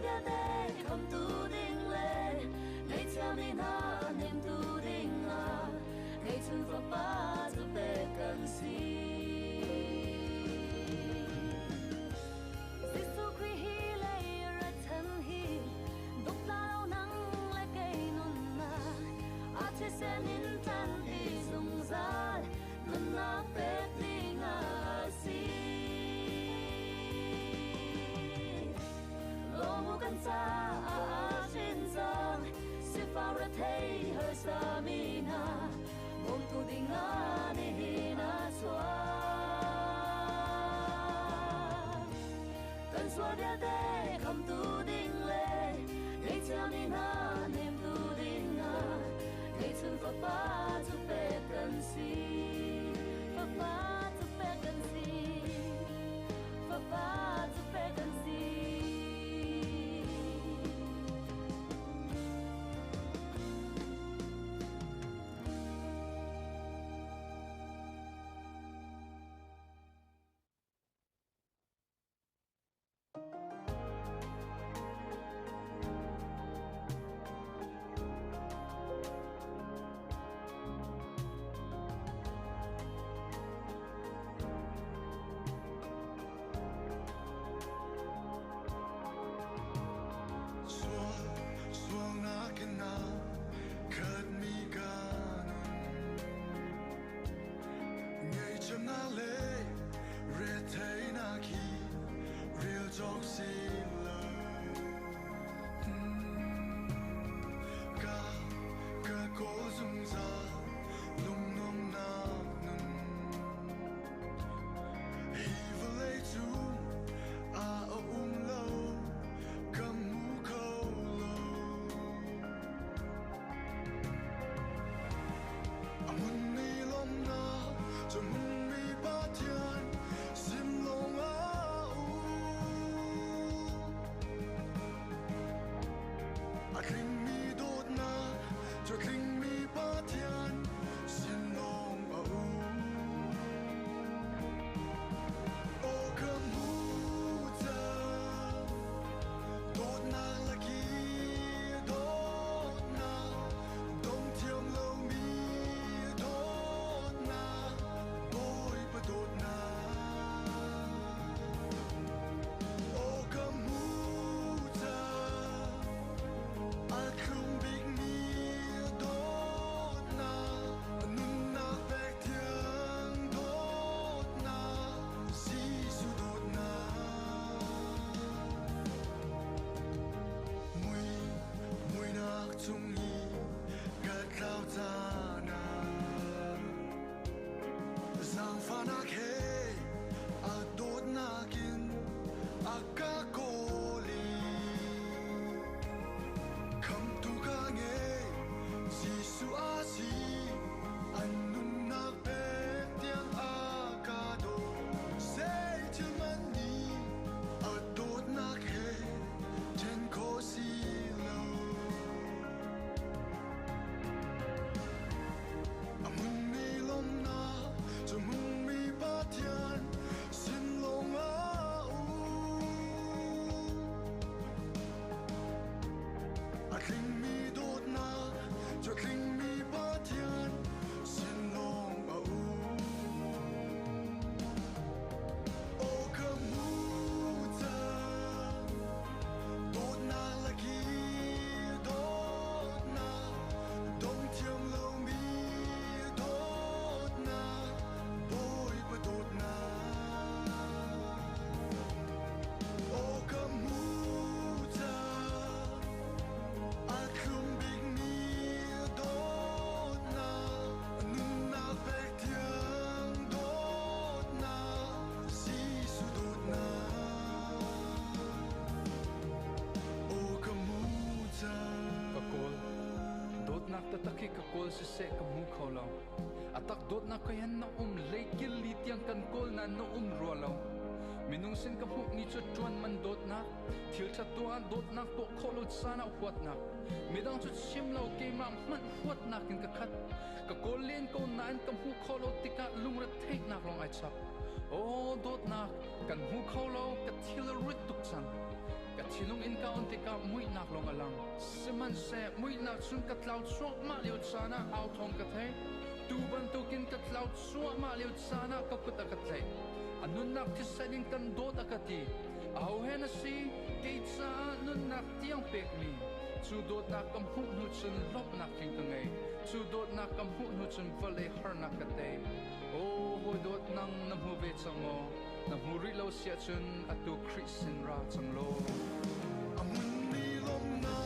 dia te không tu ding le ngày theo mi na niềm tu ding à ngày chân phật ba tu pe cần si Giêsu Christ hi lay ra thân hi đúc la lâu nắng lại cây nôn na a che sen in tan đi dùng ra nôn na pe ding à si lo mu kan sa a trên giang si fa ra thấy hơi xa mi na mong tu ding a ni hi na xóa cần xóa dia te không tu ding le ngày cha mi na niềm tu ding a ngày chân phật ba tu pe cần si phật ba tu pe cần si phật ba tu pe cần si kol se ka mu kholo atak dot na kayan na leikil litiang kan kol na no rolo minung sen ka mu ni chu chuan man dot na thil tha tuan dot na po kholo sana huat na midang chu sim lo ke ma man huat na kin ka khat ka kol len ko nan ka mu kholo tika lungra theik na long ai chap o dot na kan mu kholo ka thil rit tuk chan ka thilung in ka onti ka mui nak long alang siman se mui nak sun ka tlaut suak ma liut sana au thong ka the tu ban tu kin ka tlaut suak ma liut sana ka kut ka the anun nak thi saning kan do ta ka ti au hen si ke cha nun nak tiang pek mi chu dot nak kam hu nu chun lop nak king ka ngai chu dot nak kam hu nu chun vale har nak ka te o ho dot nang nam hu ve chango nam hu ri lo sia chun atu christian ra chang lo amun mi lom na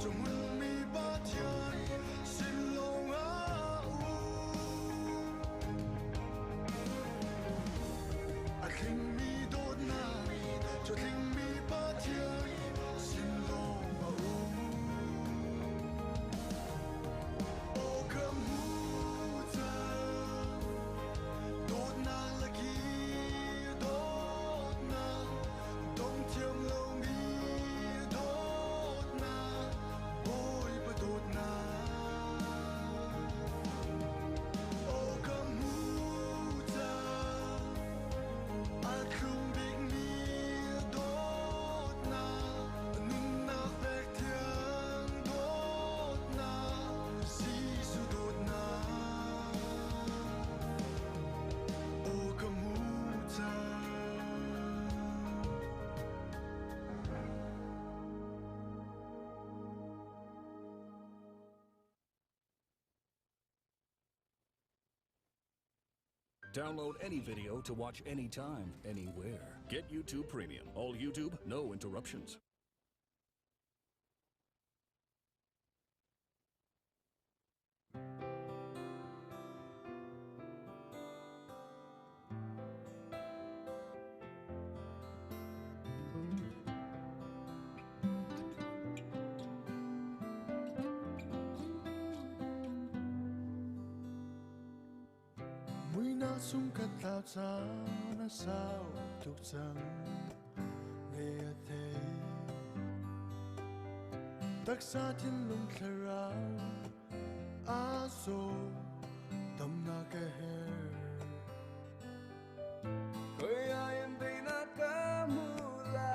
chumun mi ba thian sin long a a king mi dot na cho king mi ba thian sin long a o kam hu ta dot na la ki dot na dong thiam lo mi dot na boy pa dot na o kam hu ta al khum big mi dot na nun na pek thiang dot na si su dot na o kam hu ta Download any video to watch anytime, anywhere. Get YouTube Premium. All YouTube, no interruptions. mui na sung kat lao cha na sao tuk chang nge a the tak sa tin lung thara a so tam na ka her koi ai em pe na ka mu la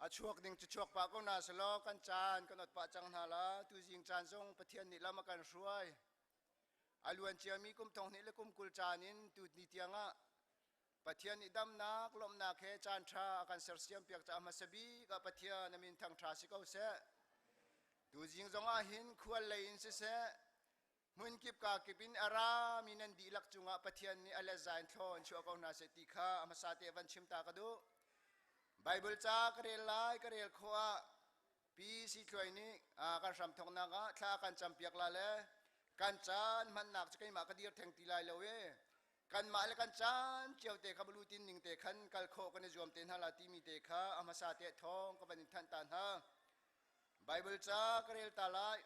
a chuak ding chu chuak pa ko na salo kan chan kan ot pa chang na la tu jing chan song pathian ni lama kan hruai aluan chiami kum thong ni le kum kul chanin tu ni tianga pathian ni dam nak lom na khe chan tha kan ser siam piak cha ma sabi ka pathian namin thang tha si ko se tu jing zonga hin khual lein se se mun kip ka kipin ara minan di lak chunga pathian ni ala zain thon chu ko na se ti kha ama sa te van chim ta ka du Bible cha karel lai karel khoa pi si thloi ni kan ram thong na ga thla kan champiak la le kan chan man nak chakai ma ka dir theng ti lai lo we kan ma le kan chan chiao te kha bulu tin ning te khan kal kho kan jom ten hala ti mi te kha ama sa te thong ka ban than tan ha Bible cha karel ta lai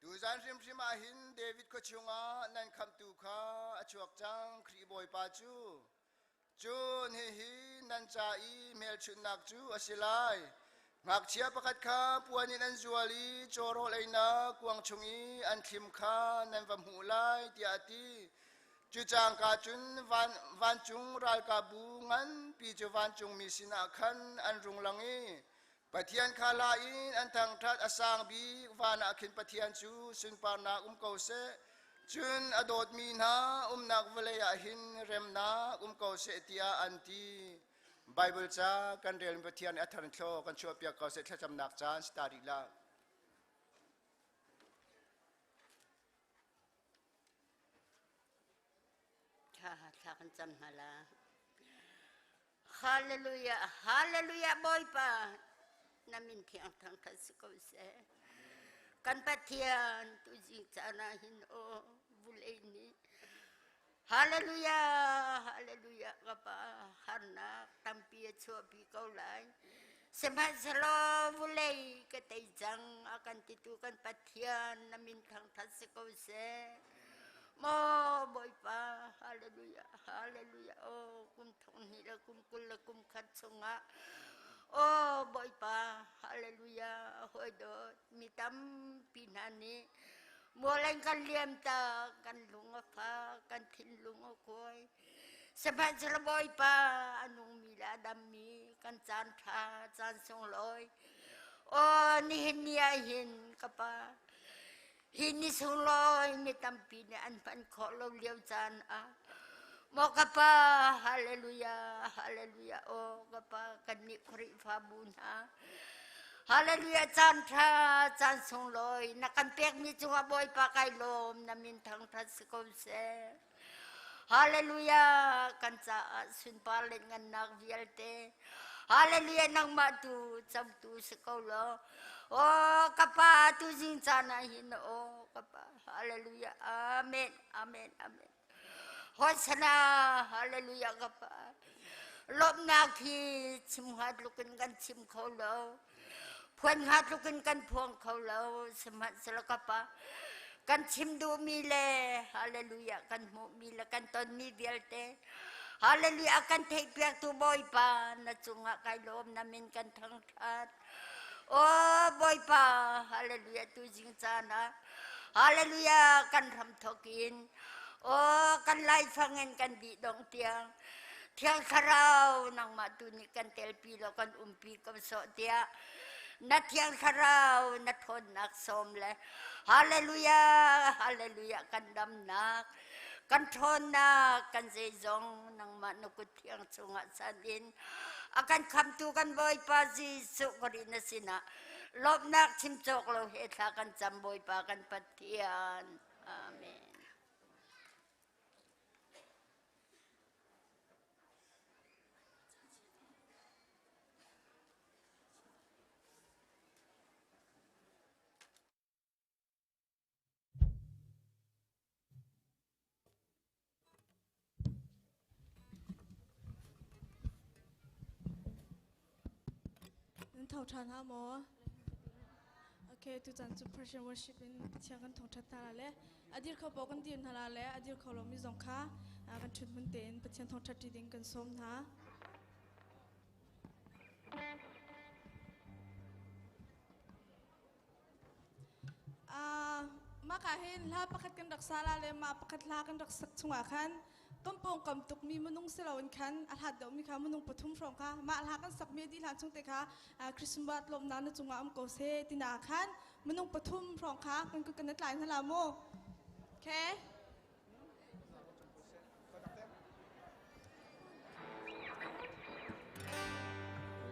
tu zan rim rim a hin David ko chunga nan kham tu kha achuak chang khri boy pa chu chun hi nan cha i mel chun nak chu asilai ngak chia pakat kha puanin an zuali choro leina kuang chungi an thim kha nan vam hu lai ti ati chu chang ka chun van chung ral ka bu ngan pi chu van chung mi sina khan an rung langi pathian kha la in an thang that asang bi van akhin pathian chu sun par na ko se chun adot mi na nak vale ya hin rem na ko se tia anti Bible cha kan rel pathian atharan thlo kan chu pia ko se thacham nak chan stari la Kan jam hala. Hallelujah, hallelujah boy pa. Namin tiang tang kasiko se. Kan patian tu jing chana hin o buleni. Hallelujah, hallelujah kapa harna tampi chopi kau lai. Sempat selo bulei ketai jang akan titukan patian namin tang kasiko se. Mo boy pa, hallelujah, hallelujah. Oh, kum thong ni la kum kul la kum khat songa. Oh boy pa, hallelujah. Hoi do mitam pinani. Mulai kan liam ta kan lunga pa kan thin lunga koi. Sebab jela boy pa anung mila dami kan chan tha chan song loi. Oh ni hinia hin kapa. Hini suloi mitampi ni anpan kolo liau chan a. Mo kapa hallelujah hallelujah oh kapa kani kuri fabuna. Hallelujah chan tha chan suloi nakan pek mi chunga boy pakai lom namin thang thas ko se. Hallelujah kan cha sun palen ngan nak vialte. Hallelujah nang matu cham tu sekolo. Oh kapa tu jing chana hin oh kapa hallelujah amen amen amen hosana hallelujah kapa lop na ki chim hat lukin kan chim kholo phuan hat lukin kan phuang kholo semat sel kapa kan chim du mi le hallelujah kan mu mi le kan ton mi vialte hallelujah kan thei piak tu boy pa na chunga kai lom namin kan thang that. Oh boy pa, hallelujah tu jing chana, hallelujah kan ram thokin, oh kan lai fangen kan di dong tiang, tiang karau nang matu ni kan telpi lo kan umpi kam so dia, na tiang karau na thon nak som le, hallelujah hallelujah kan dam nak, kan thon nak kan zezong nang manukut tiang sunga sadin. Akan kamtu kan boy pa Jesu korina sina lob nak chimchok lo hetla kan jamboy pa kan patian amen. thầu tràn ha mò, ok tu chăn tu praise worship in chiang kan thong thata la le adir kho bo kan din hala le adir kho lo mi zong kha kan thut mun ten pathian thong thati ding kan som na ma ka hin la pakhat kan rak sala le ma pakhat la kan rak sak chunga khan kampong kam tuk mi munung silawan khan alhat daw mi kha munung pathum from kha ma alha kan sak me di lan chung te kha christmas lom na na chunga am ko se tina khan munung pathum from kha kan ku kan tlai thala mo okay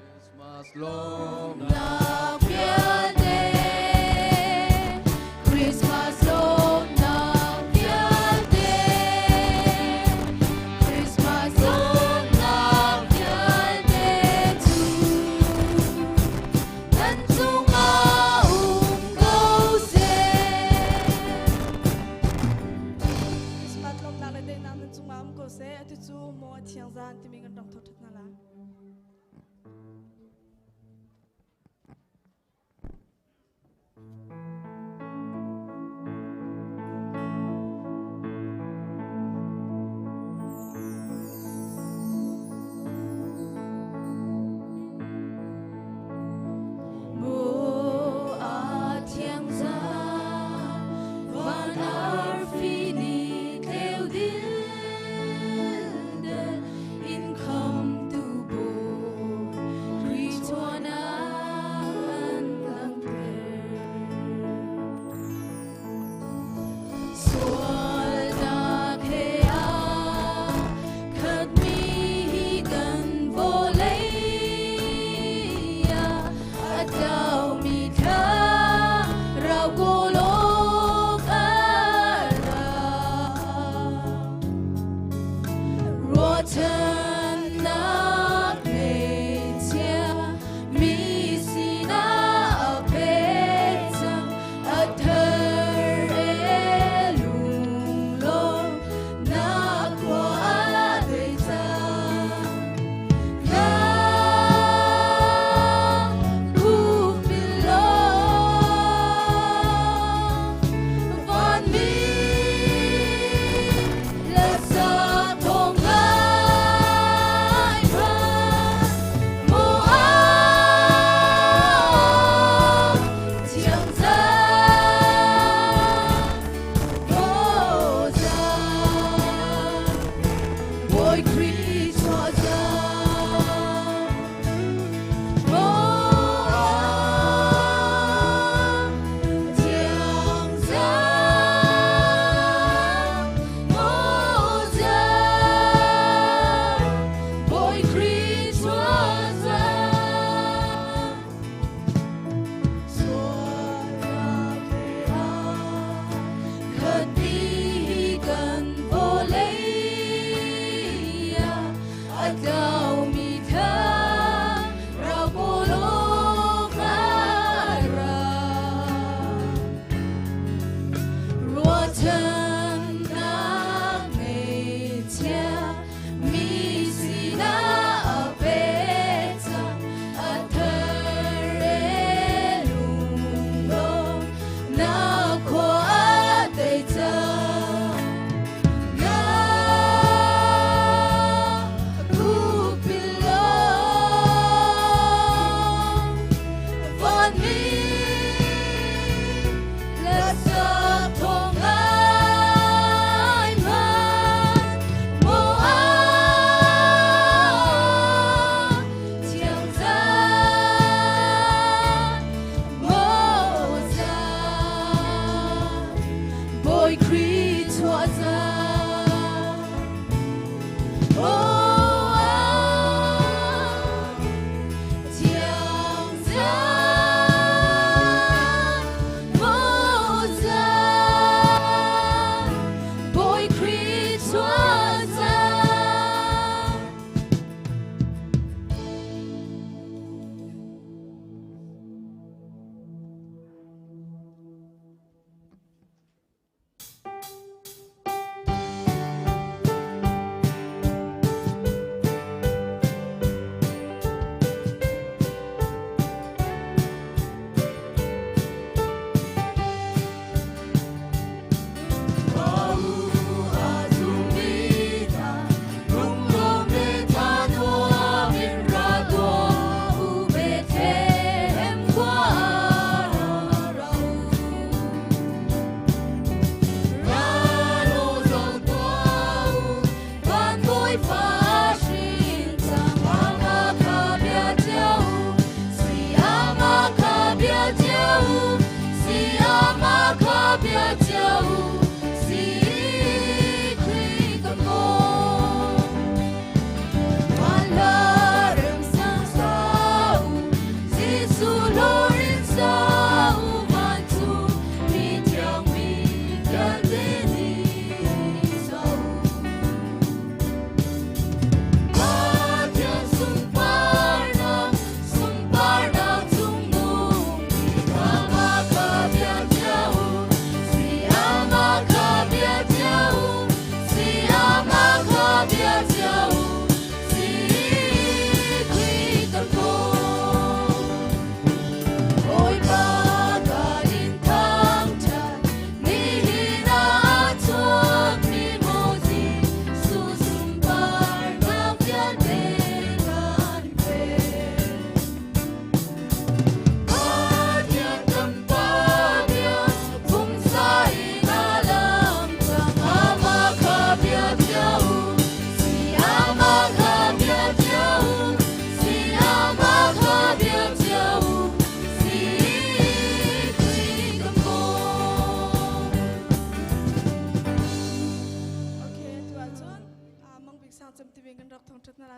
Christmas long Now Christmas long now Christmas long now Nan chung câu se Christmas lom na le de na nan chunga am ko se atu chu mo thiang zan ti mi kan dong thot na la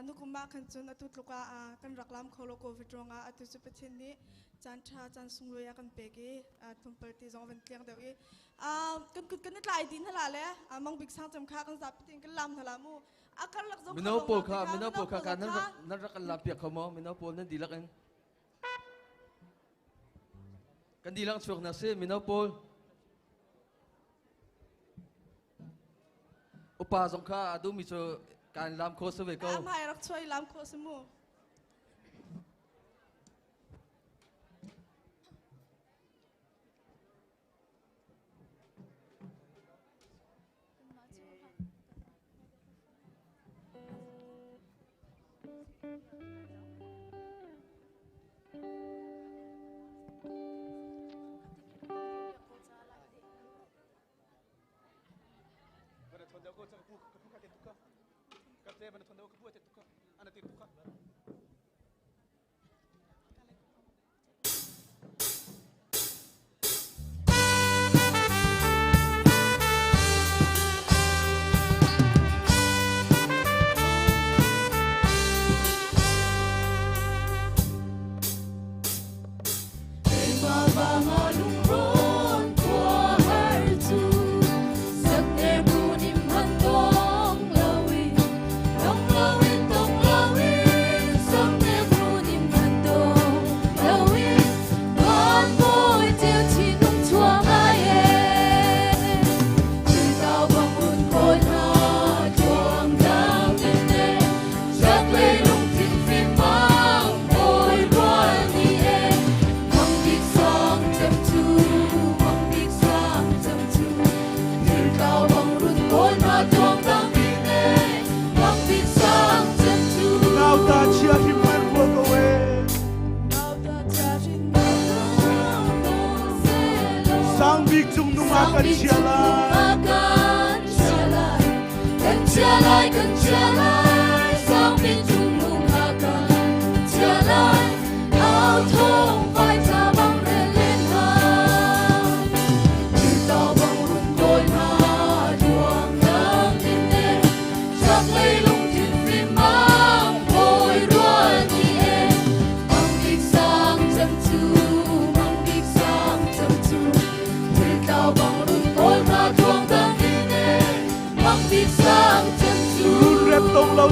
นุกุมาขันจุนอตุตุกากันรักล้ำโคโลโกวิตรงอตุสุปเทนนี้จันทราจันสุงลุยกันเปกีทุมเปิดตีจงเป็นเตียงเดียวกันกุดกันนิดหลายดินทลาเลยมังบิกสังจำค่ากันสับติงกันลำทลามูกันรักจงมินอโปค่ะมินอโปค่ะการนั่นรักกันลำเปียกเขามอมินอโปนั่นดีละกันดีลังช่วงนั้นสิมินอโปอุปาสงฆ์ดูมีโชการลำโคสเวก็ไม่รักช่วยลำโคสมูตรงเรา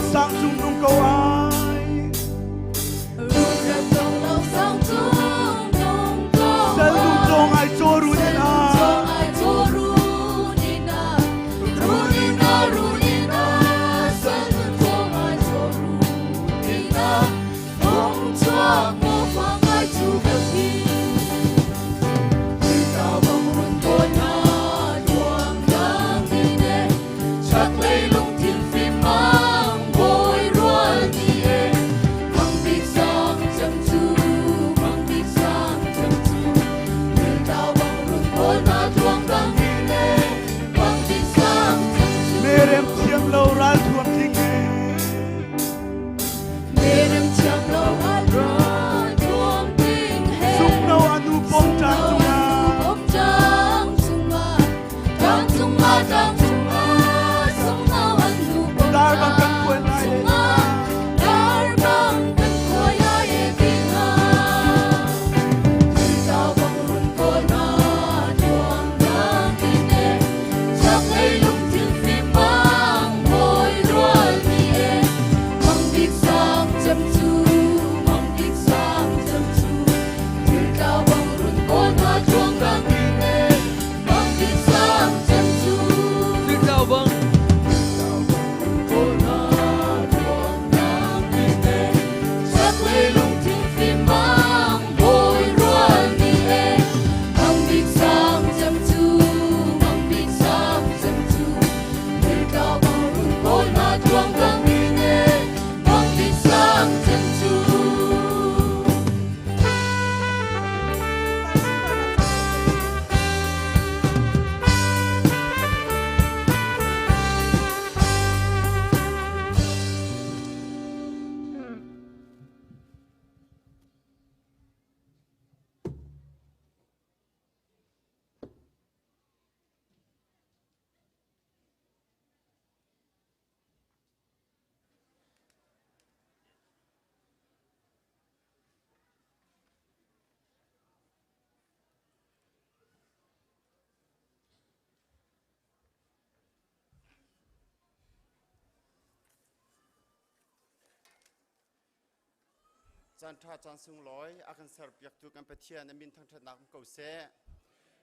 จันทราจันทร์สุงลอยอาการสารพิกตุกันประเทศนมินทั้งทัดนักเก่าเส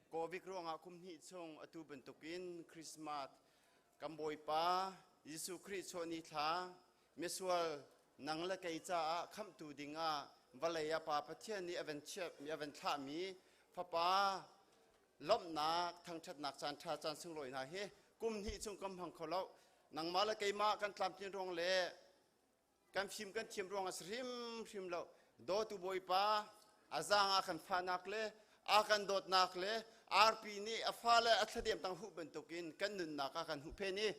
โควิดร่วงอาคุมหิชงอตุบันตุกินคริสต์มาสกัมบอยป้ายิสุคริสต์โชนิทาเมสวลนังละไกจ้าคำตูดิงาวัลยาป้าประเทศนี้เอเวนเชมีเอเวนท่ามีพระป้าล้มนักทั้งทัดนักจันทราจันทร์สุงลอยนะเฮกุมหิชงกำพังเขาเล่านังมาละไกมากันตามจินรองเล่กันฟิมกันเทียมรองอัศริมฟิมเราโดตุบอยป้าอาจารย์อาคันฟานักเล่อาคันโดดนักเล่อาร์พีนี่อาฟาเล่อัศเดียมตั้งหุบเป็นตุกินกันนุนนักอาคันหุบเพนี่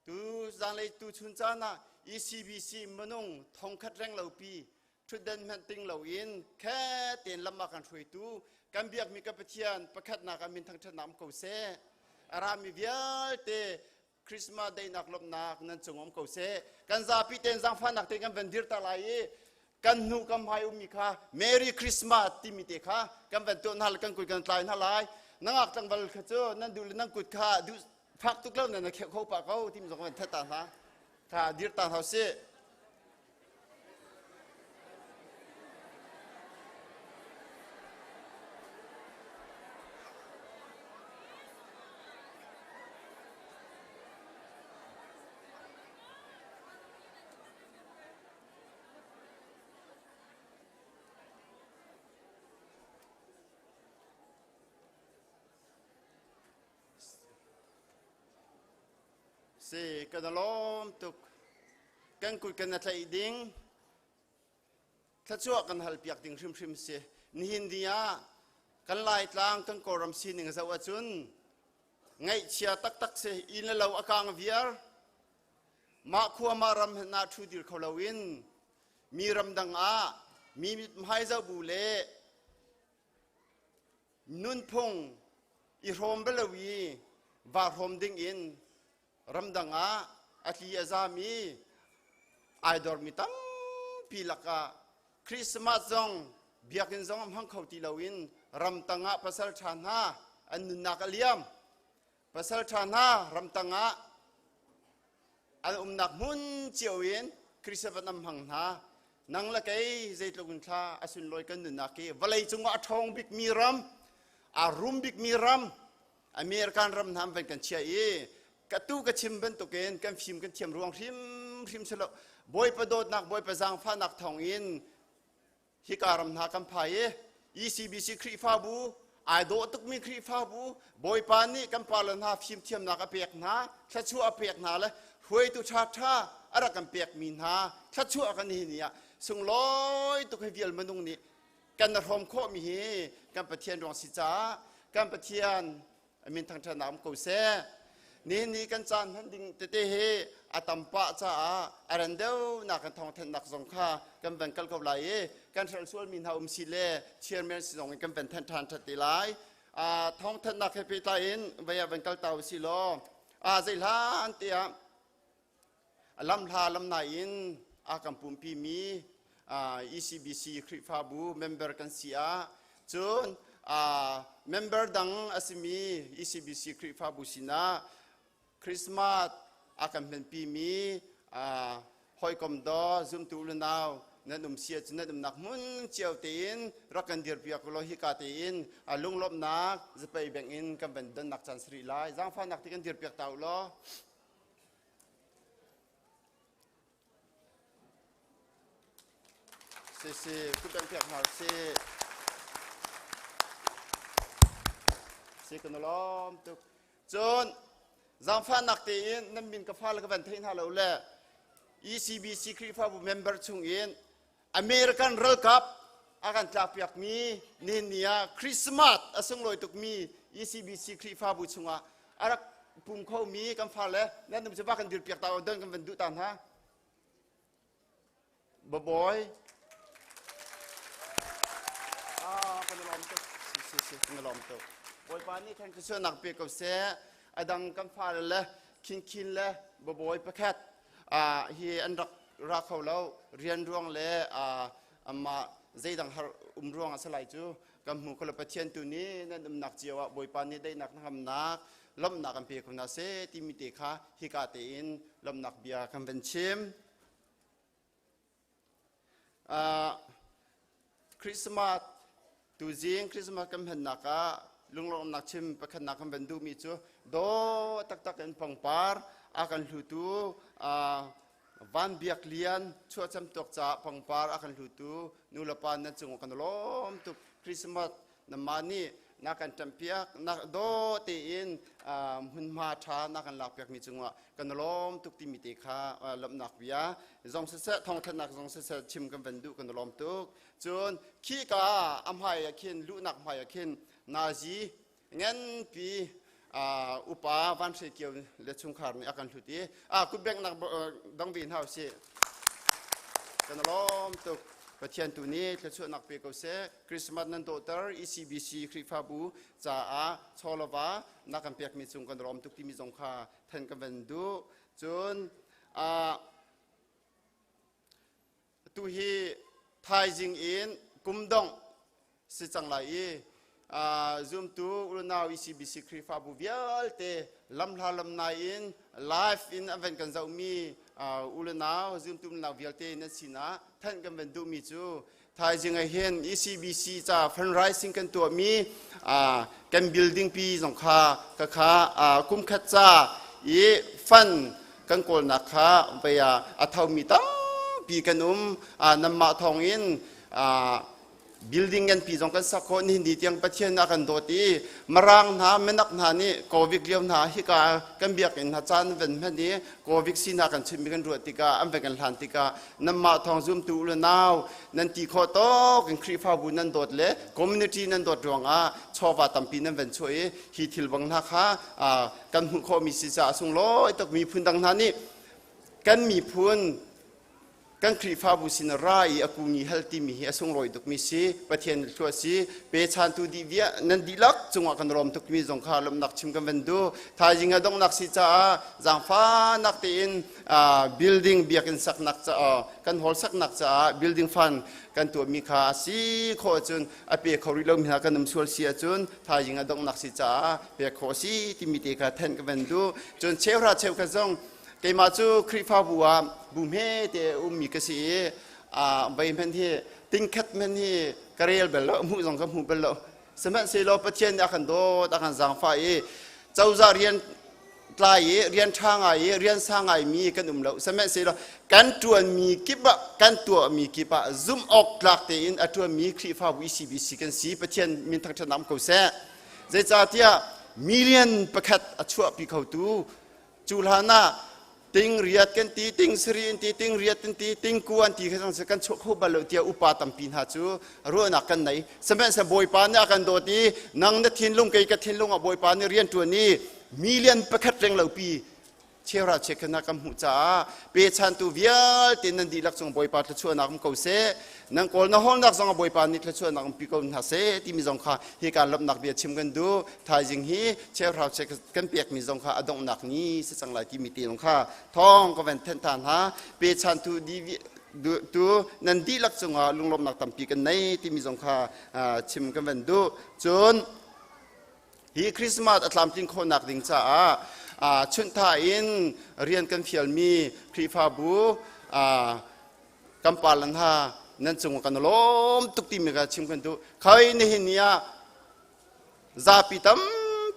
ตูจางเลยตูชุนจานะ ECBC มนุงทองคัดแรงเหล่าปีทุดเดินแมนติงเหล่าอินแค่เตียนลำมากันช่วยตูกันเบียกมีกับเทียนประคัดนักมินทั้งชนามเกาเซอารามีเวียเตคริสต์มาสได้นักลบนักนั่นจงอมเกาเสกันซาพิเตนจังฟันนักเตกันเป็นดิร์ตาลายกันนูกันพายุมีค่ะเมรี่คริสต์มาสที่มีเตค่ะกันเป็นตัวนั่นกันกุยกันตายนั่นลายนักจังบัลขจรนั่นดูนั่งกุดค่ะดูพักทุกเรื่องนั่นเขาปากเขาที่มันจงเป็นเทตานะถ้าดิร์ตาเขาเสกันล้อมตุกกันกุยกันอะไรดิ้งถ้าชั่วกันหัลเปียกดิ้งชิมเสนี่ฮินเดียกันไล่ตางกันกอรมซีนิงสวัสดุนไงเชียตักเสอินเลวอากางเวียร์มาขัวมารำนาทูดิลเขาลาวินมีรำดังอามีไฮซาบูเลนุนพงอีโรมเบลวีวาโรมดิ้งอินรำดังอาอัตลีอาซามีไอดอร์มิตัมปีลักาคริสต์มาสซองเบียกินซองฮังเขาตีลาวินรำตังอาภาษาชานาอันนุนักเลียมภาษาชานารำตังอาอันนักมุนเจียววินคริสต์มาสนำหังนานังละไกเจตลุนทาอสุนลอยกันนุนักเกวลัยจงอาทองบิกมีรำอารุมบิกมีรำอเมริกันรำทำเป็นกันเชียกระตู้กระชิมเป็นตัวเกณฑ์กันฟิมกันเทียมรวงริมเสลบอยประโดดนักบอยประจางฟ้านักทองอินฮิการำนากันพาย ECBC ครีฟาบูไอโดตุกมีครีฟาบูบอยปานี่กันปาลนาฟิมเทียมนักเปียกนาถ้าชั่วเปียกนาเลยหวยตุชาท่าอะไรกันเปียกมีนาถ้าชั่วกันนี่เนี่ยส่งลอยตุกให้เวียลมันตรงนี้กันนรมโคมีกันประเทียนดวงสิจ้ากันประเทียนมินทางชนามเกาเสนี่กันจานทันดิ่งเตเฮอาตัมปะจ้าอารันเดวนักทองทันนักสงฆ์กันเป็นกัลกบไลกันทรานส่วนมินฮาอุมซิเลเชียร์แมนสิงห์กันเป็นทันทันติไลทองทันนักเฮปิตาอินเวียเป็นกัลตาวซิโลใจลาอันเตียลำลาลำนายอินกัมปุมพีมี ECBC คริฟาบูเมมเบอร์กันเสียจนเมมเบอร์ดังอาซิมี ECBC คริฟาบูสินาคริสต์มาสอากันเป็นปีมีหอยกมดอซุมตูลนาวนั่นนุ่มเสียจนั่นนุ่มนักมุนเจียวตีนรักกันเดียร์เปียกโลหิกาตีนลุงลบนักจะไปแบ่งอินกันเป็นดันนักจันทร์สรีไลจังฟ้านักที่กันเดียร์เปียกเต่าล้อเสียคุณเป็นเปียกหาเสียกันล้อมตุกจนจังฟ้านักตีนนั่นบินกับฟ้าแล้วก็เป็นที่นั่นเราแหละ ECBC คริฟาบูเมมเบอร์ชุงอินอเมริกันเรคับอาการจับอยากมีเนี่ยคริสต์มาสอสงลอยตุกมี ECBC คริฟาบูชุงอารักปุ่มเขามีกันฟ้าแล้วนั่นมันจะว่ากันดือดเปียกตาเดินกันเป็นดุตันฮะบ่อยกันล้อมตุกกันล้อมตุกบ่อยปานนี้ท่านก็เชื่อนักเปียกกับเสียอดังกันฟ้าแล้วคินแล้วบ่อยประแคทฮีอันรักเขาแล้วเรียนร่วงเลยมาใจดังร่วงสลายจูกับหมู่คนละประเทศตัวนี้นั่นนักเจียวบอยปานนี้ได้นักทำนักล้มนักกันเพียงนาเซที่มีเตค่ะฮิกาเตอินล้มนักเบียร์กันเป็นชิม คริสต์มาสตูจิงคริสต์มาสกันเห็นนักลุงลงนักชิมไปขันนักกันเป็นดูมีจูโดตักตักกันพังปาร์อากันหลุตูวันเบียกเลียนช่วยจำตกจ่าพังปาร์อากันหลุตูนูลปานนั่นจงกันล้อมตุคริสต์มาสน้ำมันนี่นักกันจำเปียกนักโดตีอินหุ่นมาชานักกันหลักเปียกมีจงว่ากันล้อมตุกที่มีตีขาลำนักเบียจงเสะทองถนักจงเสะชิมกันเป็นดูกันล้อมตุกจนขี้กาอัมไฮยาคินลุนักไฮยาคินนาจีงั้นปีอุปาวันเสกียวเลชุงคาร์นี่อาการทุตีคุณแบงนักดังบินเฮาสิกันล้อมตุกประเทศตัวนี้เลชุนักเปียกเสกคริสต์มาสนันโตเตอร์ ECBC คริฟาบูจ่าชอลวานักการเปียกมีจงกันล้อมตุกที่มีจงคาแทนกันเป็นดูจนตัวฮีไทยจิงอินกุมดงสิจังไรzoom ตูอุลนาว ECBC คริฟาบูเวียลเตลำลาลำนายอินไลฟ์อินอเวนกันเจ้ามีอุลนาว zoom ตูนาวเวียลเตนั่นสินะท่านกันเป็นดูมีจูไทยจึงเห็น ECBC จะฟันไรซิงกันตัวมีกันบิลดิ้งปีสงขาคุ้มขัดจ้าฟันกันโกลนักขาไปอัฐมีตั้งปีกันนำมาทองอินbuildingกันปีจงกันสักคนหินดีเตียงประเทศนักกันโดตีมรังนาเมนักนานี่โควิดเลี้ยวนาฮิกากันเบียกินฮัจจานเป็นแม่นี้โควิดสินักกันชิมกันรวดติกาอันเป็นกันหลานติกานำมาทองซุ่มตูเลนาวนันตีโคโตกันครีฟาบุนันโดดเล่คอมมูนิตี้นันโดดรวงชอบว่าตั้มปีนั้นเป็นช่วยฮิทิลบังนักฮะกันหุ่นโคมีสิจ่าสุงโลตกมีพื้นดังนั้นนี่กันมีพื้นกันครีฟาบุสินรายอากูมีเฮลตีมีอาสงลอยตุกมีสิประเทศชัวซีเปชันตูดีเวียนันดีลักจงว่ากันรวมตุกมีจงคาลมนักชิมกันเป็นดูถ้าจิงดงนักสิจ้าจังฟ้านักตีนbuilding เบียกันสักนักจ้ากันฮอลสักนักจ้า building ฟันกันตัวมีค่าสิโคจุนอเปียเขาริลมีหากันน้ำส่วนเสียจุนถ้าจิงดงนักสิจ้าเปียโคสิที่มีตีกาแทนกันเป็นดูจนเชฟราเชฟกันจงเกมาจูคริฟาบัวบุมเฮเตมีกษีใบมันที่ติงคัดมันที่กระเรียลเบลล์มูจงกับมูเบลล์สมัยเซโลประเทศอาคันโดอาคันสังฟ้าเจ้าจะเรียนไกลเรียนช่างไอเรียนสร้างไอมีกันแล้วสมัยเซโลกันตัวมีกิบะกันตัวมีกิบะซุ่มออกหลักเตอินตัวมีคริฟาบุ ECBC กันสีประเทศมีทั้งชนำเขาเสะเจจ่าเทียมิลเลียนประคัดชั่วปีเขาตูจุลานาติงเรียดกันตีติงสรีนตีติงเรียดกันตีติงกวนตีกันสักกันชกคู่บาลเตียอุปาตัมปินหาจูรู้นักกันไหนสมัยสบอยปานเนี่ยกันโดดีนังนัดทิ้งลุงไก่กัดทิ้งลุงบอยปานเนี่ยเรียนตัวนี้มิลเลียนประคัดแรงเหล่าปีเชื่อราเชคนักกำหูจ้าเปชันตูเวียลตินันดีลักษณะบอยปานชั่วนักเขาเสนังโกลนห้องนักษณะบอยปานนี่ชั่วนักปีกอนหาเสที่มีสงขาเหตุการณ์ลบนักเบียดชิมกันดูทายจิงฮีเชื่อราเชคกันเปียกมีสงขาอดงนักนี้สิ่งหลายที่มีตีสงขาท้องก็เป็นเทนทานฮะเปชันตูดีดูนันดีลักษณะลุงลมนักตั้มปีกันในที่มีสงขาชิมกันเป็นดูจนฮีคริสต์มาสอัตลามจิงโคนักดิ่งจ้าชุนทาอินเรียนกันเฟียลมีคริฟาบูกัมปาลันฮานั่นจงกันล้มตุกติมีกันชิมกันดูใครในหินนี้ซาปิตัม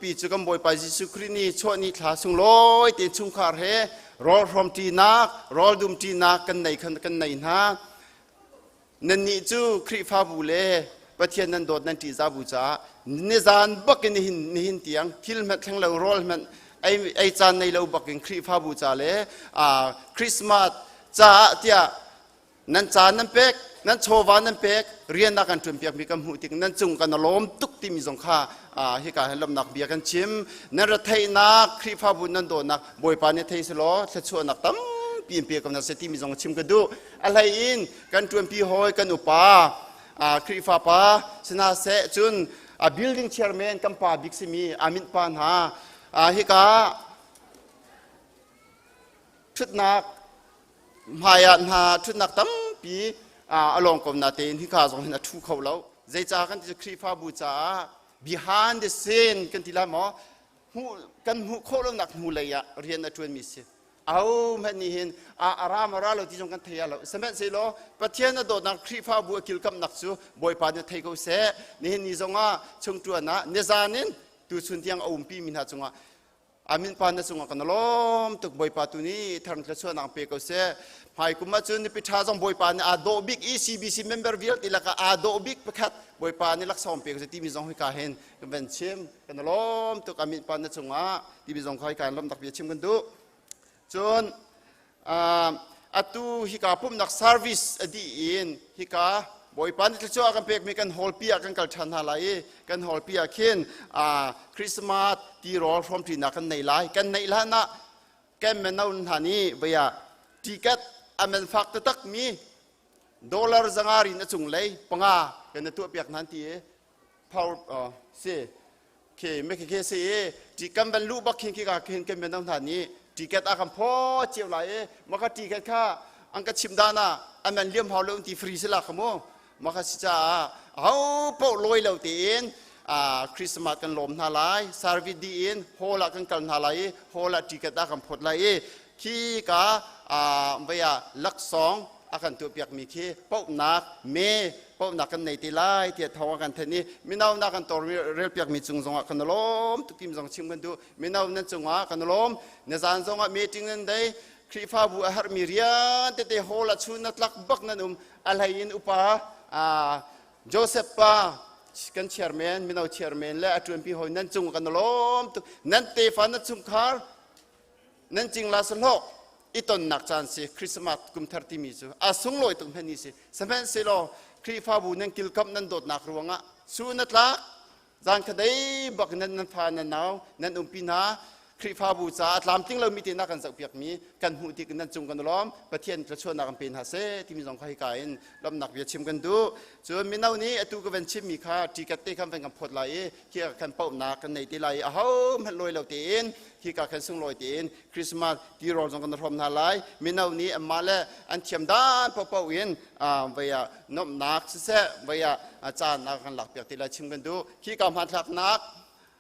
ปีจุกันบอยไปจิสุครินีชวนิทาสุงลอยเตียนชุงคาร์เฮรอลรอมตีนักรอลดุมตีนักกันไหนกันไหนนะนั่นนี่จูคริฟาบูเล่ประเทศนั้นโดดนั่นที่ซาบูจ้าเนซานบักในหินเตียงทิลมันทั้งเรารอลมันไอจานในเราบักคริฟาบูจ้าเล่คริสต์มาสจ้าเตียนั่นจานนั่นเป็กนั่นโชวานั่นเป็กเรียนนักการจุนเปียกมีกำหูติกนั่นจุงกันล้มตุกที่มีสงขาเหตุการณ์ลำนักเบียกันชิมนั่นระเทยนักคริฟาบูนั่นโดนนักบอยปานเนี่ยเทยสโลจะชวนนักตั้มปีนเปียกับนักเศรษฐีมีสงชิมกันดูอะไรอินกันจุนปีหอยกันอุปาคริฟาปาสนาเสจุนbuilding chairman กัมปาบิกซิมีอามินปานหาเหตุการณ์ชุดนักหายานหาชุดนักตั้มปีอารมณ์กบนาเตนที่ข้าส่งให้นักทุกเขาแล้วใจจ้ากันที่จะครีฟ้าบูจ้า behind the scene กันที่ละหมอหูกันหูโคลนักหูเลยอะเรียนนักชวนมิส เอามันนี่เห็นอารามเราที่จงกันเทียเราสมัยสิโลประเทศนั้นโดนนักครีฟ้าบัวกิลกับนักสู้บอยปานเนี่ยไทยเขาเสนี่เห็นนี่จงชงตัวนะเนี่ยจานินตัวสุนที่ยังเอาปีมินหาจงอามินปานเนี่ยจงกันล้มตุกบอยปาตัวนี้ทางกระทรวงนักเปเขาเสภายกุมาจุนนี่พิธาจงบอยปานอาโดบิก ECBC member วิลติละก็อาโดบิกประคัดบอยปานนี่ลักษณะเปเขาเสที่มีจงให้การเห็นกันเป็นเชื่อมกันล้มตุกอามินปานเนี่ยจงที่มีจงให้การล้มตักเบียเชื่อมกันดูจนatu hika pum nak service adi in hika boy pan ti cho kan pek mi kan hol pia kan kal than halai kan hol pia khin christmas ti rol from ti na kan nei lai na kem men naun hani baya ticket amen fak tak mi dollar zangari na chung lei panga kan tu pek nan ti power se ke me ke se ti kam ban lu bak khin ki ka khin kem men naun hani tiket akan po cium lai, maka tiket ka angkat cimdana, aman liam halau ti free sila kamu, maka sisa, hau po loi lau tin, Christmas kan lom halai, service diin, hola kan kal halai, hola tiket akan pot lai, ki ka, baya lak song akan tu piak miki, po nak me, po nak kan nei tilai, tiat hawa kan tani, minau nak kan tor real piak mi chung zong akan lom, tu tim zong cim kan tu, minau nan chung akan lom. Nezan zong meeting nanday krifa bu ahar mirian tete hola chunat lak bak nanum alhayin upa Joseph pa kan chairman minau chairman le atun pi hoi nan chung kan lom tu nan te fan na chung khar nan ching la salok iton nak chan si Christmas kum 30 mi chu asung loi tung phani si samen se lo krifa bu nan kil kap nan dot nak ruanga chunat lak zan khadai bak nan pha nan naw nan umpi naครีฟ้าบูชาลามติ้งเรามีที่นักกันสักเพียกมีกันหูที่กันนั่นจุงกันล้อมประเทศกระชวนนักเป็นหาเสที่มีสองข้าการลำนักเวียชิมกันดูส่วนมีน่านี้ตัวก็เป็นชิมมีค่าที่กัดเตะคำเป็นคำพูดไหลเกี่ยวกับการเป่าหนักกันในที่ไหลอ้าวมันลอยเราเตียนที่การกันส่งลอยเตียนคริสต์มาสที่รอจงกันรวมนาไหลมีน่านี้มาแล้วอันเทียมด้านเป่าเวียนเวียนบนักเสเวียอาจารย์นักกันหลักเปียกที่ไหลชิมกันดูที่การพันหลักนัก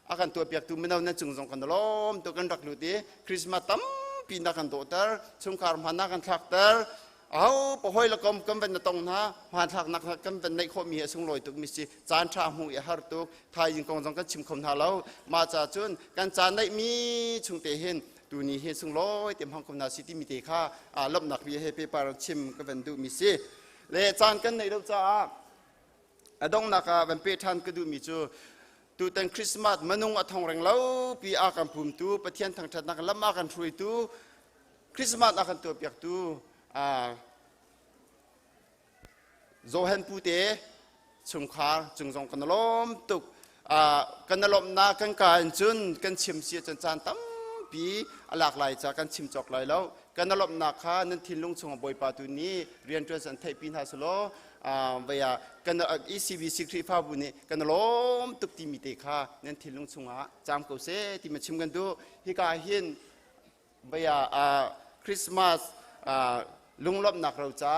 akan tua piak tu menau nan chung kan dolom tu kan rak luti Christmas tam pindah kan dotar chung kar mana kan traktor au pohoi la kom ben tong na han thak nak kan ben nei kho mi sung loi tu mi si chan tha hu ya har tu thai jing kong jong kan chim khom tha lo ma cha chun kan chan nei mi chung te hen tu ni he sung loi tem hong kom na city mi te kha lom nak bi he pe par chim ka ben du mi si le chan kan nei lo cha adong nak ben pe than ka du mi chu tu teng Christmas manung athong reng lau pi akan pum tu pathian thang that nak lam akan thrui tu Christmas akan tu piak tu zohan pu te chung khar chung jong kan lom tuk kan lom na kan kan chun kan chim sia chan chan tam pi alak lai cha kan chim chok lai lau kan lom na kha nan thin lung chung boi pa tu ni rian twa san thai pin ha slo vaya kan ECBC krifa bu ni kan lom tuk ti mi te kha nan thin lung chunga cham ko se ti ma chim kan du hi ka hin vaya Christmas lung lom nak rau cha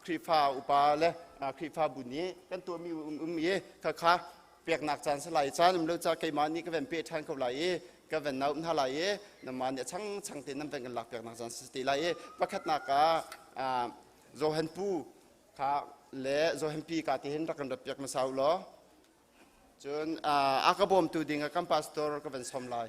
krifa upa le krifa bu ni kanตัวมีมีkha kha pek nak chan salai chan lo cha kai ma ni ka ven pe than ko lai ka ven nau na lai na ma ne chang te nam ven kan lak pek nak chan sti lai pakhat na ka zo han pu kha le zo han pi ka te hen rak kan pek ma sau lo chun akabom tu ding kam pastor ka ven som lai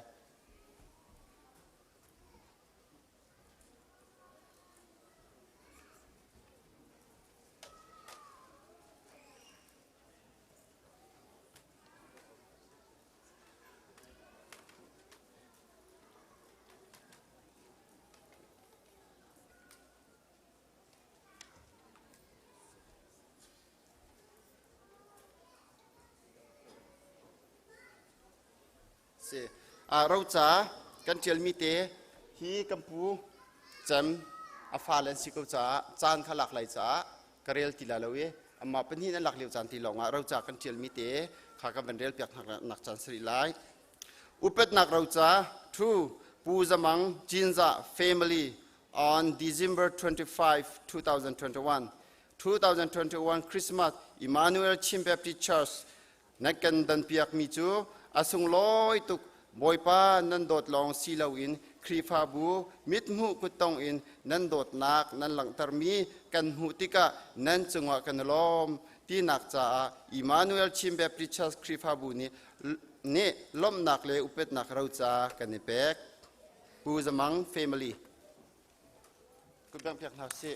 เราจะกันเชียลมีเตฮีกัมพูจำอาฟาเลนสิกจ้าจานขลักไหลจ้ากระเรียลติลาเลวีอามาเป็นที่นั่นหลักเลี้ยวจานติลงเราจะกันเชียลมีเตขากันเป็นเรียลเปียกหนักจานสรีไลอุปนักเราจะทูปูจมังจินซ่า family on December 25, 2021 Christmas Emmanuel Chim Baptist Church นักกันดันเปียกมีจูอาสุงลอยตุกบอยป้านันโดดลองซีลาวิน ครีฟาบูมิดหูกุตองอินนันโดดนักนันหลังตรมีกันหูติกะนันจังหวะกันลมที่นักจ่าอิมานูเอลชิมเบปริชัสครีฟาบูนี่ล้มนักเลยอุปนักเราจ่ากันในเป็กปูจมังเฟมิลี่กุบังเพียงหักสิ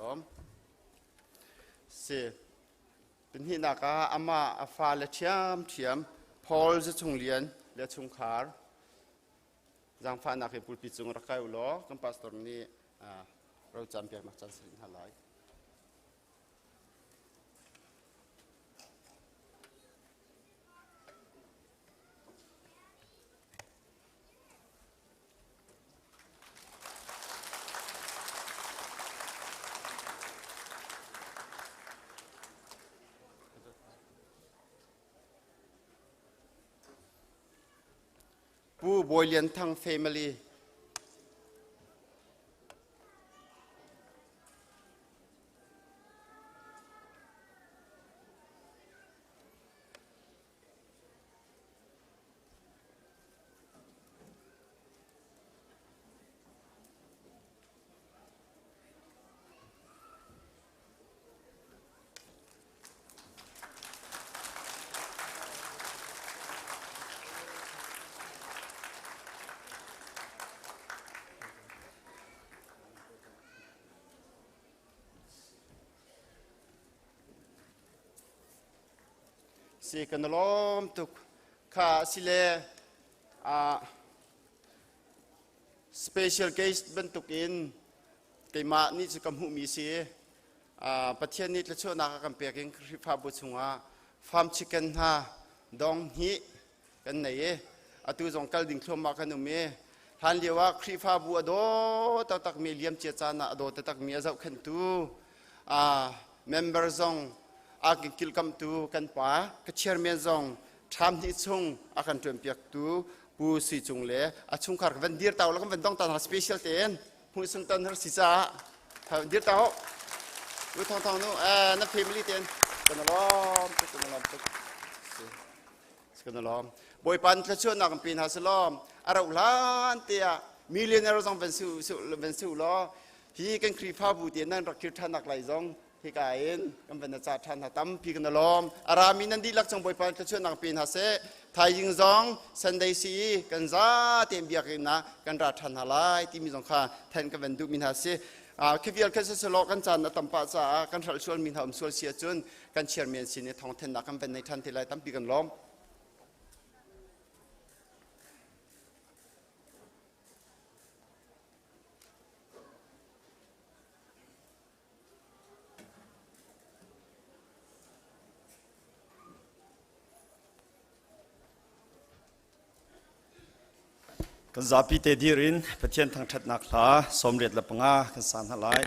ล้มเสียเป็นที่นักอามาอาฟาเลเทียมพอลจะชงเลียนและชงคาร์จังฟ้านักให้พูดปิดจงรักใครอุโลกัมปัสตอร์นี้เราจำเพียงนักจันทร์สินหาไลผู้บริเลียนทั้ง family สิกันล้อมตุกข้าสิเลspecial case บรรทุกอินเกี่ยมานี่จะกำหูมีสิประเทศนี้จะช่วยนักการเปลี่ยนคริฟาบุษงาฟาร์มชิคเก้นฮะดองฮีกันไหนอาตุจงกัลดิ่งคลมมากันนุ่มท่านเรียกว่าคริฟาบัวโดตักมีเลียมเจียจานะโดตักมีอาเจ้าขันตูmember จงอากิกิลกัมตูกันป้าก็เชียร์เมียจงทำที่ชงอากันเตรียมเปียกตูปูสีจงเล่อาชงขารกันดีร์เตาแล้วก็เป็นต้องตันหาสเปเชียลเทนผู้ส่งตันหาสิจ้าดีร์เตารู้ทองนู้นักพิมพ์ลิเทนกันล้อมกันล้อมกันล้อมบอยปันจะช่วยนักปีนหาสล้อมอาราอุลานเตียมิลเลนเนอร์จงเป็นสู้ล้อที่กันครีฟ้าบูเตียนั่นรักคิดท่านนักไหลจงที่กายนกันเป็นอาจารย์ท่านตั้มพี่กันล้อมอารามินันดีลักจงบอยปันจะช่วยนักปีนหาเสไทยยิงจงสันเดซีกันซาเตียมเบียกินนะกันรัฐท่านหาไลที่มีจงข้าแทนกันเป็นดูมินหาเสคิดว่าแค่สโลกันจันตั้มป้าจ้ากันรัฐส่วนมินหามส่วนเสียจนกันเชียร์เมียนสินในท้องเทนนักกันเป็นในทันทีไรตั้มพี่กันล้อมกันจับพิเตดีรินประเทศทางทัดนักลาสมเด็จละปังอากันสานหลาย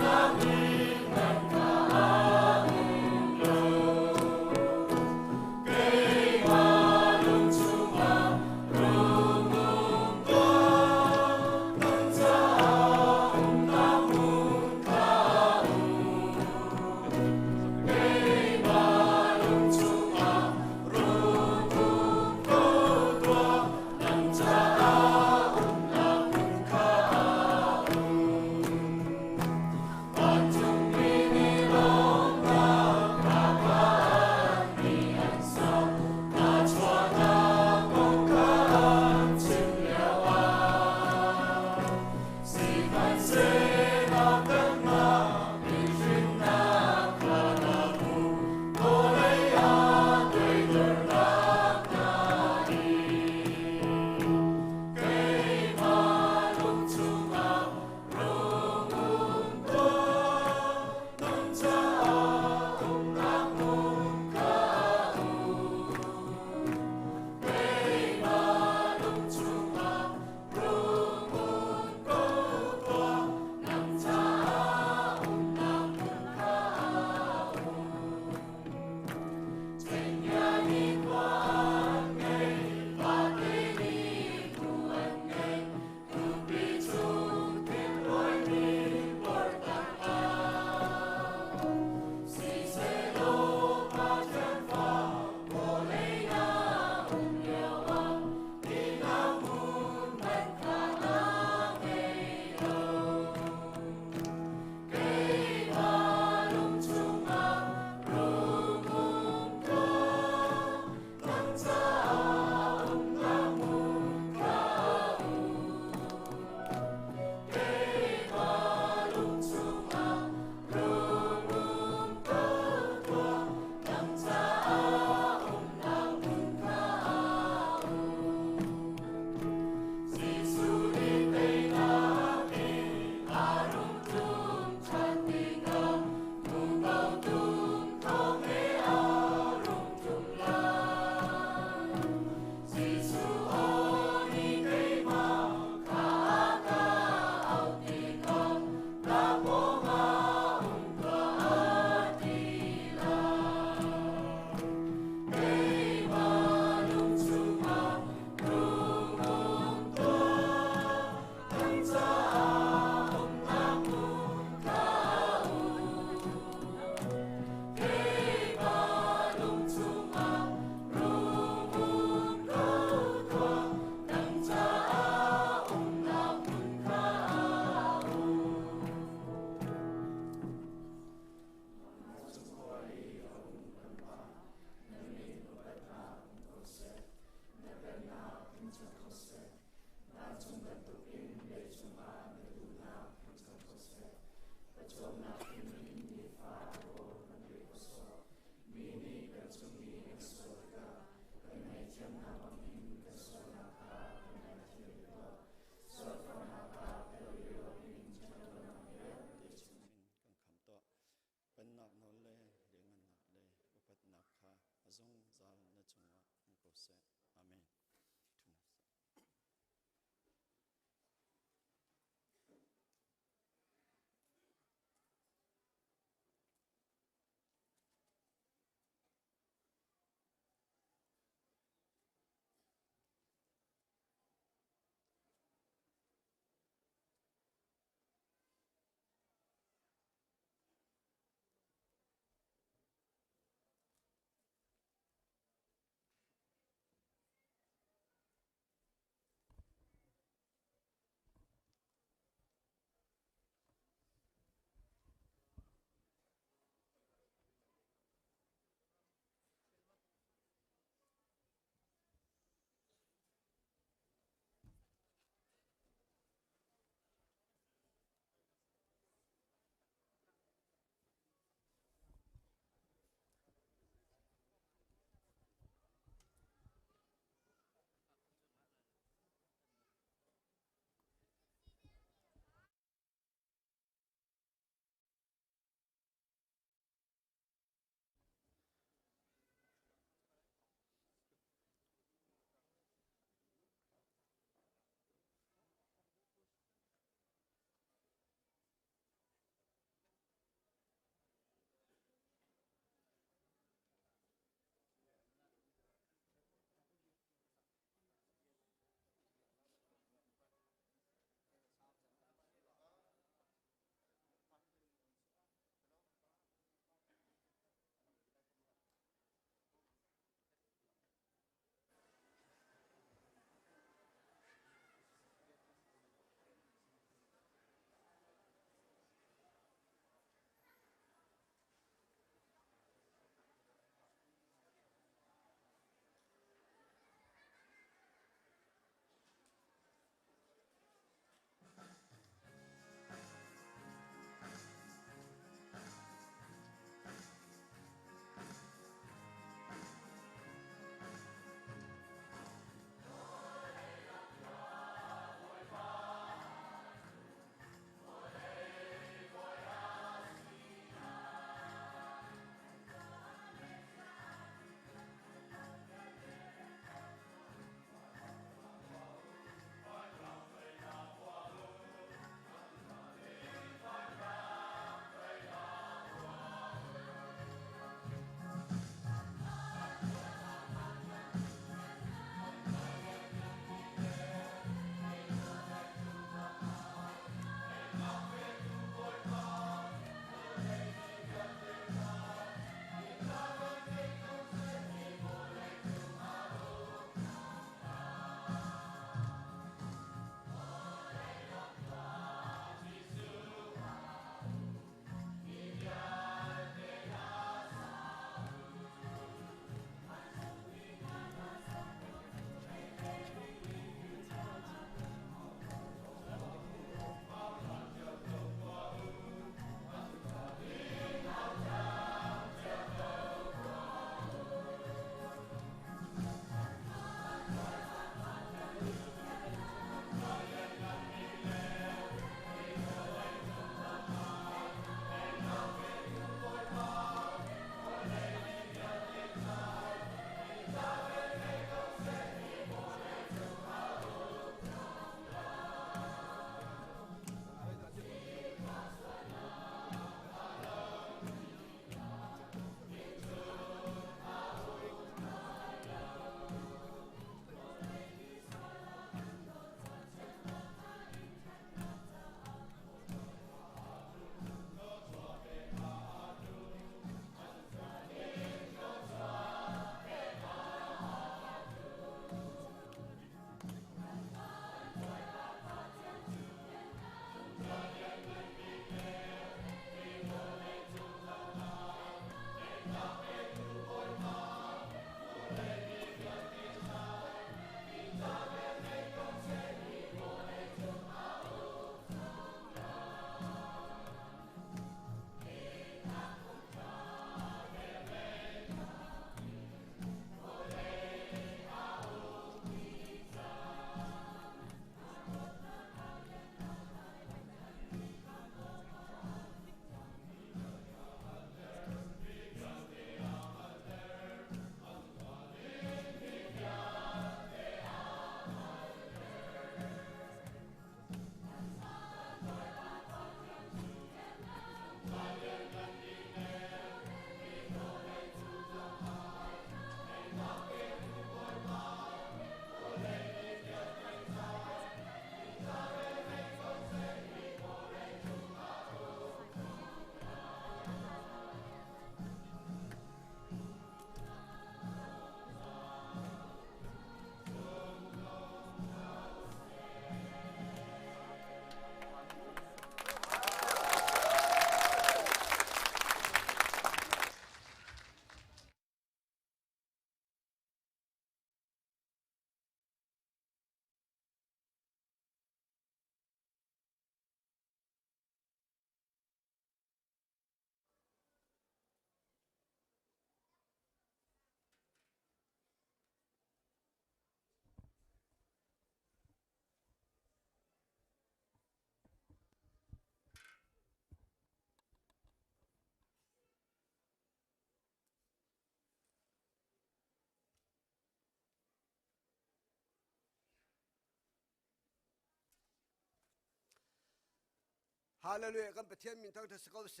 ฮาเลลูยากันประเทศมินทั้งทัศกเส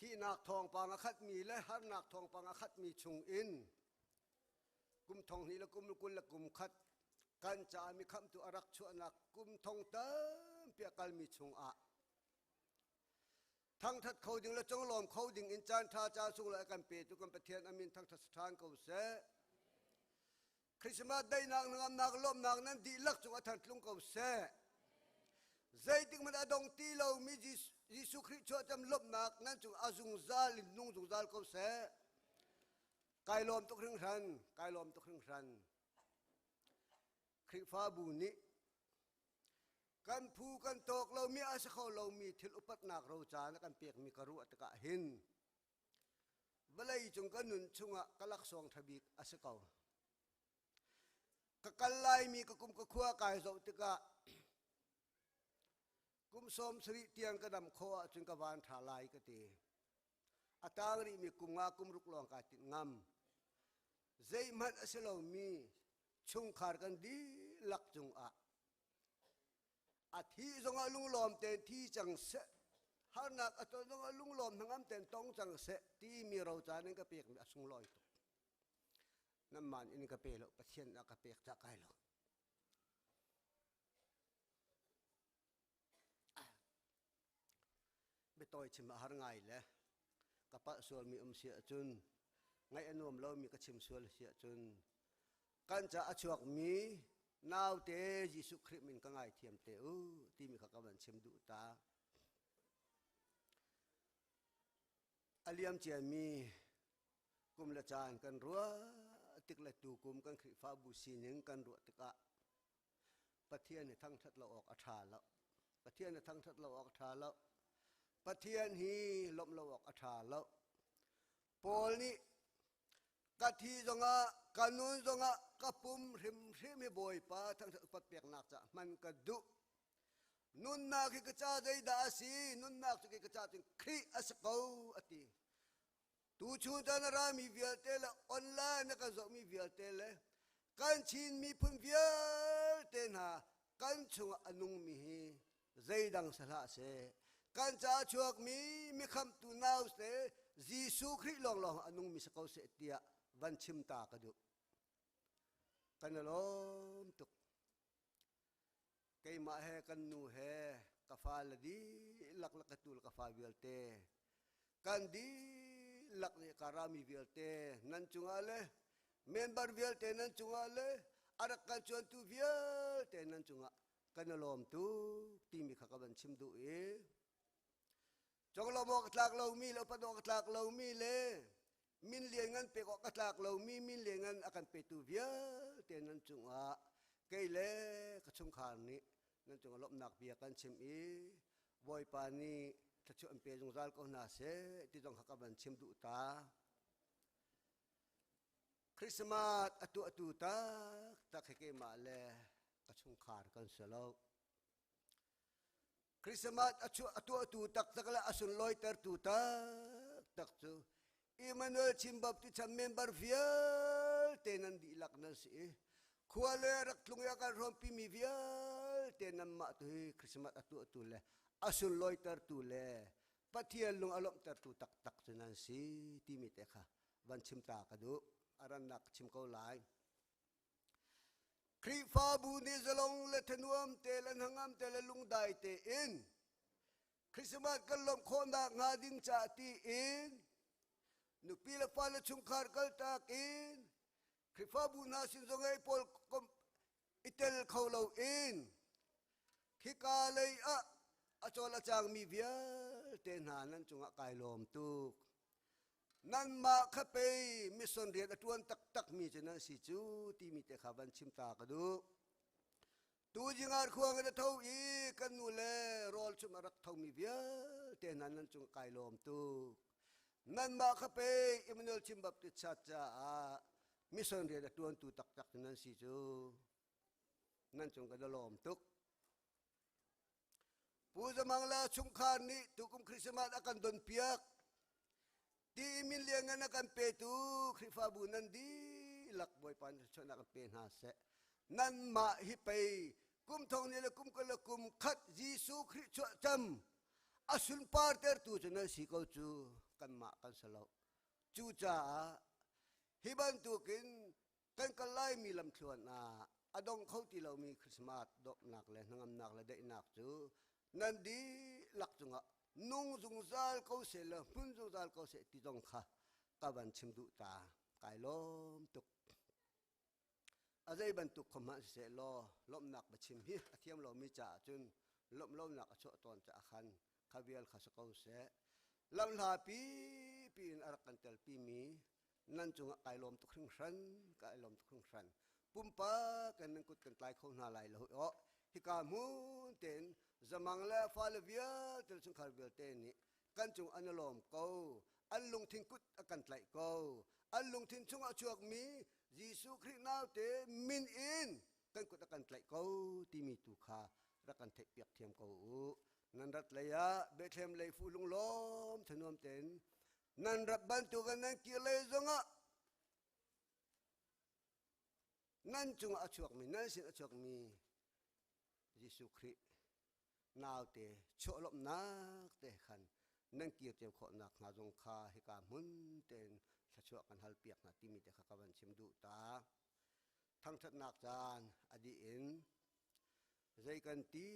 ที่นักทองปางคัดมีและหานักทองปางคัดมีชุงอินกุมทองนี้และกุมลุกุลและกุมคัดกันจะมีคำตัวรักชวนนักกุมทองเติมเปียกลมีชุงอะทั้งทัดเขาดึงและจงลมเขาดึงอินจานทาจาสุงและกันเปิดทุกคนประเทศอามินทั้งทัศทานเขาเสคริสต์มาสได้นางงามนางลมนางนั้นดีลักจงอัฐันลุงเขาเสใจติงมันอดงตีเรามียิสุคริสต์ช่วยจำลบนักนั้นจงอาจุงซาลินนุ่งจงซาลเขาเสกายลมตุกครึ่งรันกายลมตุกครึ่งรันคริฟ้าบุญนี้กันผูกันตกเรามีอาศัยเขาเรามีทิลอุปัตนักเราจานกันเปียกมีกระรุอัตกะหินเวลาจงกันนุนชุงะกลักสองทบีกอาศัยเขากันไลมีกกุมกขัวกายโจติกะกุมสมสริเตียงกระดำโคจึงกวานทาลายกตีอัตางรีมีกุมงากุมรุกลองกาติงามใจมันอาศัยเรามีชุงขาดกันดีลักจงอะอาทิจงอาลุงลอมเต็นที่จังเสหานักอัตจงอาลุงลอมทั้งอันเต็นต้องจังเสที่มีเราจานึงก็เปียกมีอสุงลอยตุน้ำมันอินก็เปียกแล้วประเทศนักก็เปียกจากไกลแล้วไม่ต่อยชิมอาหารไงเลยกระปะส่วนมีเสียจุนไงอนุมเรามีกระชิมส่วนเสียจุนกันจะอชวกมีนาวเตยิสุคริมินก็ง่ายเทียมเตอที่มีขกมันเชมดูตาอเลียมเจียมีกุมละจานกันรัวติกละตูกุมกันคริฟ้าบุษีนึงกันรัวติกะประเทศในทั้งทัดเราออกอัฐาแล้วประเทศในทั้งทัดเราออกอัฐาแล้วประเทศฮีลมเราออกอัฐาแล้วโพลนี้กะทีจงะกันุนจงะกะปุ่มริมไม่บ่อยป้าทั้งปัดเปียกนักจะมันกระดุนุนนักกระจาได้ดาสีนุนนักจะกระจาถึงครีอัสเกาอติตูชูตานรามีเวียเตลออนไลน์นักจะมีเวียเตลกันชินมีพุ่มเวียเตนะกันชงอนุมีใจดังสละเสกันจะชวกมีคำตูนาวเสจีสุคริลองอนุมีสเกาเสตียวันชิมตากระดูกันล้อมตุกไกมาเฮกันนูเฮกาฟาลดีลักตุลกาฟาวิลเตกันดีลักเนี่ยการามีวิลเตนันจุงอาเลเมนบาร์วิลเตนันจุงอาเลอารักกันชวนtuวิลเตนันจุงอากันล้อมตุทีมีข้ากันชิมดูจงเราบอกตากเรามีเราปนอกตากเรามีเลยมินเลียงันเปกอกตากเรามีมินเลียงันอากันเปตูเวียเตนันจุงอาเกยเล่กระชุ่มขานนี้นั่นจุงลบหนักเบียกันชิมบอยปานีถ้าช่วยเปจงซาลก็น่าเสที่ต้องหักบันชิมดูตาคริสต์มาสอตุตาตะเกมาเล่กระชุ่มขานกันเสลาคริสต์มาสอตุตักตะกละอสุนลอยเตอร์ตุตาตักจูอิมานูเอลชิมบับติชัมเมนบาร์ฟิเอลเตนันดีลักนัสขวาเลรักลุงยาการรอมพิมีฟิเอลเตนันมาตุยคริสต์มาสอตุเลอสุนลอยเตอร์ตุเลปะเทียนลุงอารมณ์เตอร์ตุตักจุนันสีที่มีเตะค่ะวันชิมตากระดูอารันนักชิมเขาหลายคริฟ้าบุญจะลงเลทนวมเตลันหังามเตลลุงได้เตอินคริสต์มาสกันลมโคนดักงาดิ้งจ่าตีอินนุปีละฟ้าละชุงคาร์กัลตากินคริฟ้าบุญนาสินจงไอพอลกมอิเตลเขาเราอินคิกาเลยอาจละจางมีเวียเตนหานั้นจงกายลมตุกนั่นมาขเปยมิสนเรียนตวนตักมีเจนันสิจูที่มีแต่ขาบันชิมตากระดูตูจิงอาร์ควงกันเท่าอีกันนูเลรอลชุมารักเท่ามีเวียเตนหานั้นจงกายลมตุกนั่นมาขเปยอิมนุลชิมบับติชัดจ้ามิสนเรียนตวนตูตักนั้นสิจูนั่นจงกระลมตุกผู้สมังลาชุงคานนี้ทุกุมคริสต์มาสอากันดนเปียกที่มิลเลียงอากันเปตูคริฟ้าบุนันดีหลักบอยปันชนะกันเป็นหาเสนั่นมาฮิไป กุมทองนี่ละกุมก็ละกุมขัดยิสุคริสต์จำอสุนปาร์เตอร์ตูจนั้นสิเขาจูกันมากันสลาวจูจ้าฮิบันตุกินกันกันไล่มีลำชวนอดงเขาที่เรามีคริสต์มาสดอกหนักเลยนังหนักเลยได้หนักจูนั่นดีหลักจุงะนุ่งจุงซาลเขาเสละพุ่นจุงซาลเขาเสติจงค่ะกบันชิมดุตากายล้มตุกอาศัยบรรทุกขมาเสลล้มหนักบัชิมฮิอาเทียมเรามีจ่าจุนล้มหนักอโชตอนจ่าขันขบีลขัสเขาเสลำลาปีนอารักันเตลปีมีนั่นจุงกายล้มตุกครึ่งสันกายล้มตุกครึ่งสันปุ่มปะกันนึงกุดกันไกลเขาหน้าไหลเลยฮิกามุนเต็นจะมังเลฟาลเวียเตลจุงคาร์เวลเตนี่กันจุงอันล้มเขาอันลงทิ้งกุดกันไกลเขาอันลงทิ้งจุงอชวกมียิสุคริสต์นาเตมินอินกันกุดกันไกลเขาที่มีตุขารักกันเทเปียกเทียมเขานันรัตเลยะเบเทมเลยฟูลุงล้มถนอมเต็นนันรับบันตุกันนั่งกิเลสงะนั่นจุงอชวกมีนั่นสิอชวกมียิสุคริสต์นาวเตโชลบนักเตขันนั่งเกียรติขอนักนาจงคาให้การมุนเต็นสะชวกกันฮัลเปียกนาที่มีแต่ขบันชิมดุตาทั้งทัดนักจานอดีอินใจกันตี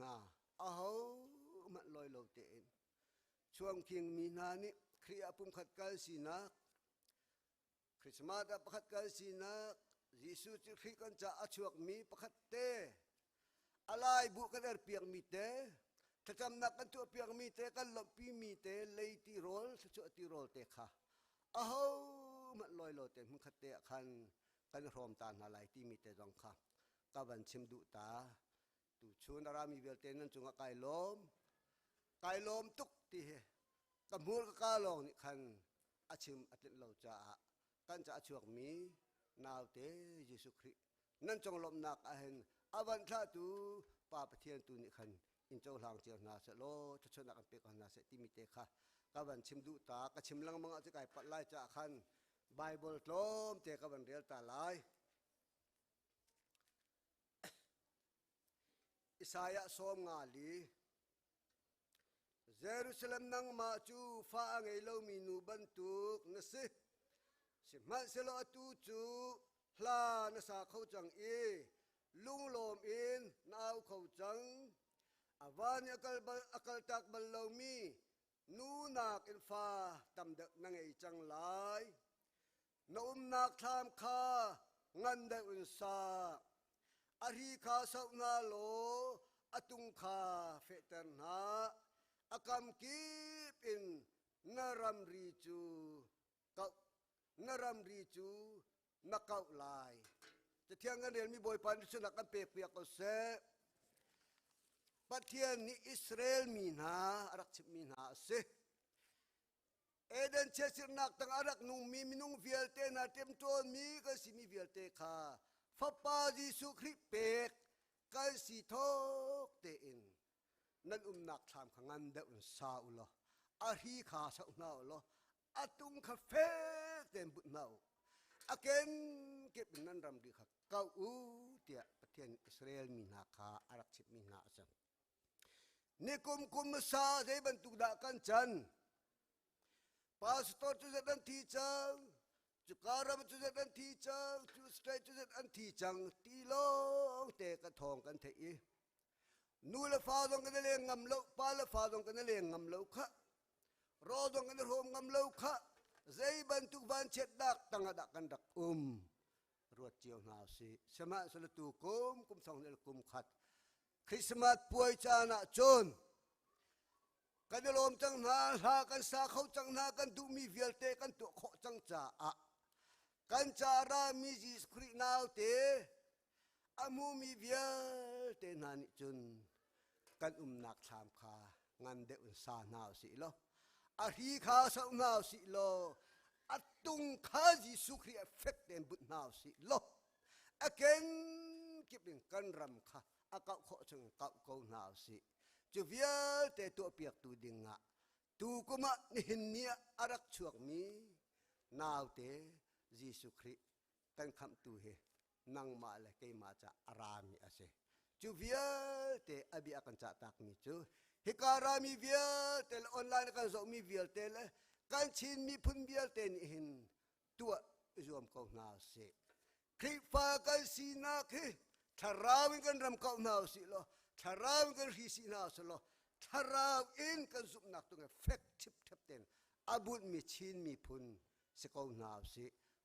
งามันลอยโลเตนช่วงเคียงมีนานิครีอาปุ่มขัดกันสีนักคริสต์มาสประคัดกันสีนักยิสุจิคริกันจะอชวกมีประคัดเตอะไรบุกันเปียกมีเตถ้าจำนักกันตัวเปียกมีเตกันหลบปีมีเตเลยตีโรลสะชวตีโรลเตค่ะมันลอยโลเตมันขัดเตะคันกันรวมตานอะไรที่มีเตจงค่ะกบันชิมดุตาตูชูนารามีเวลเตนั้นจงกายล้มตุกตีกับมูลกาลองนี่คันอาชิมอัตเลาจ้ากันจะอชวกมีนาวเตยิสุครินั่นจงลมนักอาเห็นอวันท่าตูป่าประเทียนตูนี่คันอินเจ้าหลังเจียวนาเสโลจะชนะกันเป็กนาเสติมิเตค่ะกบันชิมดุตากชิมลังมังอาจจะไก่ปัดไล่จ้าคันไบเบิลโลมเตกบันเรียลตาไลอิสายะสมงาลีเยรูซาเล็มนังมาจูฟ้าไงเรามีนูบันตุกนสิสิมาเสลอตูจูพลานสาเขาจังลุงลมอินนาวเขาจังอาวานอักลตักบัลลามีนูนักอินฟ้าตำเด็กนังไอจังไลนูนักทามคางันเดอุนซาอารีคาสาวนาโลอตุงคาเฟตันฮาอากามกีปินนารัมรีจูนารัมรีจูนักเก่าลายจะเที่ยงกันเรียนมีบอยปันสุนักกันเปียกก็เสประเทศนี้อิสราเอลมีนาอารักชิมีนาเสเอเดนเชสินักตั้งอารักนุ่งมีมินุ่งเวียลเตนาเต็มตัวมีก็สิมีเวียลเตคาฟ้าปาจิสุคริเปกก็สิทอกเตอินนั่นนักทำขังอันเดอุนซาอุลออาฮีขาสาวนาอุลออาตุงคาเฟ่เต็มบุญนาอาเกนเก็บนั่นรำดีค่ะเก้าเตียประเทศอิสราเอลมีนาคาอารักชิมีนาจังนี่กุมซาเดบันตุดากันจันพาสตอร์จุดอันที่จังจุการามจุดอันที่จังจุสเตจุดอันที่จังตีลงเตะกระทองกันเถอะนูเลฟ้าดงกันเลยงำเล่าปาเลฟ้าดงกันเลยงำเล่าค่ะรอดงกันเลยโฮมงำเล่าค่ะใจบันทุกบันเช็ดดักตั้งดักกันดักรวดเจียวนาสิสมาสลตุกุมสองเดลกุมขัดคริสต์มาสป่วยจานะจนกันลมจังนาหากันสาเขาจังนากันดูมีเวียลเตกันตัวโคจังจ่ากันจารามีจิสครินาวเตอามูมีเวียลเตนานิจนกันนักสามขางันเดอุนซานาวสิโลอาฮีขาสาวนาวสิโลอัตุงขาจิสุคริเอฟเฟกเต็มบุญนาวสิโลอาเกนกิบเป็นกันรำค่ะอาเกาโคจังเกาเกานาวสิจูเวียลเตตัวเปียกตูดิงะตูกุมะนิหินเนียอารักชวกมีนาวเตยิสุคริกันคำตูเฮนังมาเลยเกมาจะอารามีอาเซ chu vial te abi akan cha tak mi chu hikara mi vial te online kan zo mi vial te le kan chin mi phun vial te ni hin tua zoom ko na se kripa kan sina ke tharawin kan ram ko na si lo tharawin kan hi sina so lo tharaw in kan zup nak tu fek chip thep ten abun mi chin mi phun se ko na si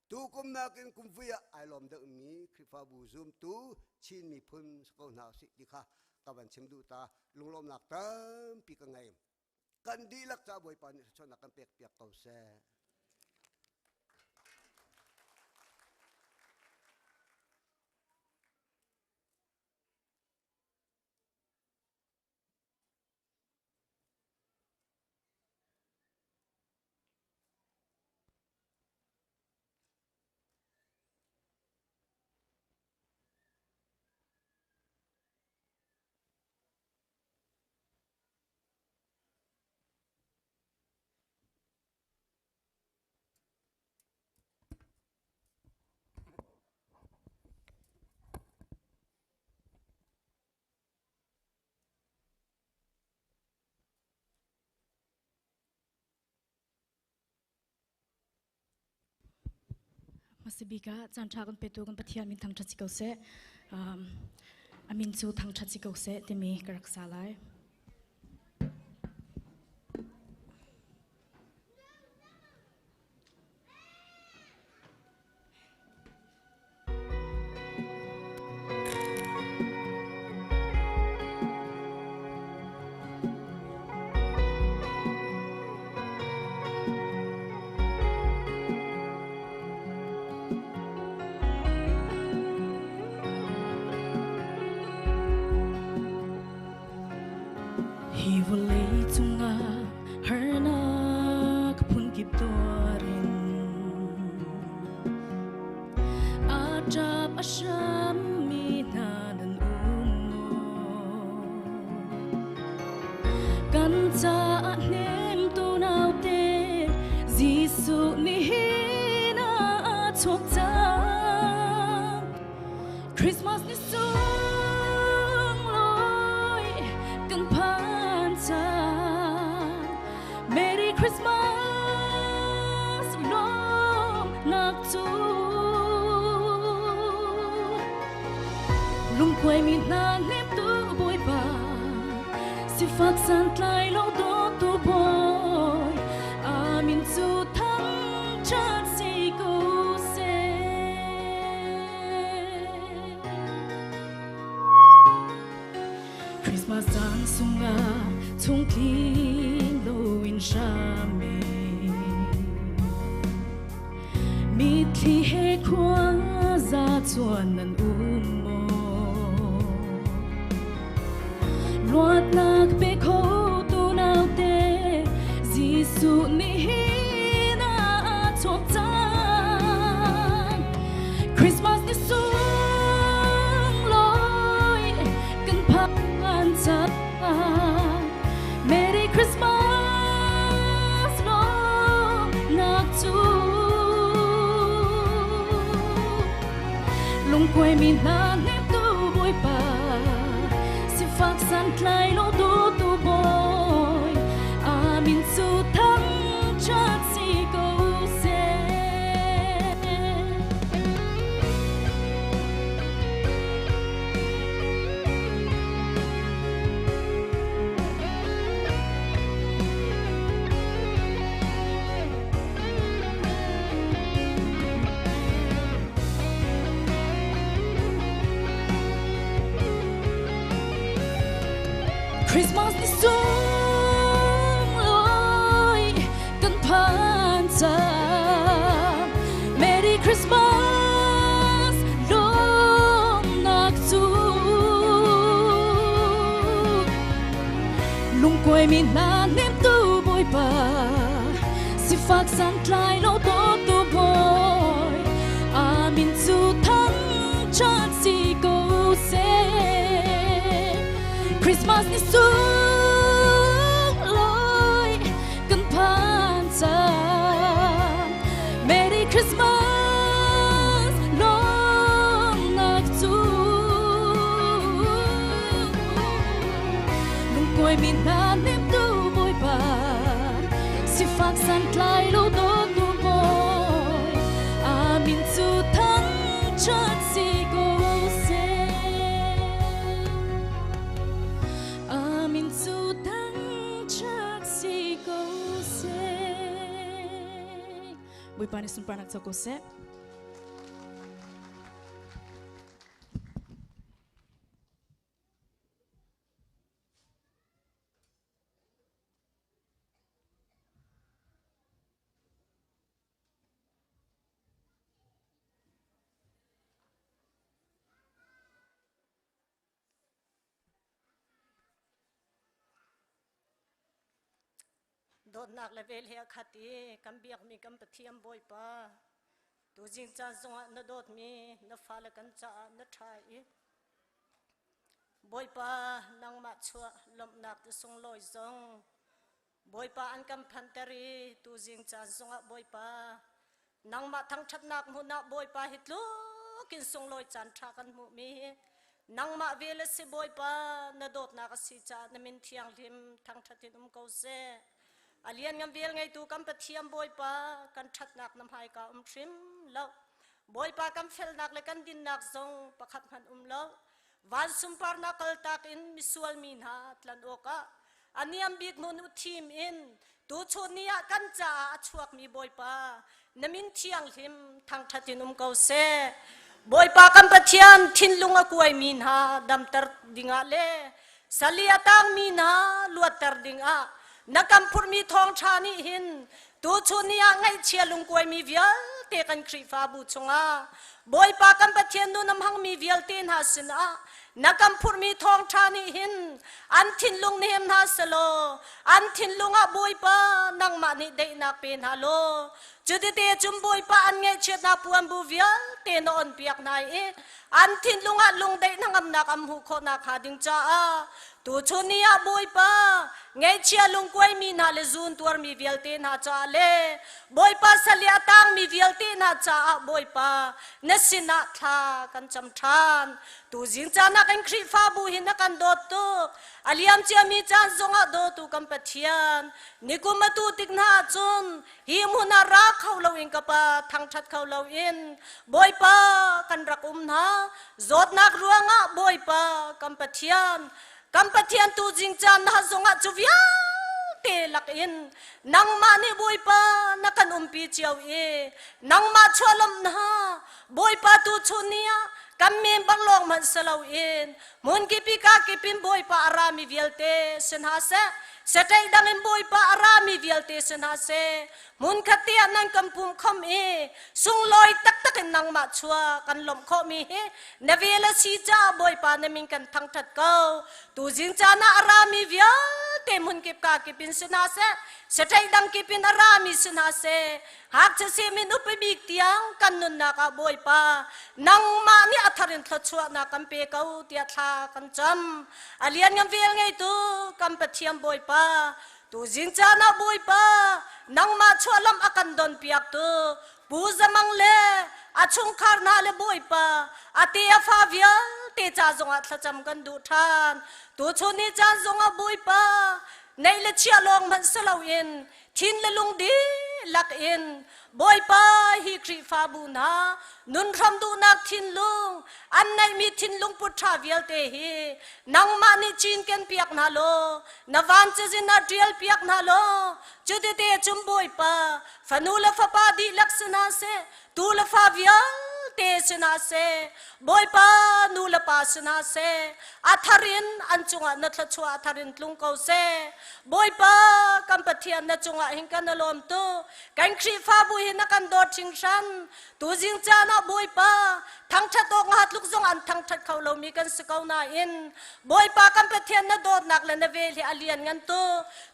tu kum nakin kum via ailom de mi kripa bu zoom tu chin mi phun se ko na si dikha kaban chim du ta lunglom nak tam pi ka ngai kan di lak cha boy pan chon nak kan pek piak ko se Masibika chan tha kan petu kan pathian min thang thatsi ko se amin chu thang thatsi ko se timi karak salai Hi volei tunga herna kapun kip dorin ajab asham minanan umo kanza nem tu naute Jisu ni hina chokta Christmas ni sung loi kan Merry Christmas, long nak tu. Lung quay mi na nếp tu bôi ba, si phát san tlai lo do tu boy. Amin tu thang chat si go se. Christmas dan sunga chung clean lo in shame mi thi he kwa za chuan nan umo luat nak pe kho tu nau te Jisu ni hina chok ta Christmas ni sung loi kan phan cha Merry Christmas, long nak tu. Lung quay mi na nếp tu bôi pa, si phak san tlai lo do tu boy. Amin su thang chat si go se. Christmas ni sung loi kan phan cha Merry Christmas long nak tu lung quay mi na nếp tu bôi pa si phak san tlai lo do tu boy Amin tu thang chat si go se Christmas ni sung loi kan phan cha Merry Christmas long nak tu mi na nem tu boi pa si phak san tlai lo do tu boy amin chu thang chat si go se amin chu thang chat si go se boi pa ni sun pranak chako seโดนนักเลเวลเฮียขัดตีกำเบียกมีกำปะเทียมบ่อยป้าตัวจริงจังสงะนโดดมีนฟ้าละกันจ้านทายบ่อยป้านางมาชัวลมนักจะทรงลอยทรงบ่อยป้าอันกำพันตรีตัวจริงจังสงะบ่อยป้านางมาทั้งชัดนักมุนักบ่อยป้าหิตลูกินทรงลอยจันทรากันมุมีนางมาเวลสิบ่อยป้านโดดนักสิจานมินเทียงลิมทั้งทัดตินเกาเซอเลียนงามเวลไงตูกำปะเทียมบ่อยป้ากันชัดนักน้ำหายกาทริมแล้วบ่อยป้ากำเฟลนักเลยกันดินนักทรงประคับหันแล้ววันสุมปาร์นักลตักอินมิสวลมีนหาตลันโอกะอันนี้อันบิกมุนอุทีมอินตูชนนี้กันจ่าชวกมีบ่อยป้านมินเทียงหิมทางทัดตินเกาเซบ่อยป้ากำปะเทียมทินลุงกวยมีนหาดำตรดิงาเลสลียตังมีนหาลวดตรดิงอานักกำพูดมีทองชานี่หินตูชุนีไงเชียลุงกวยมีเวียลเตกันครีฟาบูชงาบ่อยปากันปะเทียนนูน้ำหังมีเวียลเตนหาสินะนักกำพูดมีทองชานี่หินอันทินลุงเนมหาสโลอันทินลุงบ่อยปานังมานี่เดนักเป็นฮาโลจุดเตจุมบ่อยปาอันไงเชียนาปวนบูเวียลเตนอนเปียกนายอันทินลุงลุงเดนังอำนักอำหูโคนักหาดิงจ้าตูชุนีบ่อยปาไงเชียลุงกวยมีนาเลซูนตัวมีเวียลเตนาจ้าเลบ่อยปาสลียตังมีเวียลเตนาจ้าบ่อยปานสินาทากันจำทานตูจิงจานักครีฟ้าบูหินักันโดตุอลียมเจียมีจานซงะโดตุกัมปะเทียนนิกุมาตูติกนาจุนฮิมุนารักเขาเราอินกับปะทางชัดเขาเราอินบ่อยปากันรักนาจดนักรวงะบ่อยปากัมปะเทียนกัมปะเทียนตูจิงจานนาซงะจุวิยาเตลักอินนังมานี่บ่อยปานักันปีเจียวนังมาชวลมนาบ่อยปาตูชุนียกำมีบังลงมันสลาวอินมุนกิปิกากิปิมบ่อยปาอารามีเวียลเตสนาเซเสตัยดังอินบ่อยปาอารามีเวียลเตสนาเซมุนขัดเตียนันกำปุ่มคมสุงลอยตักตักนังมาชัวกันลมคมีนเวลสีจ้าบ่อยปานมิงกันทั้งทัดเกาตูจิงจานาอารามีเวียเตมุนกิปกากิปินสนาเซเสตัยดังกิปินอารามีสนาเซหากจะเสมินอุปบิกเตียงกันนุนนักบ่อยปานังมานี่อัธรินทชัวนักกัมเปเกาเตียทากันจำอเลียนงามเวลไงตูกัมปะเทียมบ่อยปาตูจิงจานาบ่อยปานังมาชัวลำอากันดอนเปียกตูปูจมังเลอาชุงคาร์นาเลบ่อยปาอาเตียฟาเวียเตจาจงอัตจำกันดูทานตูชุนีจาจงอาบ่อยปาในเลเชียลงมันสลาวอินทินเลลุงดีลักอินบ่อยปาฮิครีฟาบูนานุนคำดูนักทินลุงอันในมีทินลุงพุทธาเวียลเตฮีนังมานิจินเกนเปียกนาโลนวันเจจินาเดียลเปียกนาโลจุดเตจุมบ่อยปาฟนูลฟปาดีลักษณะเซตูลฟาเวียลเตสนาเซบ่อยปานูลปาสนาเซอัธรินอันจงะนัทชัวอัธรินลุงเกาเซบ่อยปากัมปะเทียนนัจงะหิงกันนลมตุกันครีฟ้าบุยนักันโดดชิงชันตูจิงจานาบ่อยปาทั้งชัดตกหัดลูกจงอันทั้งชัดเขาเรามีกันสกาวนาอินบ่อยปากัมปะเทียนนัดโดดนักและนเวลีอเลียนงันตุ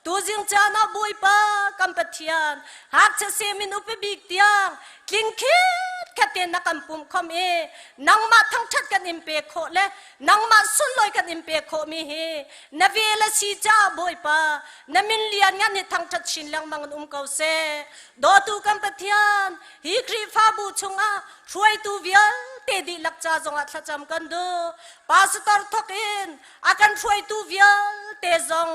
ตูจิงจานาบ่อยปากัมปะเทียนหากจะเสมินอุปบิกเตียงกิงคิดแค่เตียนนักกันปุ่มคอมนังมาทั้งชัดกันอิมเปโคเลนังมาสุนลอยกันอิมเปโคมีเฮนเวลสีจ้าบ่อยปานมินเลียนงันนี่ทั้งชัดชินลังมังเกาเซโดตูกัมปะเทียนฮีครีฟ้าบูชงอาช่วยตูเวียล เตดิลักจ้าจงอัดจำกันดูปาสตอร์ทกินอากันช่วยตูเวียเตจง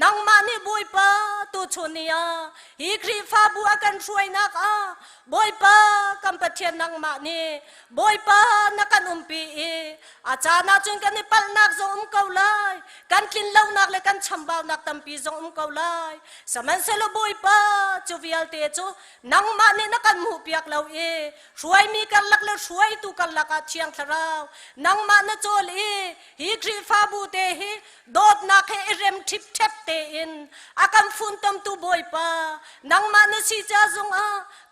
นังมานีบอยป้าตูชนียฮีครีฟาบัวกันช่วยนักบอยป้ากัมปะเทียนนังมานีบอยป้านักกันปีอาจารย์นักจนกันนิปัลนักจงเกาไลกันกินเหล้านักและกันชำบ่าวนักตั้มปีจงเกาไลสมันเซลบอยป้าจูเวียเตจูนังมานีนักกันมูเปียกเหล้าช่วยมีกันลักและช่วยตูกันลักเชียงทราวนังมานีโจลีฮีครีฟาบูเตฮีโดดนักให้เร็มทิพเทปเตอินอากันฟุนตัมตูบอยป้านังมานีสิจ้าจง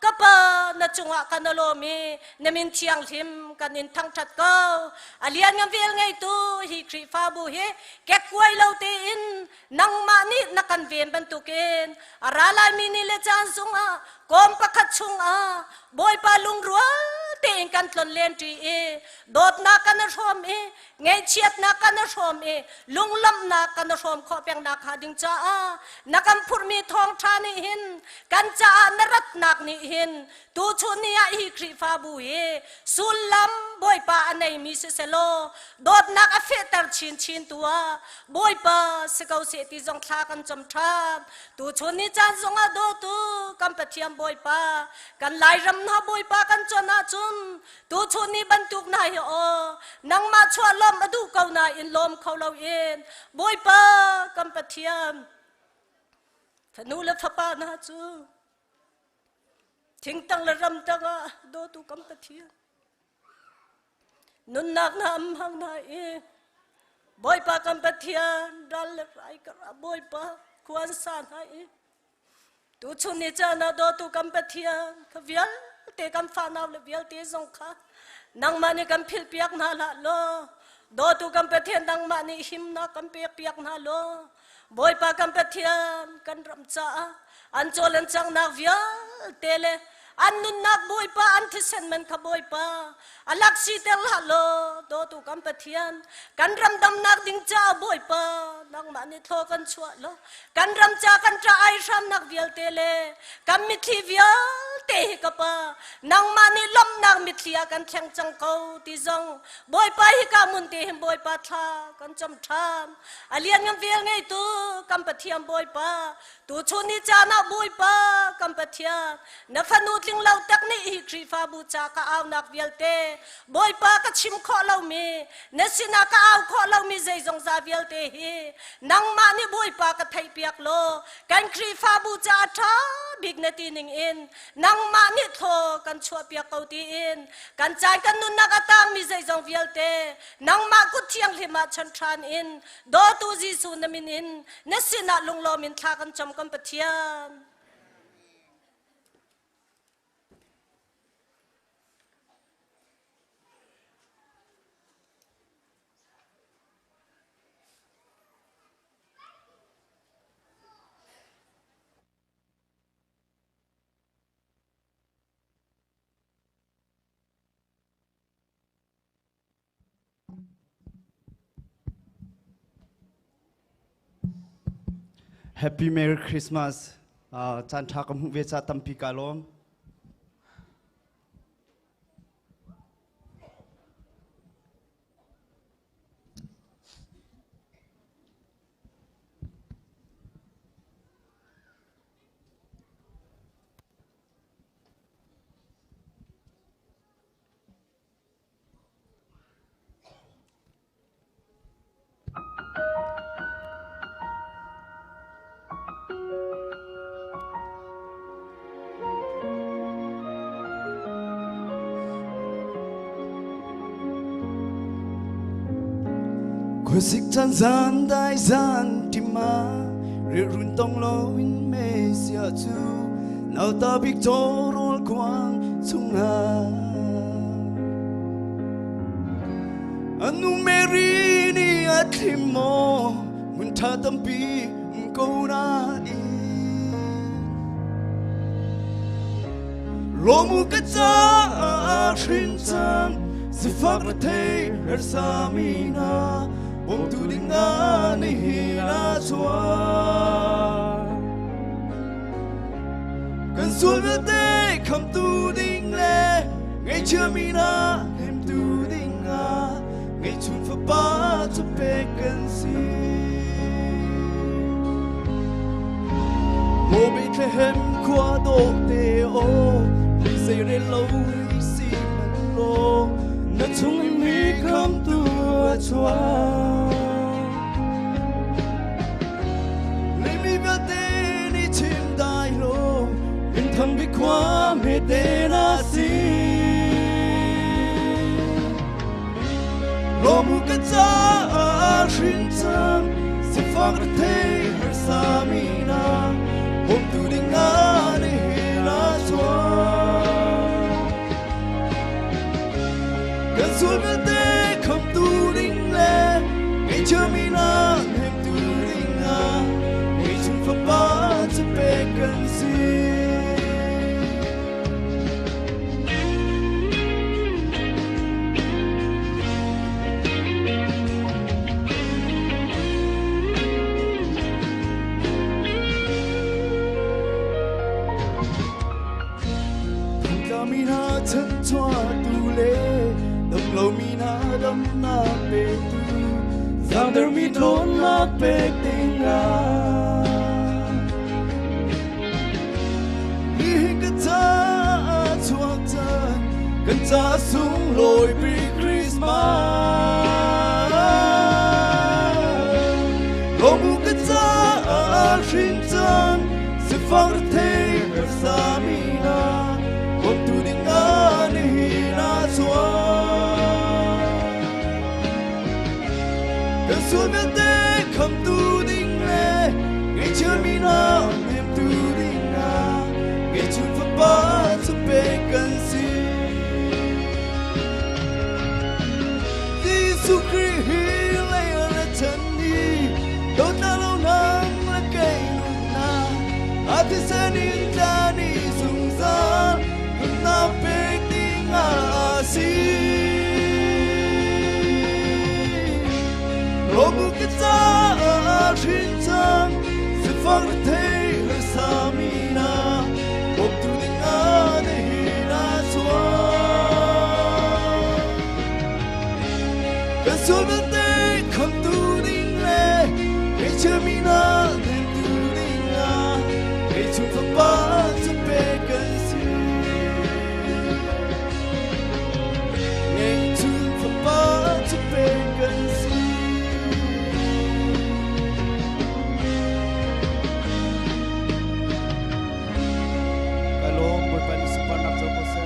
กปานาจงกันนโลมีนมินเชียงทิมกันนินทั้งทัดเก้าอาเลียนยังเวลไงตูฮีครีฟาบูเฮแกกวยเลาเตอินนังมานีนักกันเวียนบรรทุกเอนอาราลายมินิเลจานจงกอมปะคัดชงบอยป้าลุงรัวเตงกันตนเลนตีโดดนักกันนชมไงเชียดนักกันนชมลุงลำนักกันนชมขอเพียงนักหาดิงจ้านักกันพูดมีทองชานิหินกันจ้านรัตนักนิหินตูชุนียฮีครีฟาบูสุลลัมบอยป้าอันไหนมีเสโลโดดนักอเฟตัร์ชินตัวบอยป้าสกาวเสติจงทากันจำทาตูชุนีจานจงโดตูกัมปะเทียมบอยป้ากันไล่รำนาบอยป้ากันจนาจุนตูชุนีบรรทุกนายนังมาชวนลมมาดูเกาหน้าอินลมเขาเราเองบอยป้ากัมปะเทียมฟนูเลฟป้านาจูทิ้งตั้งละรำตั้งโดตูกัมปะเทียมนุนนักนำหังนาบอยป้ากัมปะเทียมดัลเลไรกระบอยป้าควรสานให้ตูชุนีจานาโดตูกัมปะเทียมขวิลเตกัมฟานาวเลวิลเตจงค่ะนังมานีกัมพิลเปียกนาละโลโดตูกัมปะเทียนนังมานีหิมนากัมเปียกนาโลบอยป้ากัมปะเทียนกันรำจ้าอันโจเลนจังนักวิลเตเลอันนุนนักบอยป้าอันที่เซนมันขบอยป้าอลักซีเตลฮัลโลโดตูกัมปะเทียนกันรำดำนักดิ้งจ้าบอยป้านังมานีโทกันชัวโลกันรำจ้ากันจ้าไอชามนักวิลเตเลกัมมิทีวิลเตะกับป้านังมานีล้มนักมิเทียกันแข่งจังเกาตีจงบอยป้าฮิกามุนเตหิมบอยป้าทากันจำทามอาเลียนยังเวียงไงตูกัมปะเทียมบอยป้าตูชุนิจานาบอยป้ากัมปะเทียนนัฟนูลิงเหล่าตักนี่ฮีครีฟาบูจาก้เอานักเวียลเตบอยป้าก็ชิมข้อเหล่ามีเนสินาก็เอาข้อเหล่ามีใจจงซาเวียลเตฮีนังมานีบอยป้าก็ไทยเปียกโลกันครีฟาบูจาท้าบิกนาทีหนึ่งอินนังมานีโทกันชัวเปียกเกาตีอินกันใจกันนุนนักตังมีใจจงเวียลเตนังมากุเทียงหิมาชันทรานอินโดตูจีซูนมินอินเนสินาลุงโลมินทากันจำกันปะเทียนHappy Merry Christmas จันทากมุเวชาตัมพิกาลมควสิกจันจันได้จันที่มาเรียรุ่นต้องโลวินเมเสียจูนาตาบิกโจโรลกวางสุงาอนุเมรีนี่อัดลิโมมันท่าตัมปีมันกูนาอีโลมุกจาชินจังสิฟักระเทเฮร์ซามีนาบงตูดิงาในฮิราชวากันส่วนเมื่อเตะคำตูดิงเลไงเชื่อมีนาเห็นตู chun fa ba to pe kan si mo Bethlehem qua do te o li say re lo li si man lo na chung mi kam tu chua li mi ba te ni chim dai lo in tham bi qua me te na si lo mu ka cha a shin chang si fa te her sa mi na om tu ding na ni na chua kan sul me te kham tu ding le ngai cha mi na hem tu ding na ngai chung fa ba cha pe kan si chân cho tu lê đầm lâu mi na đầm na bê tu giang đờ mi thôn na bê tình à đi cái cha chuang chân cần cha xuống lối bị Christmas lo bu cái cha xin chân sẽ phang thế sa mi na om tu ding na ni na chua kan sul me te kham tu ding le ngai cha mi na em tu ding na ngai chun fa ba chu pe kan si Giêsu Christ hi lay la chan ni do ta lo nang la kai na a ti sa ni ta ni sung sa na pe ting a si lo mu ke cha a shin chang se phang the le sa mi na om tu ding a ne na chua kan sul me te kham tu ding le ngai cha mi na ne tu ding a ngai chung fa ba chu pe kan si ngai chung fa ba chu pe kan si kalong boy pa ni super nak cho ko sa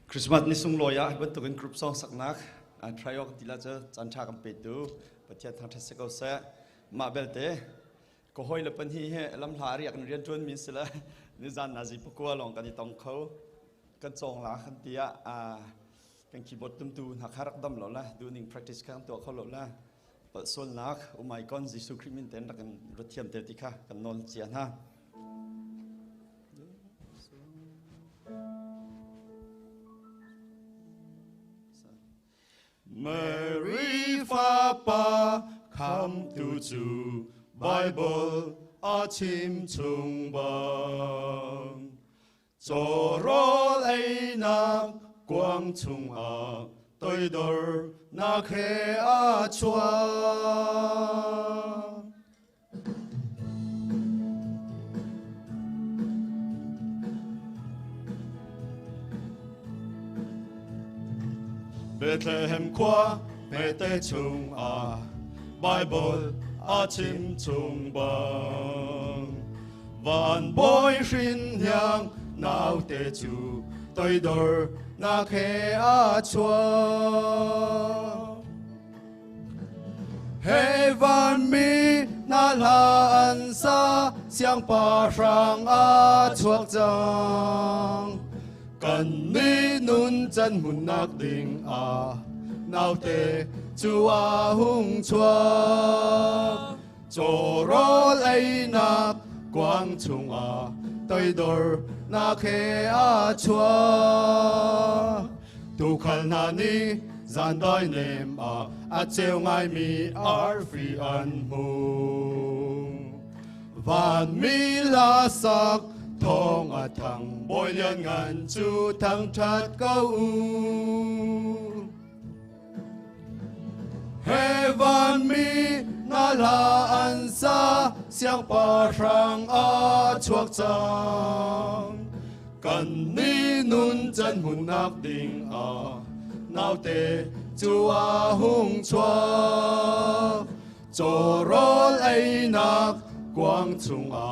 Christmas ni sung loya ban to kan group song saknak an tryok tila cha chancha kam pe tu pathia thang thase ko sa ma belte ko hoi la pan hi he lam hla riak rian chon min sila ni zan na ji pukwa long kan tong kho kan chong la khan tia a kan keyboard tum tu na kharak dam lo la doing practice kan to kho lo la pa sol nak o my god jisu krimin ten kan rothiam te tikha kan non chian ha Mary Papa come to Chu Bible a chim chung bang cho ro ai na quang chung a tôi dor na khe a chua Bethlehem qua Bethlehem chung a Bible a chim chung bang van boy shin yang nào te chu tôi dor na khe a chua Heaven mi na la an sa siang pa rang a chuak chang kan mi nun chan mun nak ding a nau te chu a hung chuak cho ro lai nak quang chung a toi dor na khe a chuak tu khal na ni zan doi nem a treo ngai mi ar free an mung van mi la sak thong a thang boi lian ngan chu thang that câu u heaven mi na la an sa siang pa rang a chuak chang kan ni nun chan mun nak ding a nau te chu a hung chuak cho ro lai nak quang chung a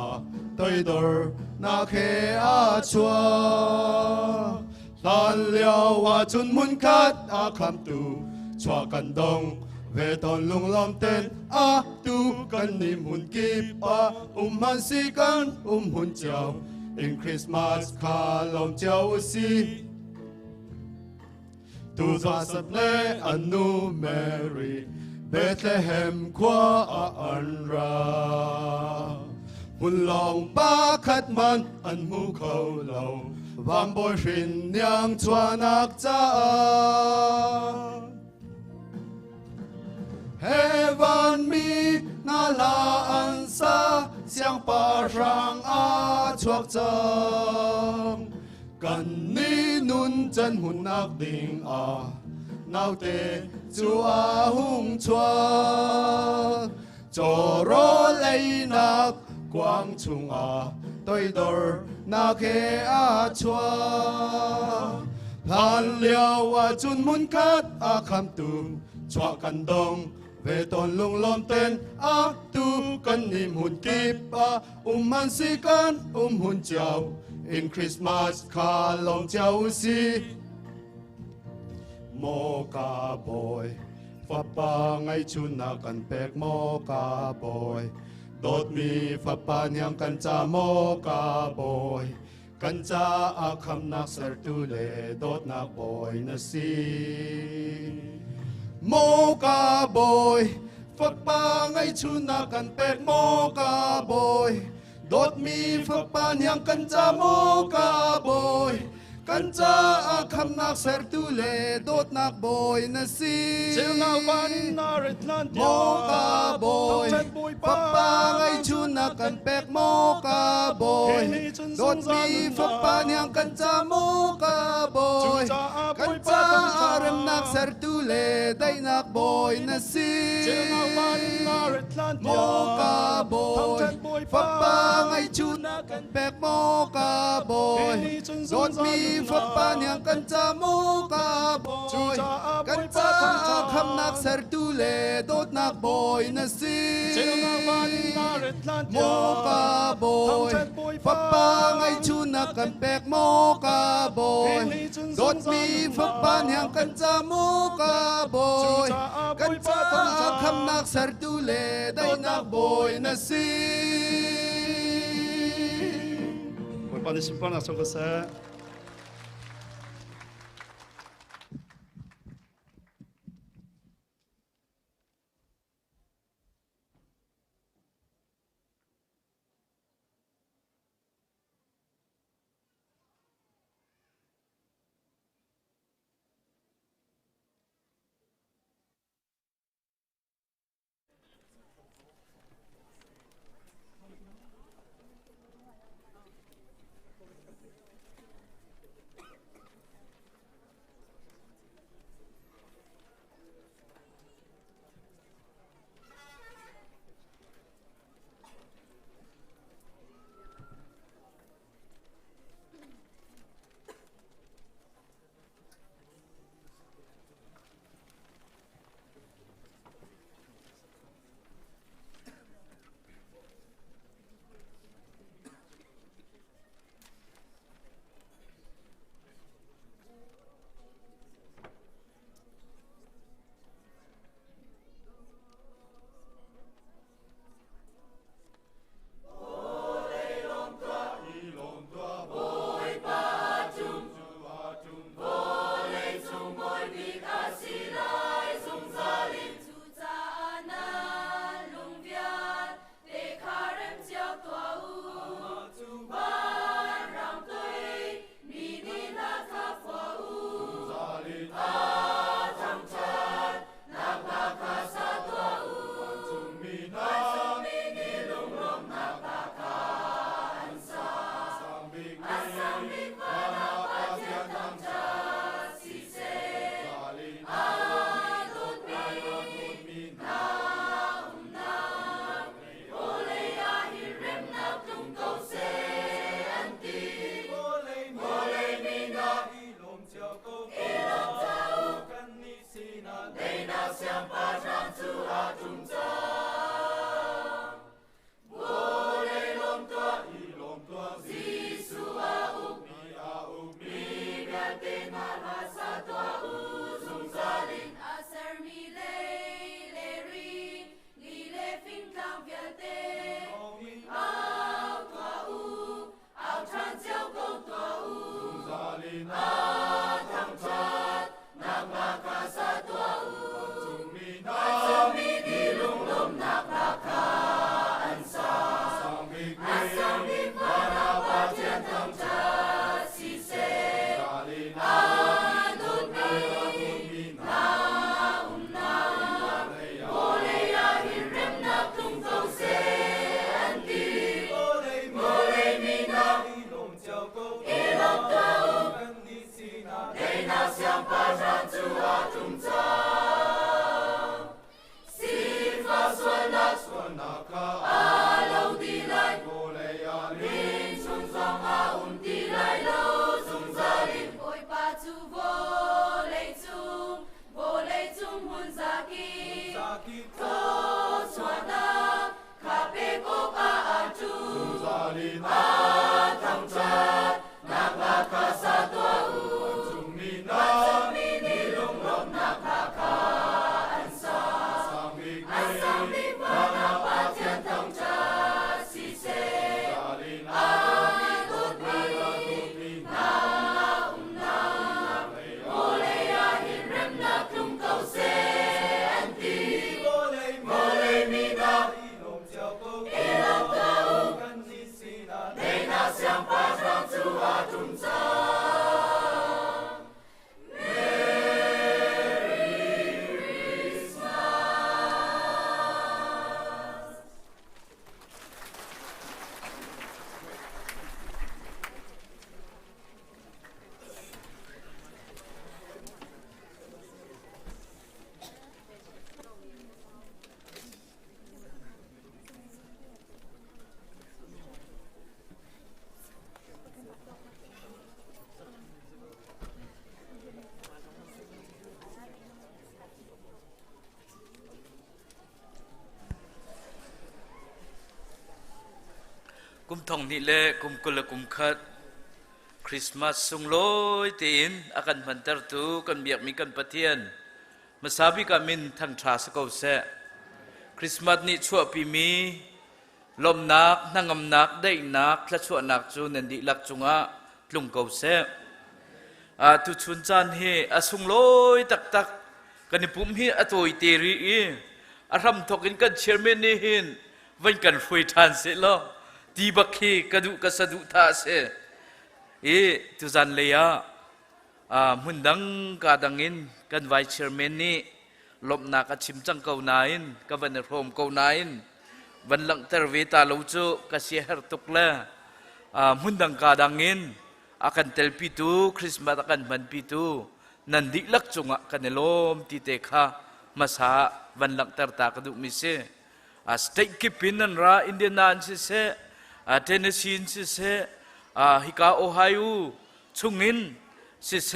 toi dor na khe a chuak tan liao a chun mun khat a kham tu chua kan dong về ton lung lom ten a tu kan ni mun kip a han si kan hun chao in Christmas kha lom chao si tu za sap le anu Mary Bethlehem kwa a an ra hun long ba khat man an mu khâu lo vam boy shin nyang chua nak cha heaven mi na la an sa siang pa rang a chuak chang kan ni nun chan hun nak ding a nau te chu a hung chuak cho ro lai nak quang chung a toi dor na khe a chuak han liao a chun mun khat a kham tu chua kan dong về ton lung lom ten a tu kan ni mun kip a han si kan hun chao in Christmas kha long chao si mo ka boy fa pa ngai chun na kan pek mo ka boy dot mi fa pa nyang kan cha mo ka boy kan cha a kham nak ser tu le dot nak boy na si mo ka boy fa pa ngai chun na kan pek mo ka boy dot mi fa pa nyang kan cha mo ka boy kan cha a kham nak ser tu le dot nak boy na si chil na van na retlan mo ka boy fa pa ngai chun na kan pek mo ka boy dot mi fa pa nyang kan cha mo ka boy kan cha a rem nak ser tu le dai nak boy na si chil na van na retlan mo ka boy fa pa ngai chun na kan pek mo ka boy dot mi fa pa nyang kan cha mo ka boy kan cha kham nak ser tu le dot nak boy na si mo ka boy fa pa ngai chun na kan pek mo ka boy dot mi fa pa nyang kan cha mo ka boy kan cha kham nak ser tu le dai nak boy na si Pani simpana song sa กุมทองนี่เละกุมกุลกุมขัดคริสต์มาสสุงลอยตีนอากันพันตรตูกันเบียกมีกันปะเทียนมาสาบิกามินทังทราสกาวเสคริสต์มาสนี่ชั่วปีมีลมนักนั่งอำนักได้นักพระชั่วนักจูนันดิลักจุงะลุงกาวเสทุชุนจานเฮอสุงลอยตักตักกันนิปุ่มเฮอตัวอิเตรีอารำทกินกันเชื่อเมนี่หินวันกันฟุยทานเสลตีบักเฮกระดูกระสะดุท่าเสทุจันเลียมุนดังกาดังอินกันไวเชอร์เมนนี่ลบนักชิมจังเกาไนน์กับวันโรมเกาไนน์วันหลังเทอร์เวตาลูจูกับเชียร์ตุกละมุนดังกาดังอินอากันเทลปิตูคริสต์มาสอากันมันปิตูนันดิลักจงกันเนลมติเตค่ะมาสาวันหลังเทอร์ตากระดูมิเซสเต็กกิปินนันราอินเดียนันเซเทนเนสซีนเซฮิกาโอไฮโอชุงอินเซ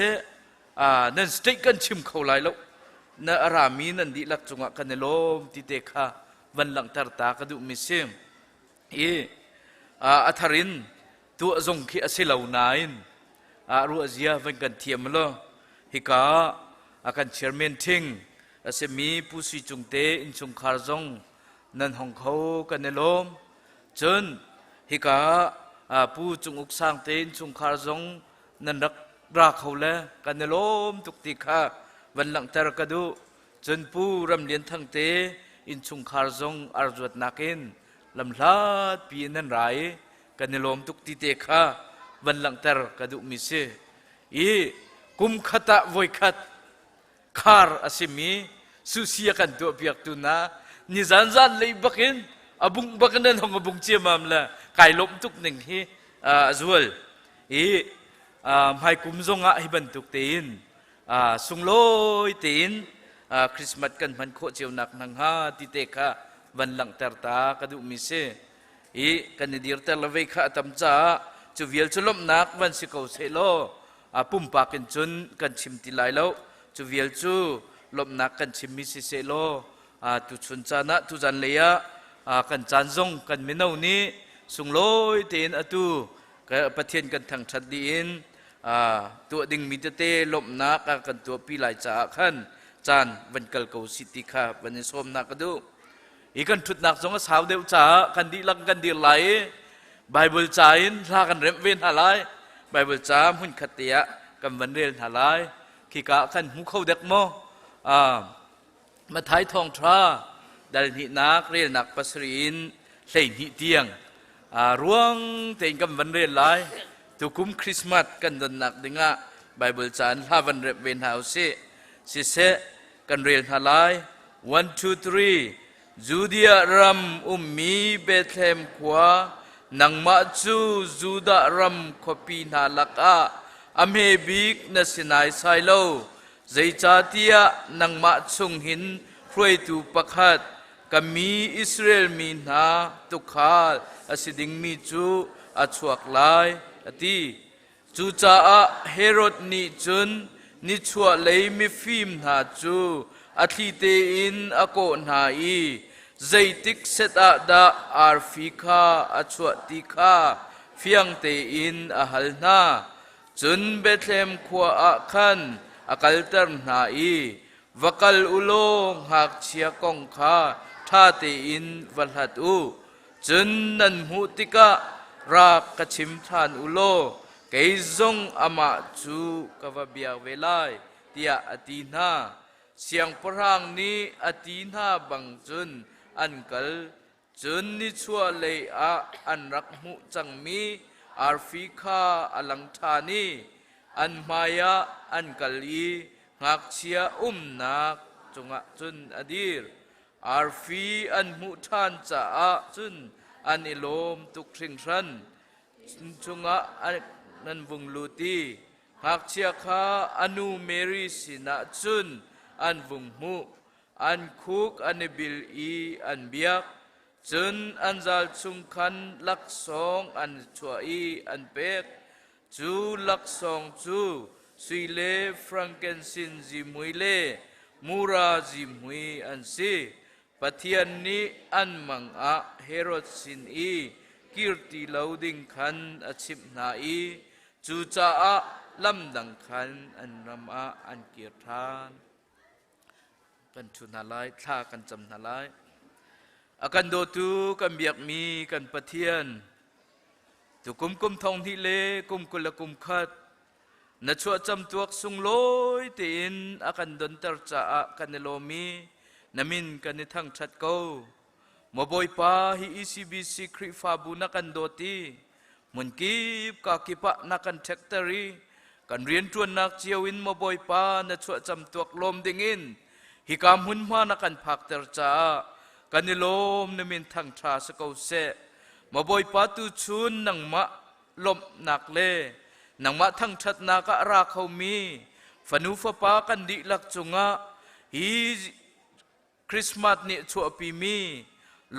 นั่นสเต็กกันชิมเขาไหลแล้วนั่นอารามีนั่นดิลักจงกันเนลมติเตค่ะวันหลังเทอร์ตากระดูมิเซอัธรินตัวจงขี้อสิลาวนายน์รัวเซียวันกันเทียมล้อฮิกาอากันเชอร์เมนทิงอาเซมีผู้สิจงเตอินจงคาร์จงนั่นของเขากันเนลมจนฮิกาผู้จงอุกสร้างเตอินจงคาร์จงนั่นรักเขาแล้วกันเนลมตุกติกาวันหลังเทอร์กระดูจนผู้รำเลียนทั้งเตอินจงคาร์จงอาร์จวดนักินลำลาดปีนันไรกันเนลมตุกติเตค่ะวันหลังเตอร์กระดูมิเซกุมขตะวอยขัดคาร์อาซิมีสุเสียกันตัวเปียกตุนานิจันจันเลยบักินบุงบักนั้นของบุงเจียมามละไก่ลมตุกหนึ่งที่จวลให้กุมจงอ่ะให้บรรทุกตีนสุงลอยตีนคริสต์มาสกันพันโคเจียวนักนังฮาติเตค่ะวันหลังเตอร์ตากระดูมิเซกันดีร์เตลเวข้าตำจ้าจูเวลจุลมนักวันสิเขาเซโลปุ่มปากันจนกันชิมติไลแล้วจูเวลจูลมนักกันชิมมิสิเซโลตุชุนจานะตุจันเลียกันจานซงกันมินาวนี้สุงลอยเตนอตูกันประเทศกันทางชัดดีนตัวดิ่งมิตรเตลมนักกันตัวปีหลายจ้าขันจานวันเกลเกาสิติค่ะวันนี้ส้มนักกระดูอีกันทุดนักสงฆ์สาวเดียวจ้ากันดีลังกันดีไหลไบเบิลจาอินลากันเร็มเวนหาไลไบเบิลจาหุ่นขัดเตียกันวันเรียนหาไลขี้กะกันหูเข้าเด็กโมมาท้ายทองทราดัลหินักเรียนนักปัสรินเล่นหิเตียงร่วงเต็งกันวันเรียนไลตุกุมคริสต์มาสกันดันนักดึงะไบเบิลจานลาวันเร็มเวนหาเสิเซกันเรียนหาไล 1 2 3จูเดียรัมมีเบธเลมขวานังมาจูจูดารัมขปีนาลักอาอเมบิกนสินายไซโลใจจาติยานังมาชงหินพรวยตูปักฮัดกัมีอิสราเอลมีนาตุขาลอสิดิงมีจูอชวกลายอติจูจาเฮโรดนิจุนนิชวะเลยมิฟิมนาจูอธิเตอินอโกนาอี zaitik seta da arfika achua tika fiang te in ahalna chun Bethlehem khua a khan akaltar na i vakal ulong hak chia kong kha tha te in valhat u chun nan mu tika rak kachim than ulo keizong ama chu kavabia velai tia atina siang parang ni atina bang chun ankal chun ni chua le a anrak mu changmi arfika alang thani an maya ankali ngak chia nak chunga chun adir arfi an mu than cha a chun an ilom tuk thring ran chunga nan vung luti ngak chia kha anu Mary sina chun an vung mu an khuk an bil i an biak chun an zal chung khan lak song an chua i an pek chu lak song chu suile frankincense ji muile mura ji mui an si pathian ni an mang a Herod sin i kirti loading khan achip na i chu cha a lam dang khan an ram a an kirthan kan chuna lai tha kan cham na lai akan do tu kan biak mi kan pathian tu kum thong thi le kum kula kum khat na chua cham tuak sung loi tin akan don tar cha a kan lomi namin kan thang that ko moboi pa hi ECBC kri fa bu na kan do ti mun kip ka kipa na kan factory kan rian tuan nak chiawin moboi pa na chua cham tuak lom dingin hi kam hun ma na kan phak ter cha kanilom namin thang tha sa ko se maboi pa tu chun nang ma lom nak le nang ma thang that na ka ra khau mi fanu fa pa kan di lak chunga hi Christmas ni chu pi mi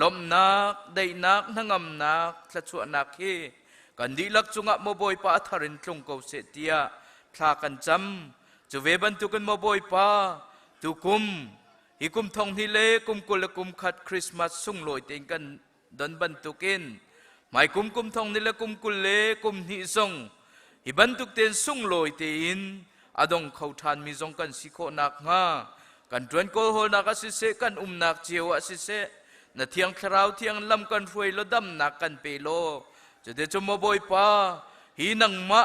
lom nak dai nak nangam nak thla chu nak hi kan di lak chunga maboi pa tharin tlung ko se tia thla kan cham chu ve ban tu kan maboi pa tu kum hi kum thong hi le kum kul kum khat Christmas sung loi ten kan don ban tukin mai kum thong ni le kum kul le kum hi song hi ban tuk ten sung loi tein adong khau than mi jong kan sikho nak nga kan tuan kol hol nak asise kan nak chiu asise na thiang thrau thiang lam kan fuai lo dam nak kan pe lo jode chomo boy pa hi nang ma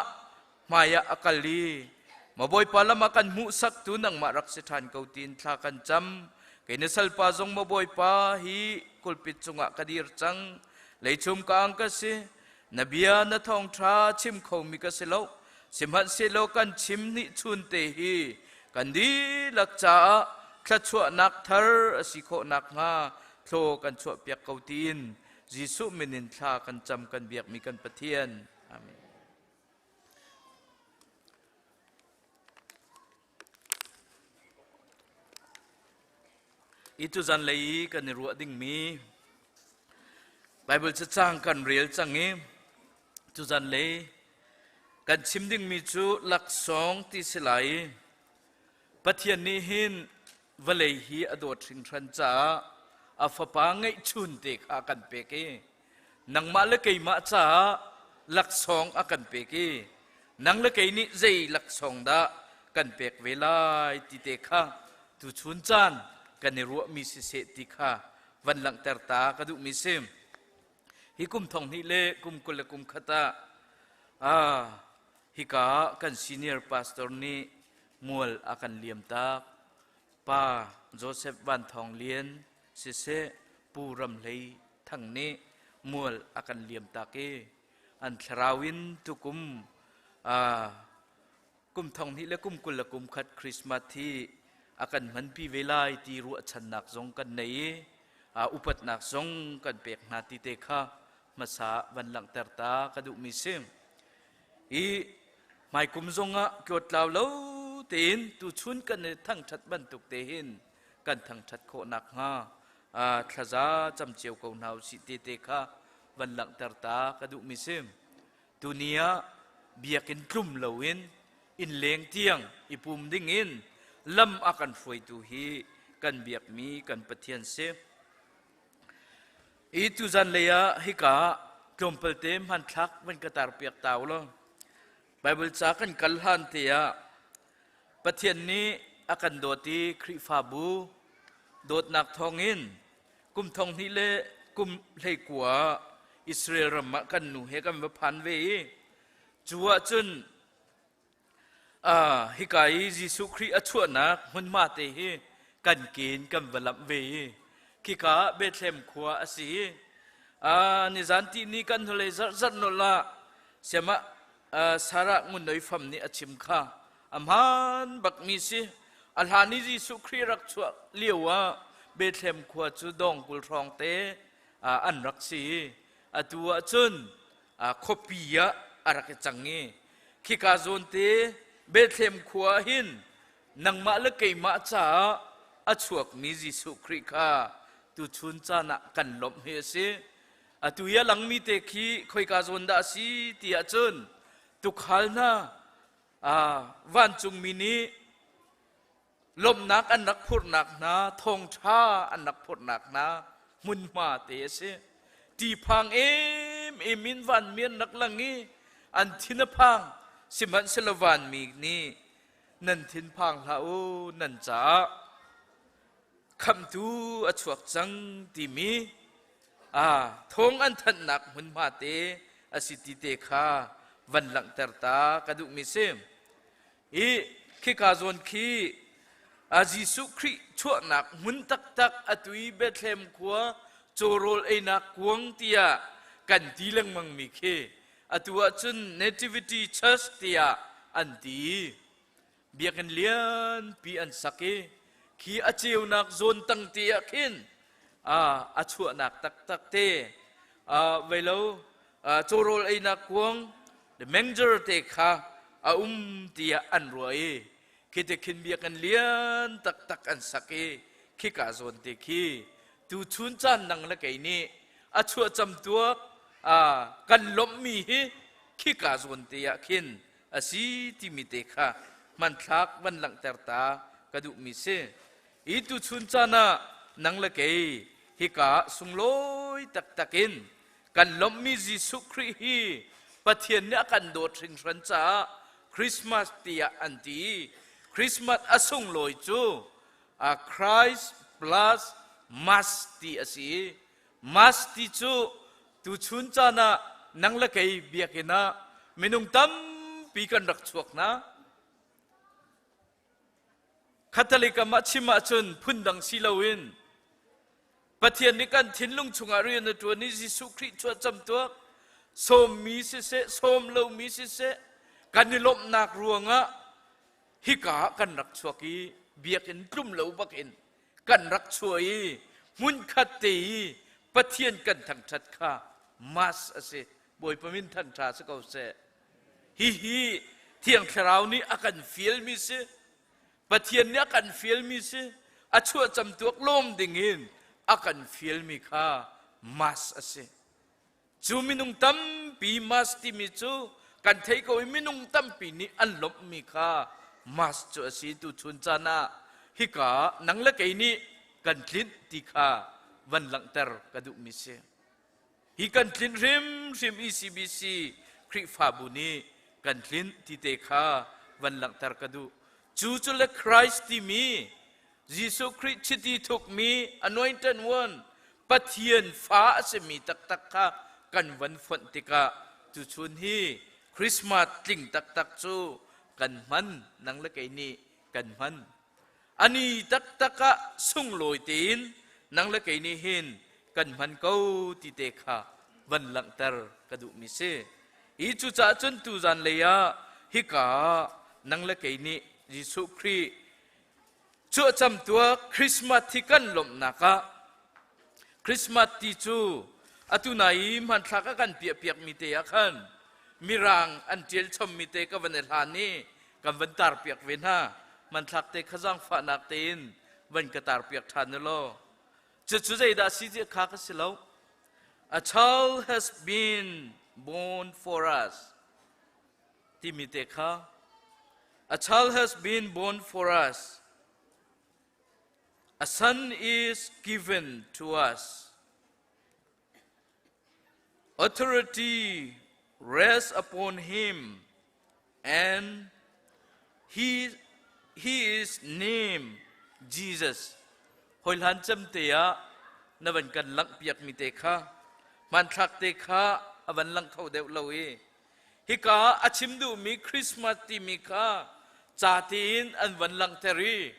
maya akali maboi pala makan mu sak tu nang marak se than ko tin thla kan cham kaina salpa jong maboi pa hi kulpit chunga kadir chang leichum ka ang ka se nabia na thong tha chim kho mi ka se lo simhan se lo kan chim ni chun te hi kan di lak cha thla chua nak thar asikho nak nga thlo kan chua piak ko tin jisu minin thla kan cham kan biak mi kan pathian amen itu zan lei kan ruwa ding mi Bible cha chang kan real changi tu zan lei kan chim ding mi chu lak song ti silai pathian ni hin valei hi adot thing than cha afapa ngai chun te kha kan pe ke nang ma le kai ma cha lak song akan pe ke nang le kai ni zai lak song da kan pek velai ti te kha tu chun chan kan ru mi se se ti kha van lang ter ta ka du mi sem hi kum thong ni le kum kul kum khata hi ka kan senior pastor ni mual akan liam ta pa Joseph Van Thong Lien se se puram lei thang ni mual akan liam ta ke an thrawin tu kum kum thong ni le kum kul kum khat Christmas thi akan man pi velai ti ru chan nak zong kan nei upat nak zong kan pek na ti te kha masa van lang ter ta ka du mi sem i mai kum zonga kyot law lo tin tu chun kan thang that ban tuk te hin kan thang that kho nak nga thaza cham cheu ko naw si te te kha van lang ter ta ka du mi sem dunia biakin klum lawin in leng tiang ipum ding in lam akan foi tu hi kan biak mi kan pathian se อีตุจันเลยะฮิกากลมเปิลเต็มหันทักมันกระตารเปียกตาวลไบเบิลจากกันกัลฮันเตียประเทศนี้อากันโดตีคริฟาบูโดดนักทองอินกุมทองนี้เลกุมเลยกัวอิสราเอลรำมะกันหนูเฮกันมาพันเวจัวจนฮิกายยิสุครีอชวนักมันมาเตะกันกินกันวลับเวคิกาเบทเลมขัวอสีนิจันทีนี้กันทะเลจัดนละเสียมะสาระงุนโดยฟัมนี้อชิมข้าอัมฮันบักมีสิอัลฮานิยิสุครีรักชัวเลี้ยวเบทเลมขัวจุดองกุลรองเตอันรักสีตัวจุนคบียะอารักจังงี้คิกาโซนเตเบทเลมขัวหินนังมาเลกมาจ้าอชวกมียิสุครีข้าตุชุนจานะกันลบเฮสิตุยหลังมีเตคีคอยกาโซนดาสีที่อาจนตุขัลนาวันจุงมินีลมนักอันนักพูดนักนะทงชาอันนักพูดนักนะมุนมาเตสิตีพังเอมินวันเมียนนักลังนี้อันทินพังสิมันเซลวันมีนี้นันทินพังลาโอนันจ้าคำตูอชวกจังที่มีทงอันทันนักมุนมาเตอสิติเตคาวันหลังเตอร์ตากระดูมิเซมอีคิกาโซนคีอาจิสุครีชั่วนักมุนตักตักอตุยเบทเลมขัวโจโรลไอนักกวงเตียกันทีลังมังมีเคอตัวจุน nativity church เตียอันตีเบียกันเลียนปีอันสักขีอาเจียวนักโซนตั้งเตียขินอาชัวนักตักตักเตเวลาโจโรลไอนักกวง the manger เตค่ะเตียอันรวยคิดจะขินเบียกันเลียนตักตักอันสักขีกาโซนเตขีตูชุนจันนังละไกนี่อาชัวจำตัวกันล้มมีขี้กาโซนเตียขินอาศีที่มีเตค่ะมันทักวันหลังเตอร์ตากระดูมิเซอีตูชุนจานะนังละไกฮิกาสุงลอยตักตักินกันล้มมีจิสุครีฮีปะเทียนเนี่ยกันโดดถึงสันจ้าคริสต์มาสเตียอันตีคริสต์มาสอสุงลอยจูคริสต์ plus มัสตีอสีมัสตีจูตูชุนจานะนังละไกเบียกินะมินุงตั้มปีกันรักชวกนะคาทอลิกมัชชิมาชนพุ่นดังศิลาวินปะเทียนนี้กันทิ้นลุงชงอารีนตัวนี้ยิสุคริสต์ชัวจำตัวสมมีสิเสสมเลวมีสิเสกันนิลมนักรวงะฮิกากันรักชวกีเบียกินกลุ่มเลวบักอินกันรักช่วยมุนขัดตีปะเทียนกันทั้งชัดข้ามาสเสบอยประมินทันทราสกาวเสฮิเที่ยงคราวนี้อากันฟิลมิเสปะเทียนนี้อากันฟิลมิเสอาชัวจำตัวล้มดิ่งินอากันฟิลมิข้ามาสเสจูมินุงตั้มปีมาสติมิจูกันเทโกมินุงตั้มปีนี้อันลบมิข้ามาสจูสีตุชุนจานะฮิกานังละไกนี้กันคลินติข้าวันหลังเตอร์กระดูมิเซฮิกันคลินริมECBC คริฟาบุนีกันคลินติเตข้าวันหลังเตอร์กระดูจูจุลคริสติมียิสุคริสต์ที่ถูกมี anointed one ปะเทียนฟ้าเสมีตักตักข้ากันวันฝนติกาจุชุนฮีคริสต์มาสติงตักตักจูกันมันนังละไกนี้กันมันอันนี้ตักตักะสุงลอยตีนนังละไกนี้เห็นกันมันเก้าติเตค่ะวันหลังเตอร์กระดูมิเซอีจุจ่าจนตูจันเลยะฮิกานังละไกนี้ยิสุคริสต์ชัวจำตัวคริสต์มาสที่กันลมนักะคริสต์มาสที่จูอตุนัยมันทักกันเปียกมีเตยขันมีรังอันเจลชมมีเตกวันเอลานีกันวันตาร์เปียกเวน่ามันทักเตขจังฝานักเตนวันกตาร์เปียกทานนโลจุดจุดใจดาสิเจข้าก็สิลาว A child has been born for us ที่มีเตข้า A child has been born for us A son is given to us authority rests upon him, and he is named Jesus. Hoi lan cham te ya na van kan lang piak mi te kha man thak te kha avan lang thau deu lo e hi ka achim du mi Christmas ti mi kha cha tin an van lang teri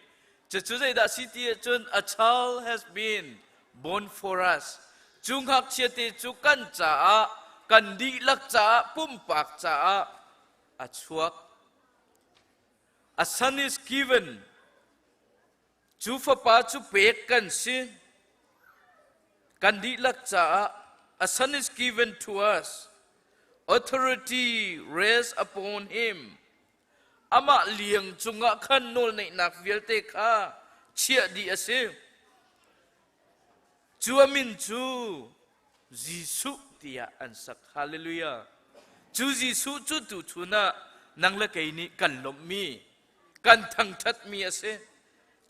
chu chu zai da si ti chun a child has been born for us chung hak chia te chu kan cha kan di lak cha pum pak cha a chuak a son is given chu fa pa chu pek kan si kan di lak cha a son is given to us authority rests upon him ama liang chunga khan nol nei nak vial te kha chia di ase chu amin chu jisu tia an sak hallelujah chu jisu chu tu thuna nangla kai ni kan lom mi kan thang that mi ase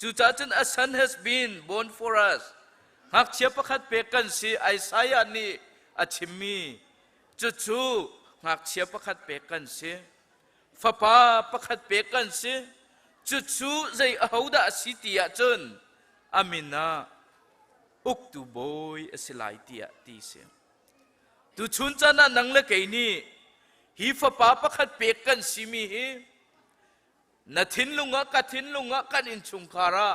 chu cha chen a son has been born for us hak chia pakhat pe kan si Isaiah ni achimi chu chu hak chia pakhat pe kan si fapa pakhat pe kan si chu chu zai ahoda si tia chun amina uk tu boy asilai tia ti se tu chun chana nangla kai ni hi fapa pakhat pe kan si mi hi na thin lunga kan in chungkara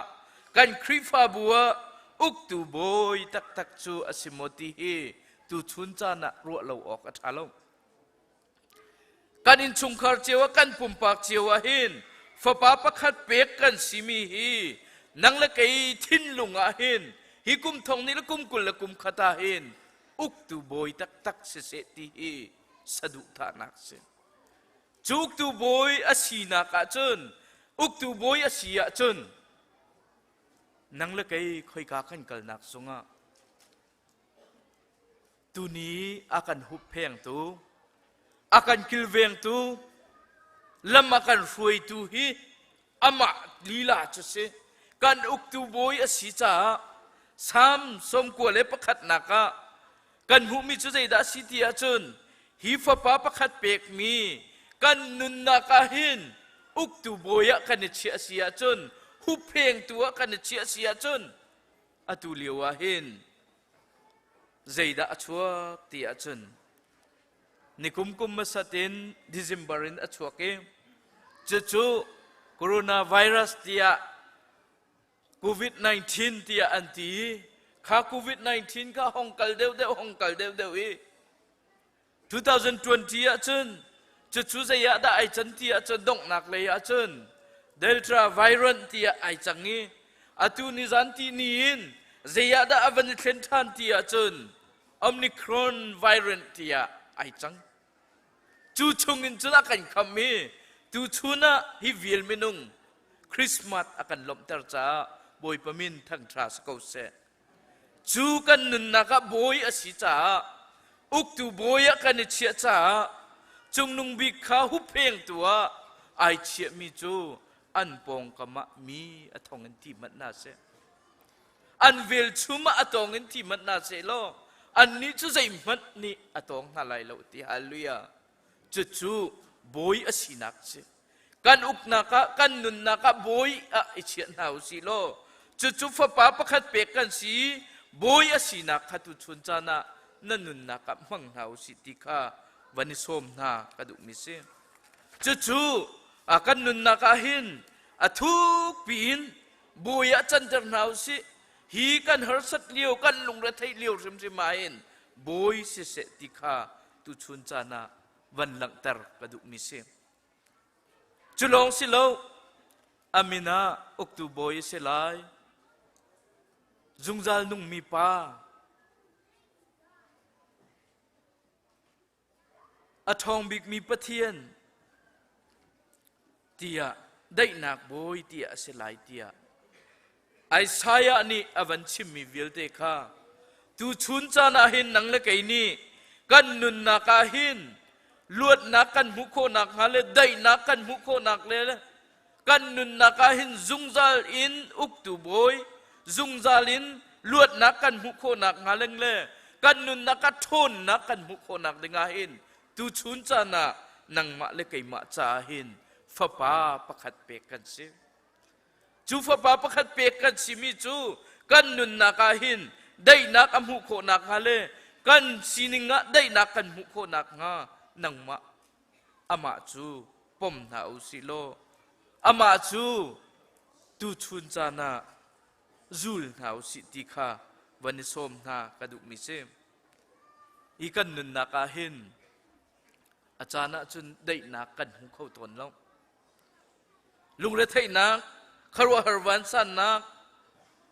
kan krifa bua uk tu boy tak tak chu asimoti hi tu chun chana ro lo ok athalo kan in chungkar chewa kan pumpak chewa hin fapa pakhat pek kan simi hi nangla kai thin lunga hin hi kum thong ni la kum kul la kum khata hin uk tu boy tak tak se se ti hi sadu tha nak se chuk tu boy asina ka chun uk tu boy asia chun nangla kai khoi ka kan kal nak sunga tu ni akan hup pheng tu akan kilveng tu lam akan fuai tu hi ama lila chase kan uk tu boy asi cha sam som ko le pakhat naka kan hu mi chu zai da si tia chun hi fa pa pakhat pek mi kan nun na ka hin uk tu boya kan chi asia chun hu pheng tu kan chi asia chun atu liwa hin zaida achua tia chun nikum kum masatin Decemberin achuake chu coronavirus tia COVID-19 tia anti kha COVID-19 ka hongkal deu e 2020 a chun chu zaya da ai chan tia chun dong nak le a chun delta variant tia ai changi atu ni zanti niin zaya da avan thlen than tia chun omicron variant tia ai chang chu chungin chula kan khammi tu chuna hi vil minung Christmas akan lom tar cha boy pamin thang tra sko se chu kan nun na ka boy asi cha uk tu boy kan chia cha chung nung bi kha hu pheng tua ai chia mi chu an pong kama mi athong an ti mat na se an vel chuma atong an ti mat na se lo an ni chu zai mat ni atong na lai lo ti hallelujah chu chu boy asinak se kan uk na ka kan nun na ka boy a ichiat nau si lo chu chu fa pa pakhat pe kan si boy asinak khatu chun chana nanun na ka mang nau si ti kha vani som na ka du mi se chu chu a kan nun na ka hin a thuk pin boy a chan ter nau si hi kan har sat liu kan lung ra thai liu rim rim main boy se se ti kha tu chun chana van lang tar ka du mi se chulong silo amina oktu boy se lai zungjal nung mi pa athong big mi pathian tia dai nak boy tia se lai tia Isaiah ni avan chim mi vilte kha tu chun chana hin nang le kai ni kan nun na ka hin luat na kan mu kho nak hale dai na kan mu kho nak le kan nun na ka hin zungjal in uk tu boy zungjal in luat na kan mu kho nak haleng le กันนุนนักทนนักกันมุขนักดึงอาหินตูชุนจานะนังมาเลกัยมาจาหินฟ้าป้าประคัดเปกันสิจูฟ้าป้าประคัดเปกันสิมิจูกันนุนนักอาหินได้นักอมุขนักฮาเลกันสินิงะได้นักกันมุขนักงานังมาอามาจูปมนาอุสิโลอามาจูตูชุนจานะจูลนาอุสิติขาวันนี้ส้มนากระดูกมิเซมอีกันนุนนักอาหินอาจารย์จนได้นักกันหุเข้าตนแล้วลุงเรทัยนักคารวะฮาร์วันสันนัก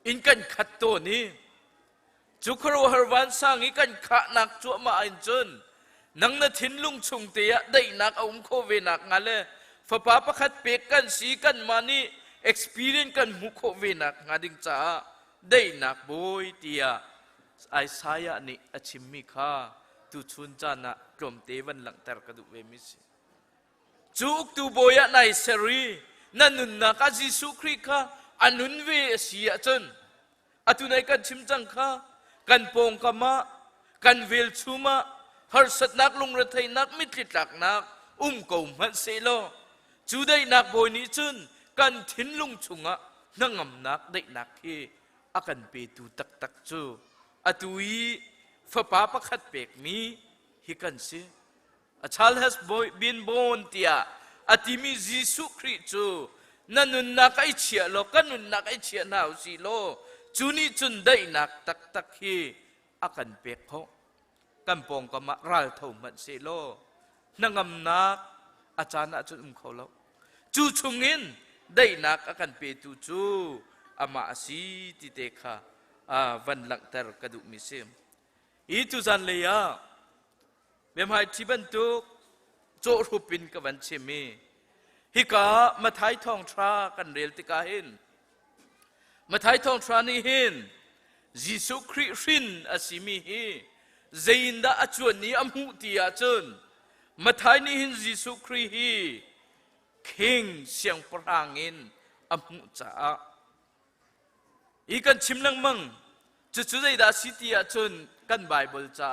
อินกันขัดตัวนี้จุคารวะฮาร์วันสังอีกันขะนักจั่วมาอินจนนังนาทินลุงชงเตียได้นักอุ้มโคเวนักงาเลฟ้าป้าประคัดเปกันสีกันมานี่ experience กันหุโคเวนักงาดิงจ้าได้นักบอยเตียไอสายะนี่อชิมมิคาตูชุนจานะกลมเตวันหลังแต่กระดูกเวมิสจุกตูบอยะในเสรีนั่นนุนนักอาจิสุคริกาอนุนเวเสียจนอตุนัยกันชิมจังค่ะกันปงกามะกันเวลชูมะฮาร์สัตนักลงระไทยนักมิตรตักนักกงมันเซโลจูได้นักบอยนี้จนกันทิ้นลุงชุงะนั่งงนักได้นักเฮอากันเปตูตักตักจูอตุยฟ้าป้าประคัดเปกมีฮิกันเซ A child has been born tia atimi Jesu Christu nanun nakai chia lo kanun nakai chia nau si lo chuni chun dai nak tak tak hi akan pek ho kan pong ka ma ral thau man se lo nangam nak achana chun kholo chu chungin dai nak akan pe tu chu ama asi ti te kha van lang tar kadu misem i tu zan le ya bem hai thiban tu cho rupin ka van chemi hi ka mathai thong tra kan rel ti ka hin mathai thong tra ni hin Jesu Christ rin asimi hi zeinda achuan ni amhu ti a chun mathai ni hin Jesu Christ hi king siang prangin amhu cha i kan chimlang mang chu chu zai da city a chun kan Bible cha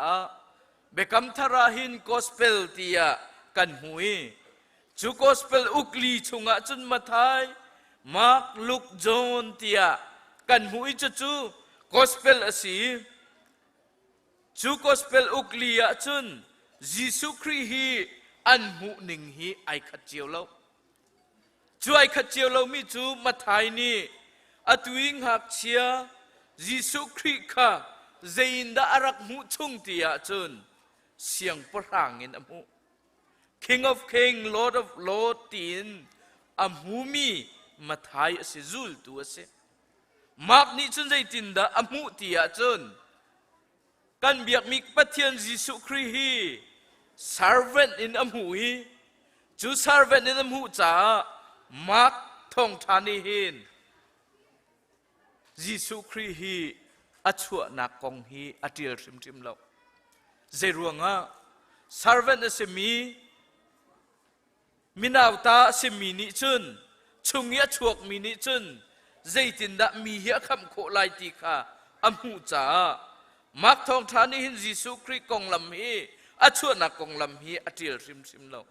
bekam tharahin gospel tia kan hui chu gospel ukli chunga chun mathai Mark Luke John tia kan hui chu gospel asi chu gospel ukli a chun Jesu Christ hi an mu ning hi ai khat chiao lo chu ai khat chiao lo mi chu mathai ni atuing hak chia Jesu Christ kha zeinda arak mu chung tia chun siang parangin amu King of King Lord of Lord tin amumi mathai ase zul tu ase mak ni chun zai tin da amu tia chun kan biak mik pathian Jesu Christ hi servant in amu hi chu servant in amu cha mak thong thani hin Jesu Christ hi achua na kong hi atil rim rim lo zeruanga servant asemi minauta asemi ni chun chungya chuak mi ni chun zaitinda mi hi kham kho lai ti kha amhu cha mak thong thani hin Jesu Christ kong lam hi achua na kong lam hi atil rim rim lo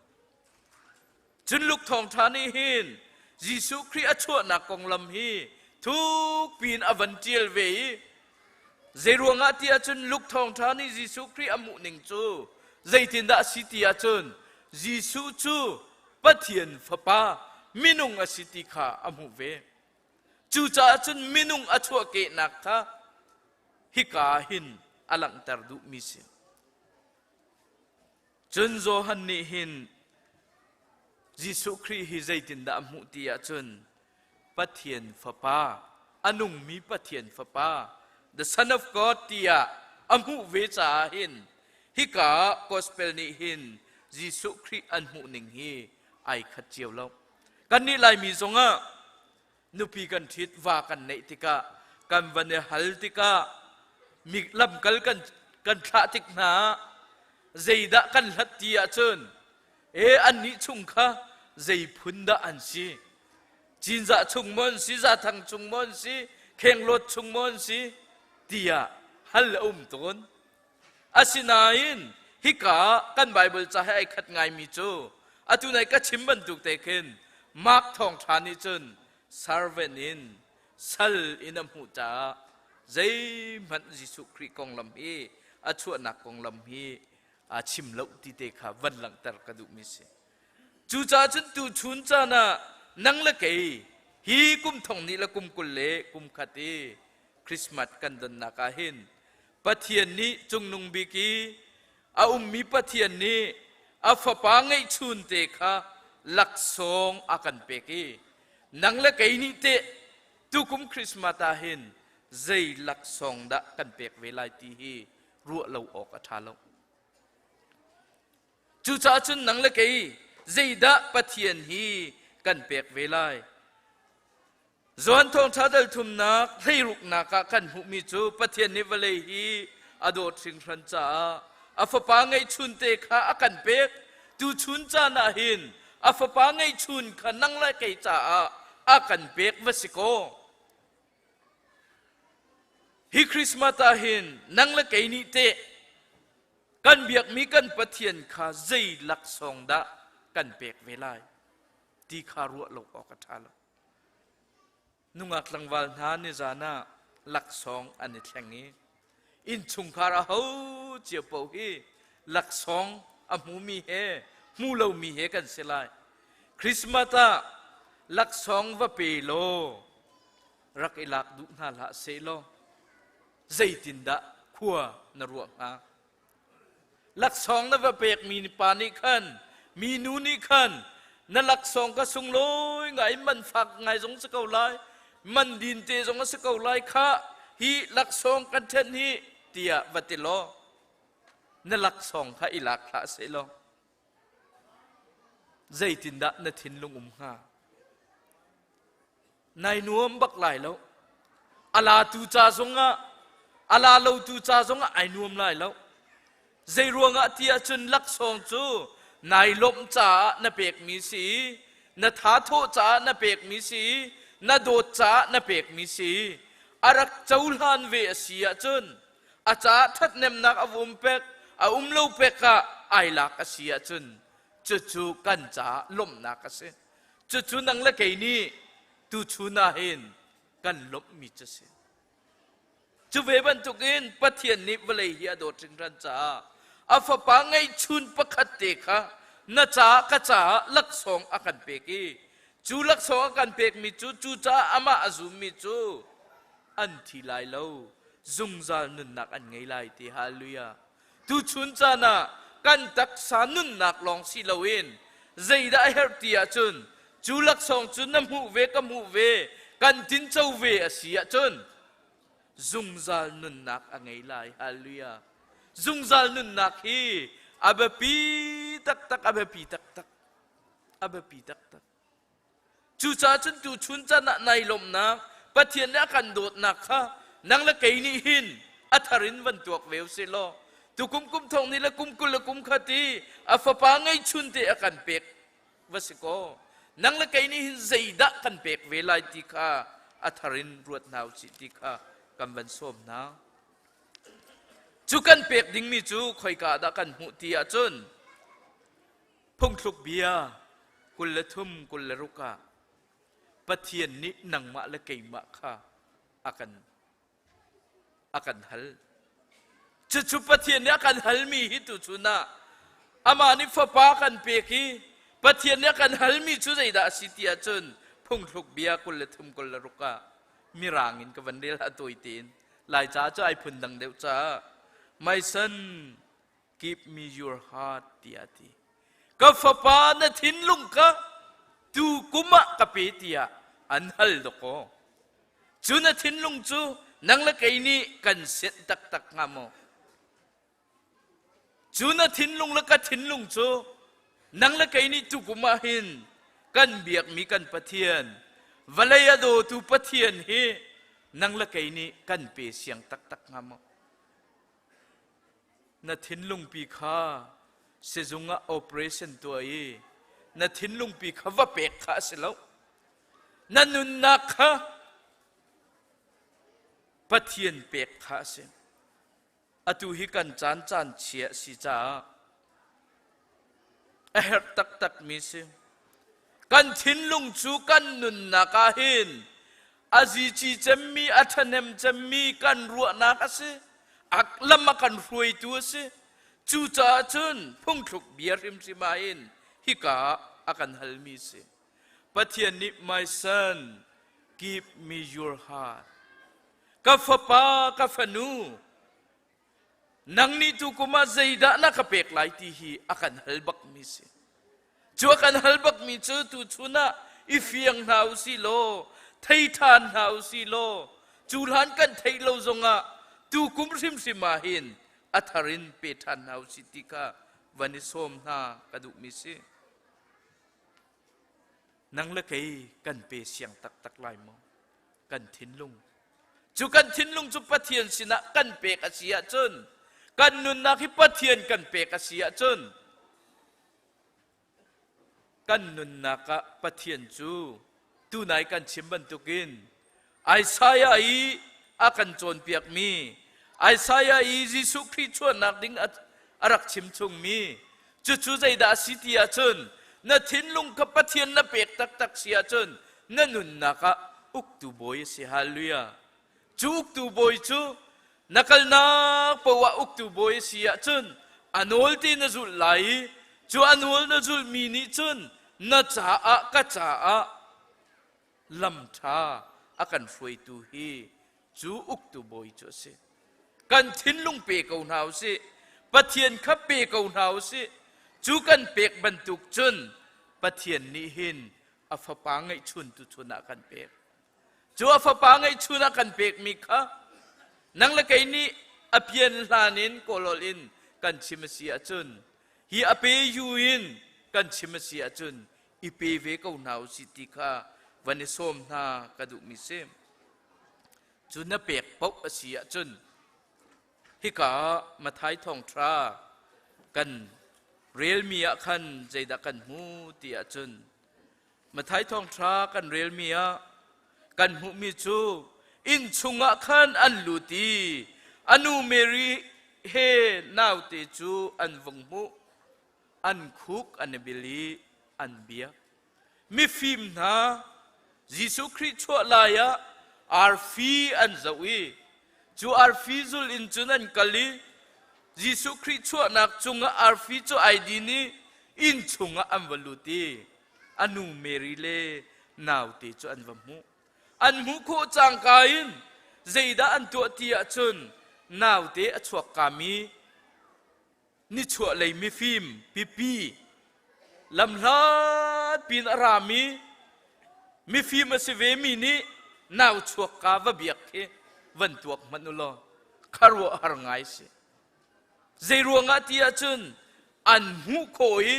chun luk thong thani hin Jesu Christ achua na kong lam hi thuk pin avantial ve zeruanga tia chun luk thong thani Jesu Christ amu ning chu zaitinda sitia chun Jesu chu pathian fapa minung asiti kha amu ve chu cha chun minung achua ke nak tha hika hin alang tar du misin chun zo han ni hin Jesu Christ hi zaitinda amu tia chun pathian fapa anung mi pathian fapa the Son of God tia amu ve cha hin hika gospel ni hin Jesu Christ anmu ning hi ai khat chiao lo kan ni lai mi zonga nupi kan thit wa kan nei tika kan vane hal tika mik lam kal kan tha tik na zeida kan hlat tia chun e an ni chung kha zei phunda an si jinza chung mon si za thang chung mon si kheng lot chung mon si tia hal ton อาศินาอินฮิกากันไบเบิลจะให้ไอขัดไงมีจูอาตุนัยก็ชิมบันตุกเตกินมักทองทานิจุนซาร์เวนินสัลอินมูจาใจมันยิสุคริกองลำฮีอาชวนักกองลำฮีอาชิมเล่าติเตขาวันหลังตรกดุมิเสจูจ่าจุนตูชุนจานะนังละเกยฮีกุมทองนี่ละกุมกุลเลกุมขัดีคริสต์มาสกันดนนักหินปะเทียนนี้จงนุงบิกีอามีปะเทียนนี้อาฟปางไอชุนเตขาลักซองอากันเปกีนังละเกยนี่เตตุกุมคริสต์มาสาหินใจลักซองดะกันเปกเวลาที่ฮีรัวเราออกอัฐาเราจูจ่าจุนนังละเกยใจดะปะเทียนฮีกันเปกเวลาจวนทองชาดลทุมนักให้รุกนักกันหุมิจูปะเทียนนิวเลฮีอโดสิงรันจ้าอาฟปางไอชุนเตขาอากันเปกตูชุนจานาหินอาฟปางไอชุนขันนังละเกยจ้าอากันเปกวสิโกฮิคริสต์มาสาหินนังละเกยนิเตกันเบียกมีกันปะเทียนขาใจลักซองดะกันเปกเวลาที่ขารัวโลกออกทาลนุ่งอักลังวัลนานิจานะลักซองอันนี้แข่งนี้อินชุงคาราหูเจียบปูฮีลักซองอมูมีเฮมูเรามีเฮกันเสลายคริสต์มาสลักซองว่าเปโลรักอิลักดุนาละเซโลใจตินดะขัวนรวงอาลักซองนั้นว่าเปกมีปานิขันมีนูนิขันนั่นลักซองก็ส่งลอยไงมันฝักไงสงสกาวไลมันดินเตสงสกาวไลค่ะฮีลักซองกันเทนฮีเตียวัติโลนั่นลักซองค่ะอิลักละเสโลใจตินดะนั่นทินลุงหานายนวมบักไหลแล้วอาลาตูจาสงะอาลาเราตูจาสงะไอนวมไหลแล้วใจรวงะเตียจุนลักซองจูนายลมจ้าณเปกมีสีณท้าโทจ้าณเปกมีสีณโดดจ้าณเปกมีสีอารักเจ้าลานเวสียจุนอาจาทัดเนมนักอวุมเป็กอาเลวเป็กะไอลักเสียจุนจู่กันจ้าลมนักเสจู่นังละเกนี้ตูชูนาเห็นกันลบมีจะเสจู่เวบันตุกินปะเทียนนิวเลยเฮียโดดถึงรันจ้าอาฟปางไงชุนปะคัดเตคะน่าจ้ากะจ้าลักซองอากันเปกีจูลักซองอากันเปกมิจูจ้าอามาอาซุมิจูอันที่ไลเลวซุงซานุนนักอันไงไลที่ฮาลุยาตูชุนจานะกันตักสานุนนักลองสิลาวินใจได้เฮร์ติอาจุนจูลักซองจุนน้ำหูเวกัมหูเวกันทินเจ้าเวอาเสียจุนซุงซานุนนักอันไงไลฮาลุยาซุงซานุนนักฮีอาเบปีตักอาเบปีตักอาเบปีตักจูจ่าจุนตูชุนจานะในลมนักปะเทียนนักกันโดดนักค่ะนังละเกยนี่หินอัทารินวันตัวเวลเซโลตุกุมทองนี่ละกุมกุลละกุมขัดีอาฟปางไงชุนเตอกันเปกวสิโกนังละเกยนี่หินใจดะกันเปกเวลาติกาอัทารินรวดนาวสิติกากำบันส้มนาจูกันเปกดิ้งมีจูคอยกาดกันหุติอาจุนพงทุกเบียกุลละทุมกุลละรุกาปะเทียนนี้นังมะละเกยมะค่ะอากันฮัลจุปะเทียนนี้อากันฮัลมีฮิตุชุนะอามานิฟปากันเปกีปะเทียนนี้อากันฮัลมีชุใจดาสิติอาจุนพงทุกเบียกุลละทุมกุลละรุกามีรางอินกับวันเดลาตัวตีนลายจ้าจะไอพุนดังเดียวจ้าMy son, give me your heart, tiati. Kafapa na tinlung ka, tu kuma kapitia, anhal doko. Chu na tinlung chu, nang lakay ni kan set tak nga mo. Chu na tinlung laka tinlung chu, nang lakay ni tu kumahin, kan biyak mi kan patian. Valayado tu patian he, nang lakay ni kan pe siyang tak nga mo. Na tinlung pi kha se zunga operation to ai na tinlung pi kha va pek kha se lo na nun na kha pathian pek kha se atu hi kan chan chia si cha a her tak mi se kan thin lung chu kan nun na ka hin azi chi chammi athanem chammi kan ruwa na ka se ak lama kan ruai tu se chu cha chun phung thuk biar rim si ma in hi ka akan halmi se pathian ni my son give me your heart ka fa ka fanu nang ni tu kuma zaida na ka pek lai ti hi akan halbak mi se chu akan halbak mi chu tu chuna ifiang nau si lo thai than nau si lo chu han kan thai lo zonga tu kum sim sima hin atharin pe than nau si ti ka vani som na ka du mi se nang la kai kan pe siang tak lai mo kan thin lung chu kan thin lung chu pathian sina kan pe ka sia chun kan nun na ki pathian kan pe ka sia chun kan nun na ka pathian chu tu nai kan chim ban tukin Isaiah i akan chon piak mi Isaiah i Jesu Christ chuan nak ding arak chim chung mi chu zai da sitia chun na thin lung ka pathian na pek tak sia chun na nun na ka uk tu boy si hallelujah chu uk tu boy chu nakal na pawa uk tu boy sia chun anol ti na zul lai chu anol na zul mi ni chun na cha a ka cha a lam tha akan foi tu hi chu uk tu boy chu se kan thin lung pe ko nau se pathian kha pe ko nau se chu kan pek ban tuk chun pathian ni hin afa pa ngai chun tu chuna kan pek chu afa pa ngai chuna kan pek mi kha nang la kai ni apian lanin kololin kan chimasia chun hi ape yuin kan chimasia chun ipe ve ko nau siti kha vani som na kadu mi sem chu na pek pok asia chun hi ka mathai thong tra kan real mi a khan zaida kan mu ti a chun mathai thong tra kan real mi a kan mu mi chu in chunga khan an luti anu mary he naw te chu an vong mu an khuk an bili an bia mi phim na Jesu Christ chua la ya arfi an zawi chu arfi zul in chunan kali Jesu Christ chua nak chunga arfi chu id ni in chunga am valuti anu mary le naw te chu an vamu an mu kho chang kain zeida an to tia chun naw te achuak kami ni chua lei mi phim pipi lamhlat pin arami mi phim a se ve mi ni naw chuak ka va biak ke van tuak manulo kharwa har ngai se zeiruanga tia chun an mu khoi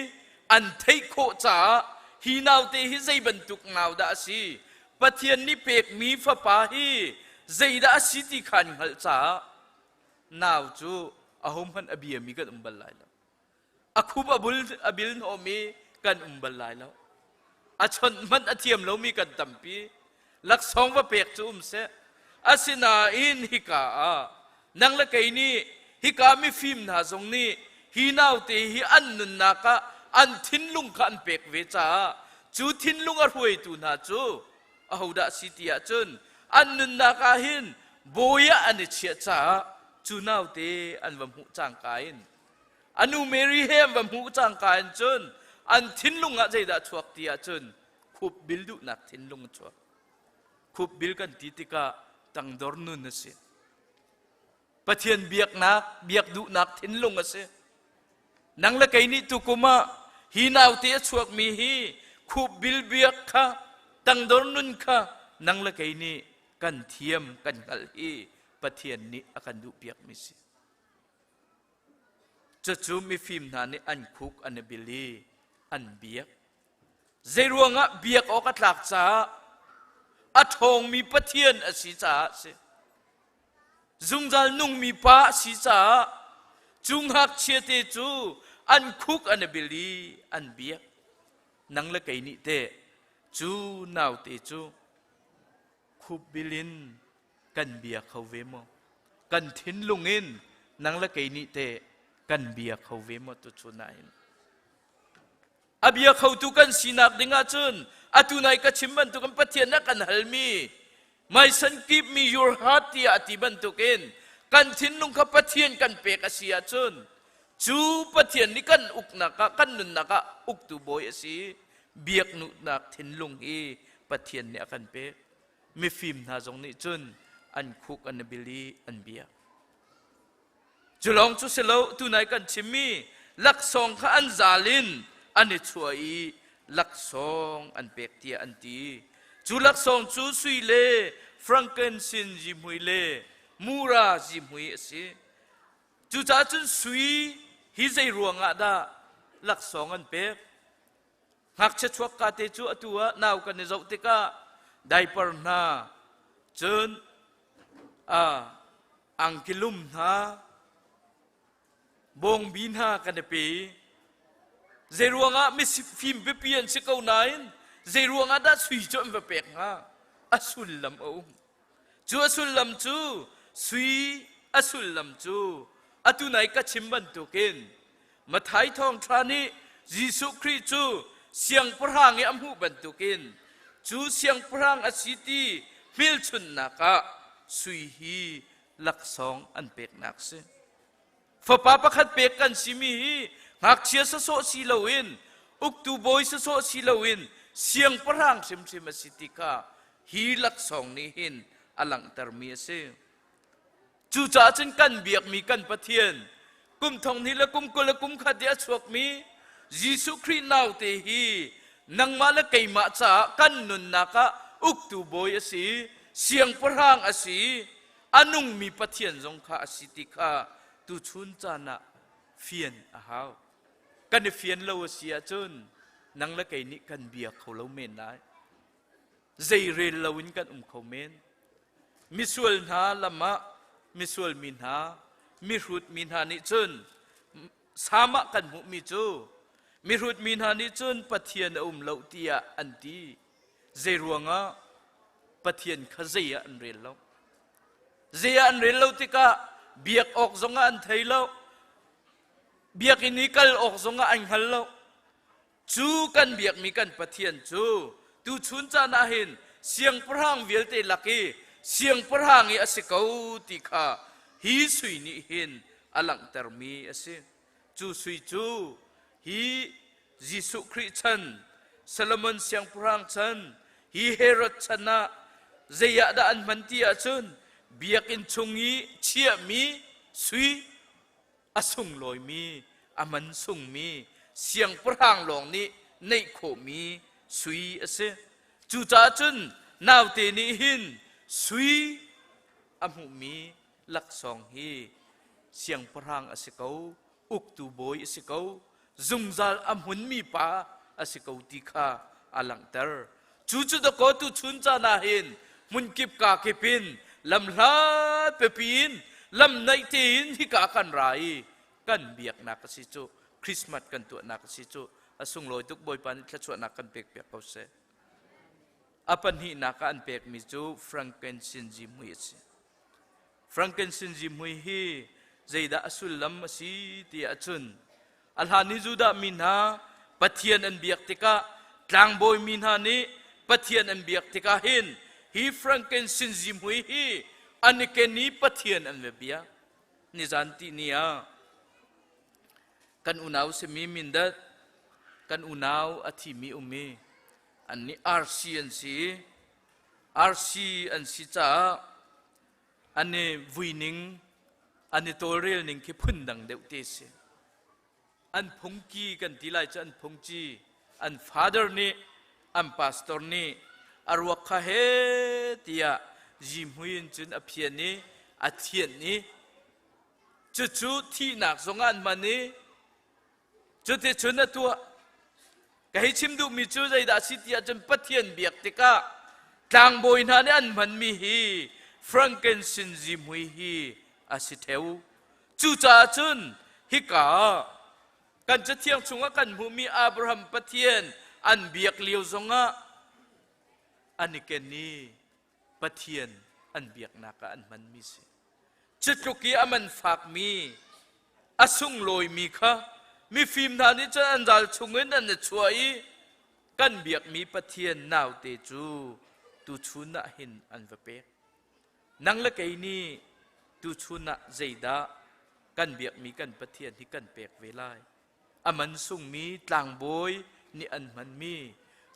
an thei kho cha hi naw te hi zei ban tuk naw da si pathian ni pek mi fa pa hi zeida si ti khan hal cha naw chu ahom han abia mi kan umbal lai la akhuba bul abil no mi kan umbal lai la achon man athiam lo mi kan tampi lak song va pek chu se asina in hika nang la kai ni hika mi phim na zong ni hi naw te hi an nun na ka an thin lung ka an pek ve cha chu thin lung a huai tu na chu ahoda sitia chun an nun na ka hin boya an chia cha chu naw te an vam hu chang kain anu mary hem vam hu chang kain chun an thin lung a jeida chuak tia chun khup bildu nak thin lung chuak khup bil kan titika tang dor nun na se pathian biak du nak thin lung ase nang la kai ni tu kuma hi naw te chuak mi hi khup bil biak kha tang dor nun kha nang la kai ni kan thiam kan ngal hi pathian ni akan du biak mi se chu mi phim na ni an khuk an bili an biak zeiruanga biak o ka tlak cha athong mi pathian asi cha se zungjal nung mi pa si cha chung hak chia te chu an khuk an bili an biak nang la kai ni te chu naw te chu khup bilin kan biak khau ve mo kan thin lungin นังละเกนิเตกันเบียเขาเวมตุชุนายอเบียเขาตุกันสินักดิงาจุนอตุนายกัชิมบันตุกันปะเทียนนักกันฮัลมีไม่สันกิบมี your heart ที่อติบันตุกินกันทิ้นลุงขับปะเทียนกันเปกเสียจุนจูปะเทียนนี่กันอุกนักกันนุนนักอุกตุโบยสีเบียกนุนักทิ้นลุงฮีปะเทียนเนี่ยกันเปกมีฟิล์มนาจงนี่จุนอันคุกอันบิลีอันเบียจุลองจุเสลาตุนายกันชิมีลักซองข้าอันซาลินอันนี้ช่วยลักซองอันเปกเตียอันตีจูลักซองจูสุยเล่ฟรังเกนซินจิมุยเล่มูราจิมุยสิจูจ้าจุนสุยฮิใจรวงอาดาลักซองอันเปกหักเชชวกกาเตจูอตัวน่าวกันในเจ้าติกาได้ปรนาจนอังกิลุมนาบงบินหากันเปเจรวงอาไม่ฟิมเปลี่ยนสิเกาไหนเจรวงอาได้สุยจอมเปกฮะอสุลลัมเอาจูอสุลลัมจูสุยอสุลลัมจูอตุไหนก็ชิมบันตุกินมาไทยทองทรานียิสุคริสต์จูเสียงพระหังอัมหูบันตุกินจูเสียงพระหังอสิติมิลชุนนักสุยฮีลักสองอันเปกนักเสฝาปาปะขัดเปกกันสิมีหักเชียสโซสีลาวินอุกตูบอยสโซสีลาวินเสียงพระหังเซมเซมสิติกาฮีลักสองนี้หินอลังตรมีเสจูจ่าจนกันเบียกมีกันปะเทียนกุมทองนี้ละกุมกุละกุมขัดเดียสวกมียิสุคริสต์นาวเตฮีนังมาละไกมาจ่ากันนุนนักอุกตูบอยสีเสียงพระหังอสีอนุงมีปะเทียนจงข้าสิติกาตุชุนจานะเฟียนอาหาวกันเฟียนเราเสียจนนังละไกนิกันเบียเขาเราเมนได้ใจเรนเราวินกันเขาเมนมิสวลนาละมะมิสวลมินหามิรุดมินหานิจนสามะกันหุมิจูมิรุดมินหานิจนปะเทียนเราเตียอันตีเจรวงะปะเทียนขจีอันเรนเราเจียอันเรนเราติกาเบียกออกจงอันไทยเราเบียกอินิกัลออกจงอันฮัลเราจูกันเบียกมีกันปะเทียนจูตูชุนจานาหินเสียงพระหังเวลเตลักีเสียงพระหังอสิกาติกาฮีสุยนิหินอลังตรมีอสิจูสุยจูฮียิสุคริสตันซาโลมอนเสียงพระหังชันฮีเฮโรดชนะเจียดาอันมันตีอาชุนเบียกินชงอีเชียมีสุยอสุงลอยมีอามันสุงมีเสียงพระหังหลงนี้ในโคมีสุยอเสจูจ่าจุนนาวเตนิหินสุยอามุมีลักสองฮีเสียงพระหังอสิกาอุกตูบอยอสิกาจุงจาลอามุนมีปาอสิกาติคาอลังเตอร์จูจุดก็ตุชุนจานาหินมุนกิบกาเกปินลำลาเปปีนลำในตีนที่กากันไรกันเบียกนักสิจูคริสต์มาสกันตัวนักสิจูอสุงลอยทุกบอยปันแค่ชวนนักกันเปียกเปียกเขาเสอปันหินักกันเปียกมิจูฟรังเกนซินจิมุยสิฟรังเกนซินจิมุยฮีใจดาสุลลัมสิที่อาจุนอัลฮานิจูดามินฮาปัทเทียนอันเบียกติกาทางบอยมินฮานี้ปัทเทียนอันเบียกติกาหินฮีฟรังเกนซินจิมุยฮีอันนี้แค่นี้ปัทเทียนอันเบียนิจันตินียกันอุณาวเสมีมินดัดกันอุณาวอธิมีอุมีอันนี้อาร์ซีอันซีจ้าอันนี้วินิงอันนี้ตัวเรียลนิงที่พุ่นดังเดวเตสอันพงกีกันทีไรจะอันพงจีอันฟาเดอร์นี่อันพาสตอร์นี่อารวกข้าเฮตียจิมหุยนจุนอภิยนี่อธิยนี่จุดที่หนักสงอันมันนี่จุดที่ชนตัวก็ให้ชิมดูมิจูใจดาสิที่อาจจะปะเทียนเบียกติกาทางบอยนั้นอันมันมีฮีฟรังเกนซินจิมุยฮีอาสิเทวจูจ่าจุนฮิกากันจะเที่ยงชงกันหูมีอับราฮัมปะเทียนอันเบียกเลียวสงะอันนี้แกนี้ปะเทียนอันเบียกนักอันมันมีสิจ จุดลุกีอามันฝากมีอาสุงลอยมีค่ะมีฟิล์มทานี้จะอันดัลชงเงินอันจะช่วยกันเบียกมีปะเทียนนาวเตจูตูชุนนะหินอันวเปกนังละไกนี่ตูชุนนะใจดากันเบียกมีกันปะเทียนที่กันเปกเวลาอามันสุงมีตลางบอยนี่อันมันมี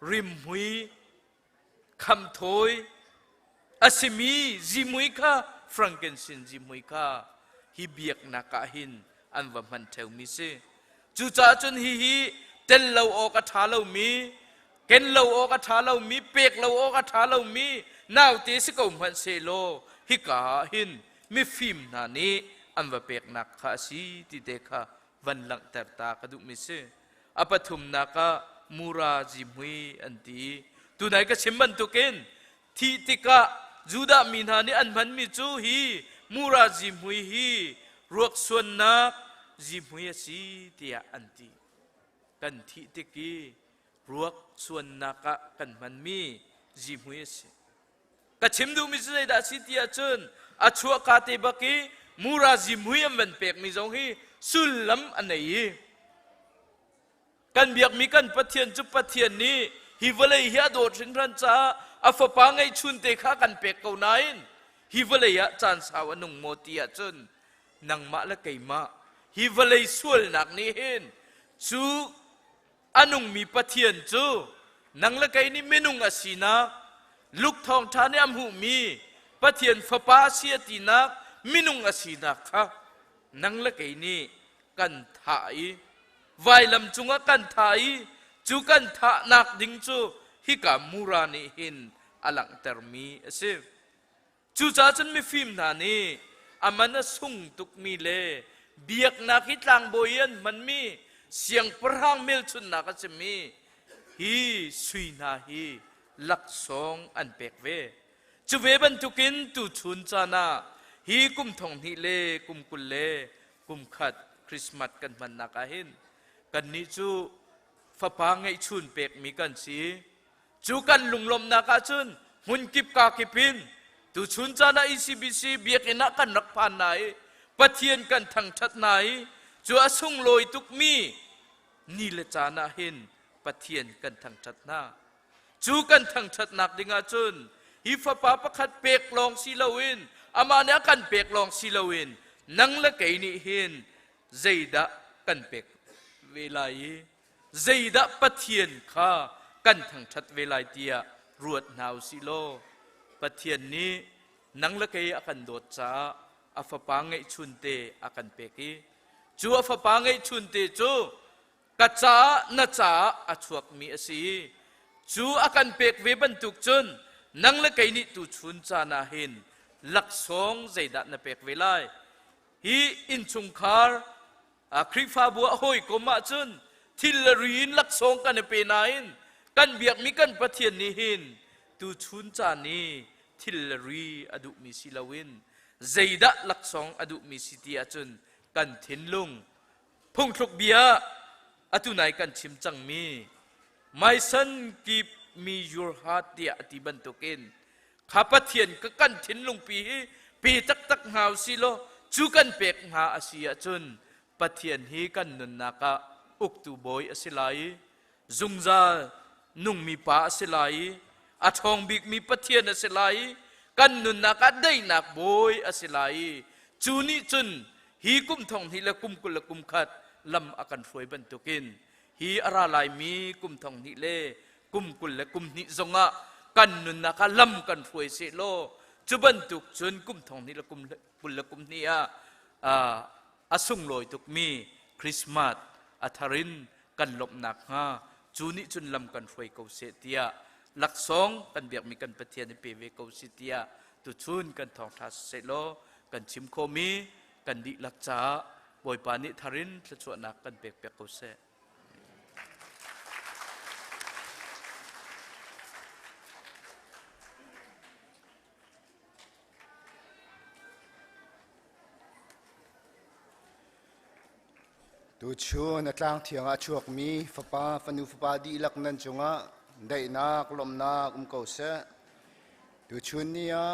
ริมหุยคำถอยอาศิมีจิมุยค่ะฟรังเกนซินจิมุยค่ะฮิเบียกนักหินอันว่ามันเทวมิเซจูจ่าจนฮิเต้นเราออกกระถาเรามีเกนเราออกกระถาเรามีเปกเราออกกระถาเรามีน่าวตีสิกเอามันเซโลฮิกาหินมีฟิมนานี้อันว่าเปกนักข้าสีติเดค่ะวันหลังแต่ตากระดุมิเซอปทุมนักมูราจิมุยอันตีตัวไหนก็ชิมมันตุกินที่ติกะจูดามินานี้อันมันมีจูฮีมูราจิมุยฮีรวกส่วนนักจิมุยสีเตียอันตีกันที่ติกีรวกส่วนนักกันมันมีจิมุยสีก็ชิมดูมิจุได้สิเตียจนอาชัวกาเตบักีมูราจิมุยมันเปกมิจงฮีสุลลัมอันไหนกันเบียกมีกันปะเทียนจุปะเทียนนี้ฮิวเลยฮิอาโดดถึงรันจ้าอาฟปังไอชุนเตะกันเปกเกาไนน์ฮิวเลยจานสาวนุงโมตียจนนังมาละไกมาฮิวเลยส่วนหนักนี้เห็นจูอนุงมีปะเทียนจูนังละไกนี่เมนุงอาศีนักลูกทองทานอัมหูมีปะเทียนฟป้าเสียตีนักเมนุงอาศีนักค่ะนังละไกนี่กันถ่ายไวลำจุงกันถ่ายจูกันถ่านักดิ้งจูฮิกามูรานีหินอลังเตอร์มีเสจูจ้าฉันมีฟิล์มนานี่อามันส่งตุกมีเลเบียกนักฮิตลางโบยันมันมีเสียงพระเมลชุนนักจะมีฮีสุยนาฮีลักสองอันเปกเวจูเวบันตุกินตุชุนจานาฮีกุมทองฮิเลกุมกุลเลกุมขัดคริสต์มาสกันมันนักหินกันนี้จูฟ้าปางไอชุนเปกมีกันสีจูกันลุงลมนักชุนหุ่นกิบกากิปินตุชุนจานาอิสิบิสิเบียกนักกันนักพานไหนปะเทียนกันทางชัดไหนจูอาสุงลอยตุกมีนี่ละจานาเห็นปะเทียนกันทางชัดหน้าจูกันทางชัดนักดิงาจุนฮิฟ้าปาประคัดเปกลองศิลาวินอามาเนี่ยกันเปกลองศิลาวินนังละไกนี่เห็นใจดะกันเปกเวลาใจดะปะเทียนข้ากันทางชัดเวลาเตียรวดนาวสิโลปะเทียนนี้นังละไกอากันโดดจ้าอาฟปังไอชุนเตอากันเปกีจูอาฟปังไอชุนเตจูกัจจานาจาอาชวกมีอสีจูอากันเปกเวบันตุกจุนนังละไกนี่ตุชุนจานาเห็นลักสองใจดะนาเปกเวลาฮีอินชุงคาร์คริฟาบัวหอยกมาจุนทิลรีนลักสองกันเปนายนกันเบียกมีกันปะเทียนนี้เห็นตุชุนจานีทิลรีอดุมิสิลาวินใจดะลักสองอดุมิสิตีอาจุนกันทินลุงพงทุกเบียอตุนายกันชิมจังมี My son keep me your heart เดียติบันตุกินข้าปะเทียนก็กันทินลุงปีตักตักหาวสิโลจูกันเปกหาอาเซียจุนปะเทียนฮีกันนุนนักะอุกตูบอยอสิไลจุงซานุ่งมีป้าอสิไลอาทองบิกมีปะเทียนอสิไลกันนุนนักะได้นักบอยอสิไลจูนี่จุนฮีกุมทองฮีละกุมกุลละกุมขัดลำอากันฟวยบันตุกินฮีอาราลายมีกุมทองฮีเลกุมกุลละกุมนิจงะกันนุนนักะลำกันฟวยเสโลจุบันตุกจุนกุมทองฮีละกุมกุลละกุมนีอาสุงลอยตุกมีคริสต์มาสอัธรินกันลบหนักฮะจูนี่จุนลำกันฟวยเกาเสตียลักสองกันเบียกมีกันปะเทียนในเปเวเกาเสตียตุชุนกันทองทัสเซโลกันชิมโคมีกันดิลักจ้าบอยปานิทารินจะชวนนักกันเปกเปกเกาเสตูชูนักลางเทียงอาชวกมีฟ้าป้าฟันูฟ้าป้าดีลักนันจงะได้นักลมนักเกาเส tu chun nia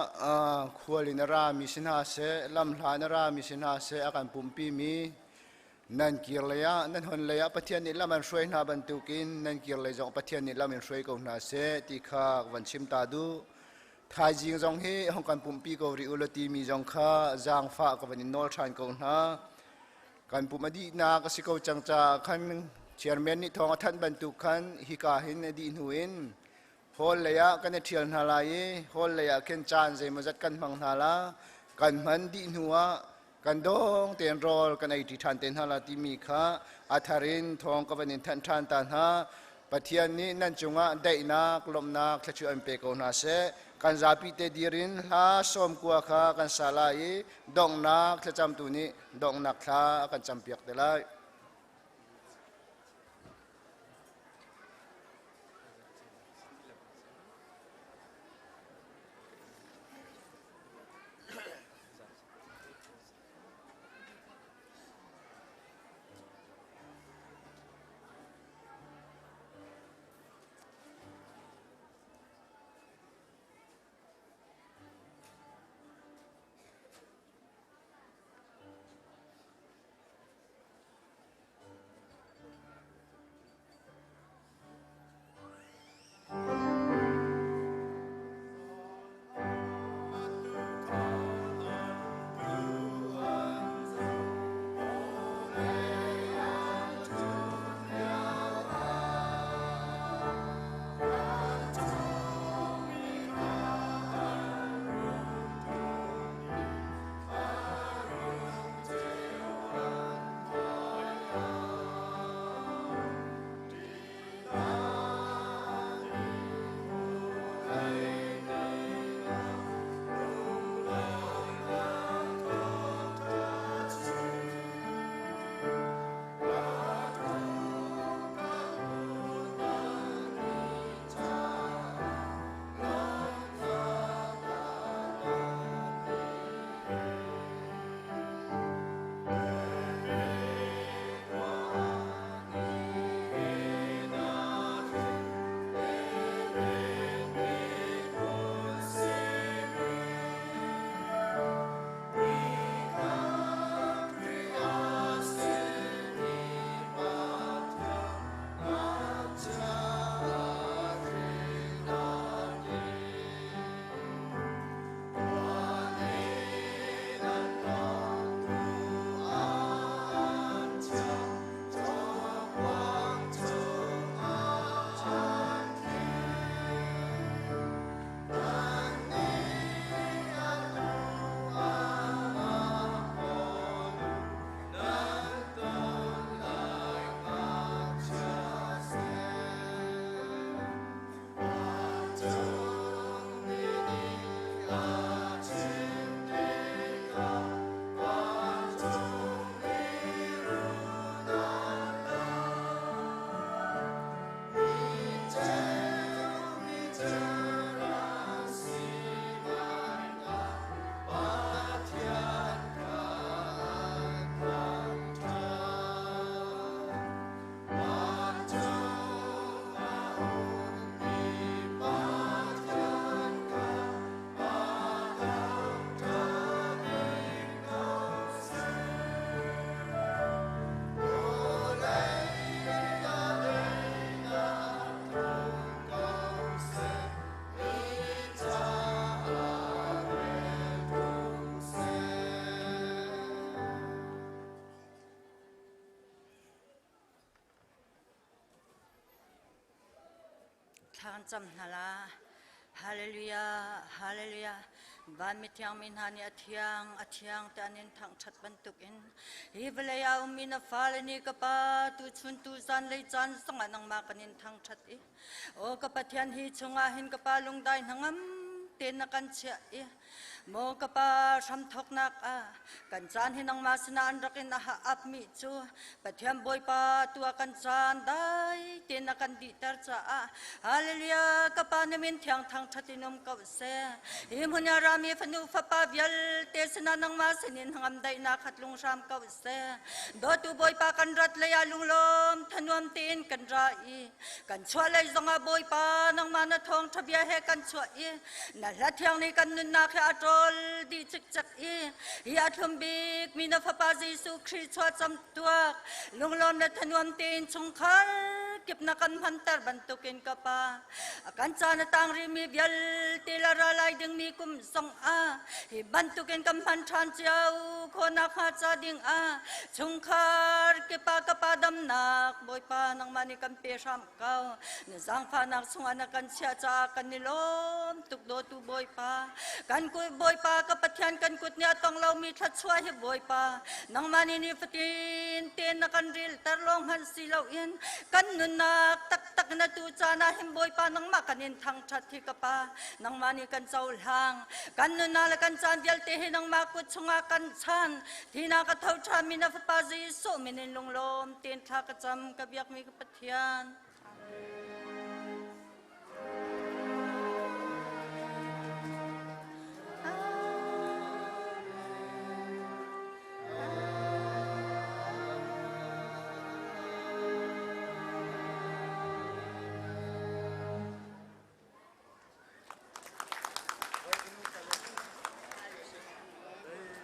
khualin ra mi sin ha se lam hlan ra mi sin ha se akan pumpi mi nan kirleya nan hon leya pathian ni laman hroi na ban tukin nan kirle jong pathian ni lamin hroi ko na se ti kha wan chim ta du thai jing jong hi hong kan pumpi ko ri uloti mi jong kha jang fa ko ban nol than ko na kan pumadi na ka si ko changcha khan chairman ni thong athan ban tu khan hi ka hin di nuin hol leya kan thial na lai hol leya ken chan je mazat kan mang na la kan man di nuwa kan dong ten rol kan ai ti than ten hala ti mi kha atharin thong ka banin than than tan ha pathian ni nan chunga dai na klom na khlachu am pe ko na se kan zapi te dirin ha som kwa kha kan salai dong na khlacham tu ni dong na kha kan champiak de lai Than cham hala hallelujah hallelujah ban mi thiang min hani athiang ta nin thang that ban tuk in hibalaya umina falani ka pa tu chun tu san lei chan songa nang ma kanin thang that I o ka pathian hi chunga hin ka pa lungdai hangam ten na kan chia I โมกะปาชัมทกนักกันจานให้นางมาสนานรักนะฮะอับมิจูปะเทียมบอยปาตัวกันจานได้เตนักันดิตร์จ้าฮาเลลูยากะปาเนมินเทียงทางทัตินมกาวเซอิมุนยารามีฟนูฟปาเวลเตสนานางมาสนินหำได้นาขัดลุงชามกาวเซโดตูบอยปากันรัดเลยาลุงลมทนวมตีนกันราอีกันชัวเลยจงอาบอยปานางมานาทองทะเบียให้กันชัวอีนั่นละเทียงนี้กันนุนนาแค่อัตรดีจิกจักอียาทุมบิกมีนาฟปาเยซูคริสต์ชัวจำตัวลุงลมและทนวมตีนชงคัลเก็บนักกันพันตร์บรรทุกินกปากันจานตังริมีเบียลเตลารลายดึงมีกุมสงฮิบรรทุกินกำพันทานเจ้าคนนักหาจาดิงชงคาร์เก็บปากปาดำนักบอยปานังมานิกันเปียชามเก่าเนสังฟานักสงานักันเชียจากกันนิลมตุกโดตูบอยปากันกุยบอยปากับปัทยันกันกุดเนี่ยต้องเรามีทัดช่วยให้บอยปานังมานินิฟตินเตนนักันริลตะลองหันสีเหล่าอินกันนุนนักตักนาตูจานาหิมบอยปานังมากันอินทางชัดที่กปานังมานิกันเจ้าหางกันนุนนาละกันจานเดียลเตหินังมากุดชงอากันชันที่นากัทเท่าชามินาฟปาจีโซมินินลงลมเตียนทากระจำกับยักมีกับปัทยัน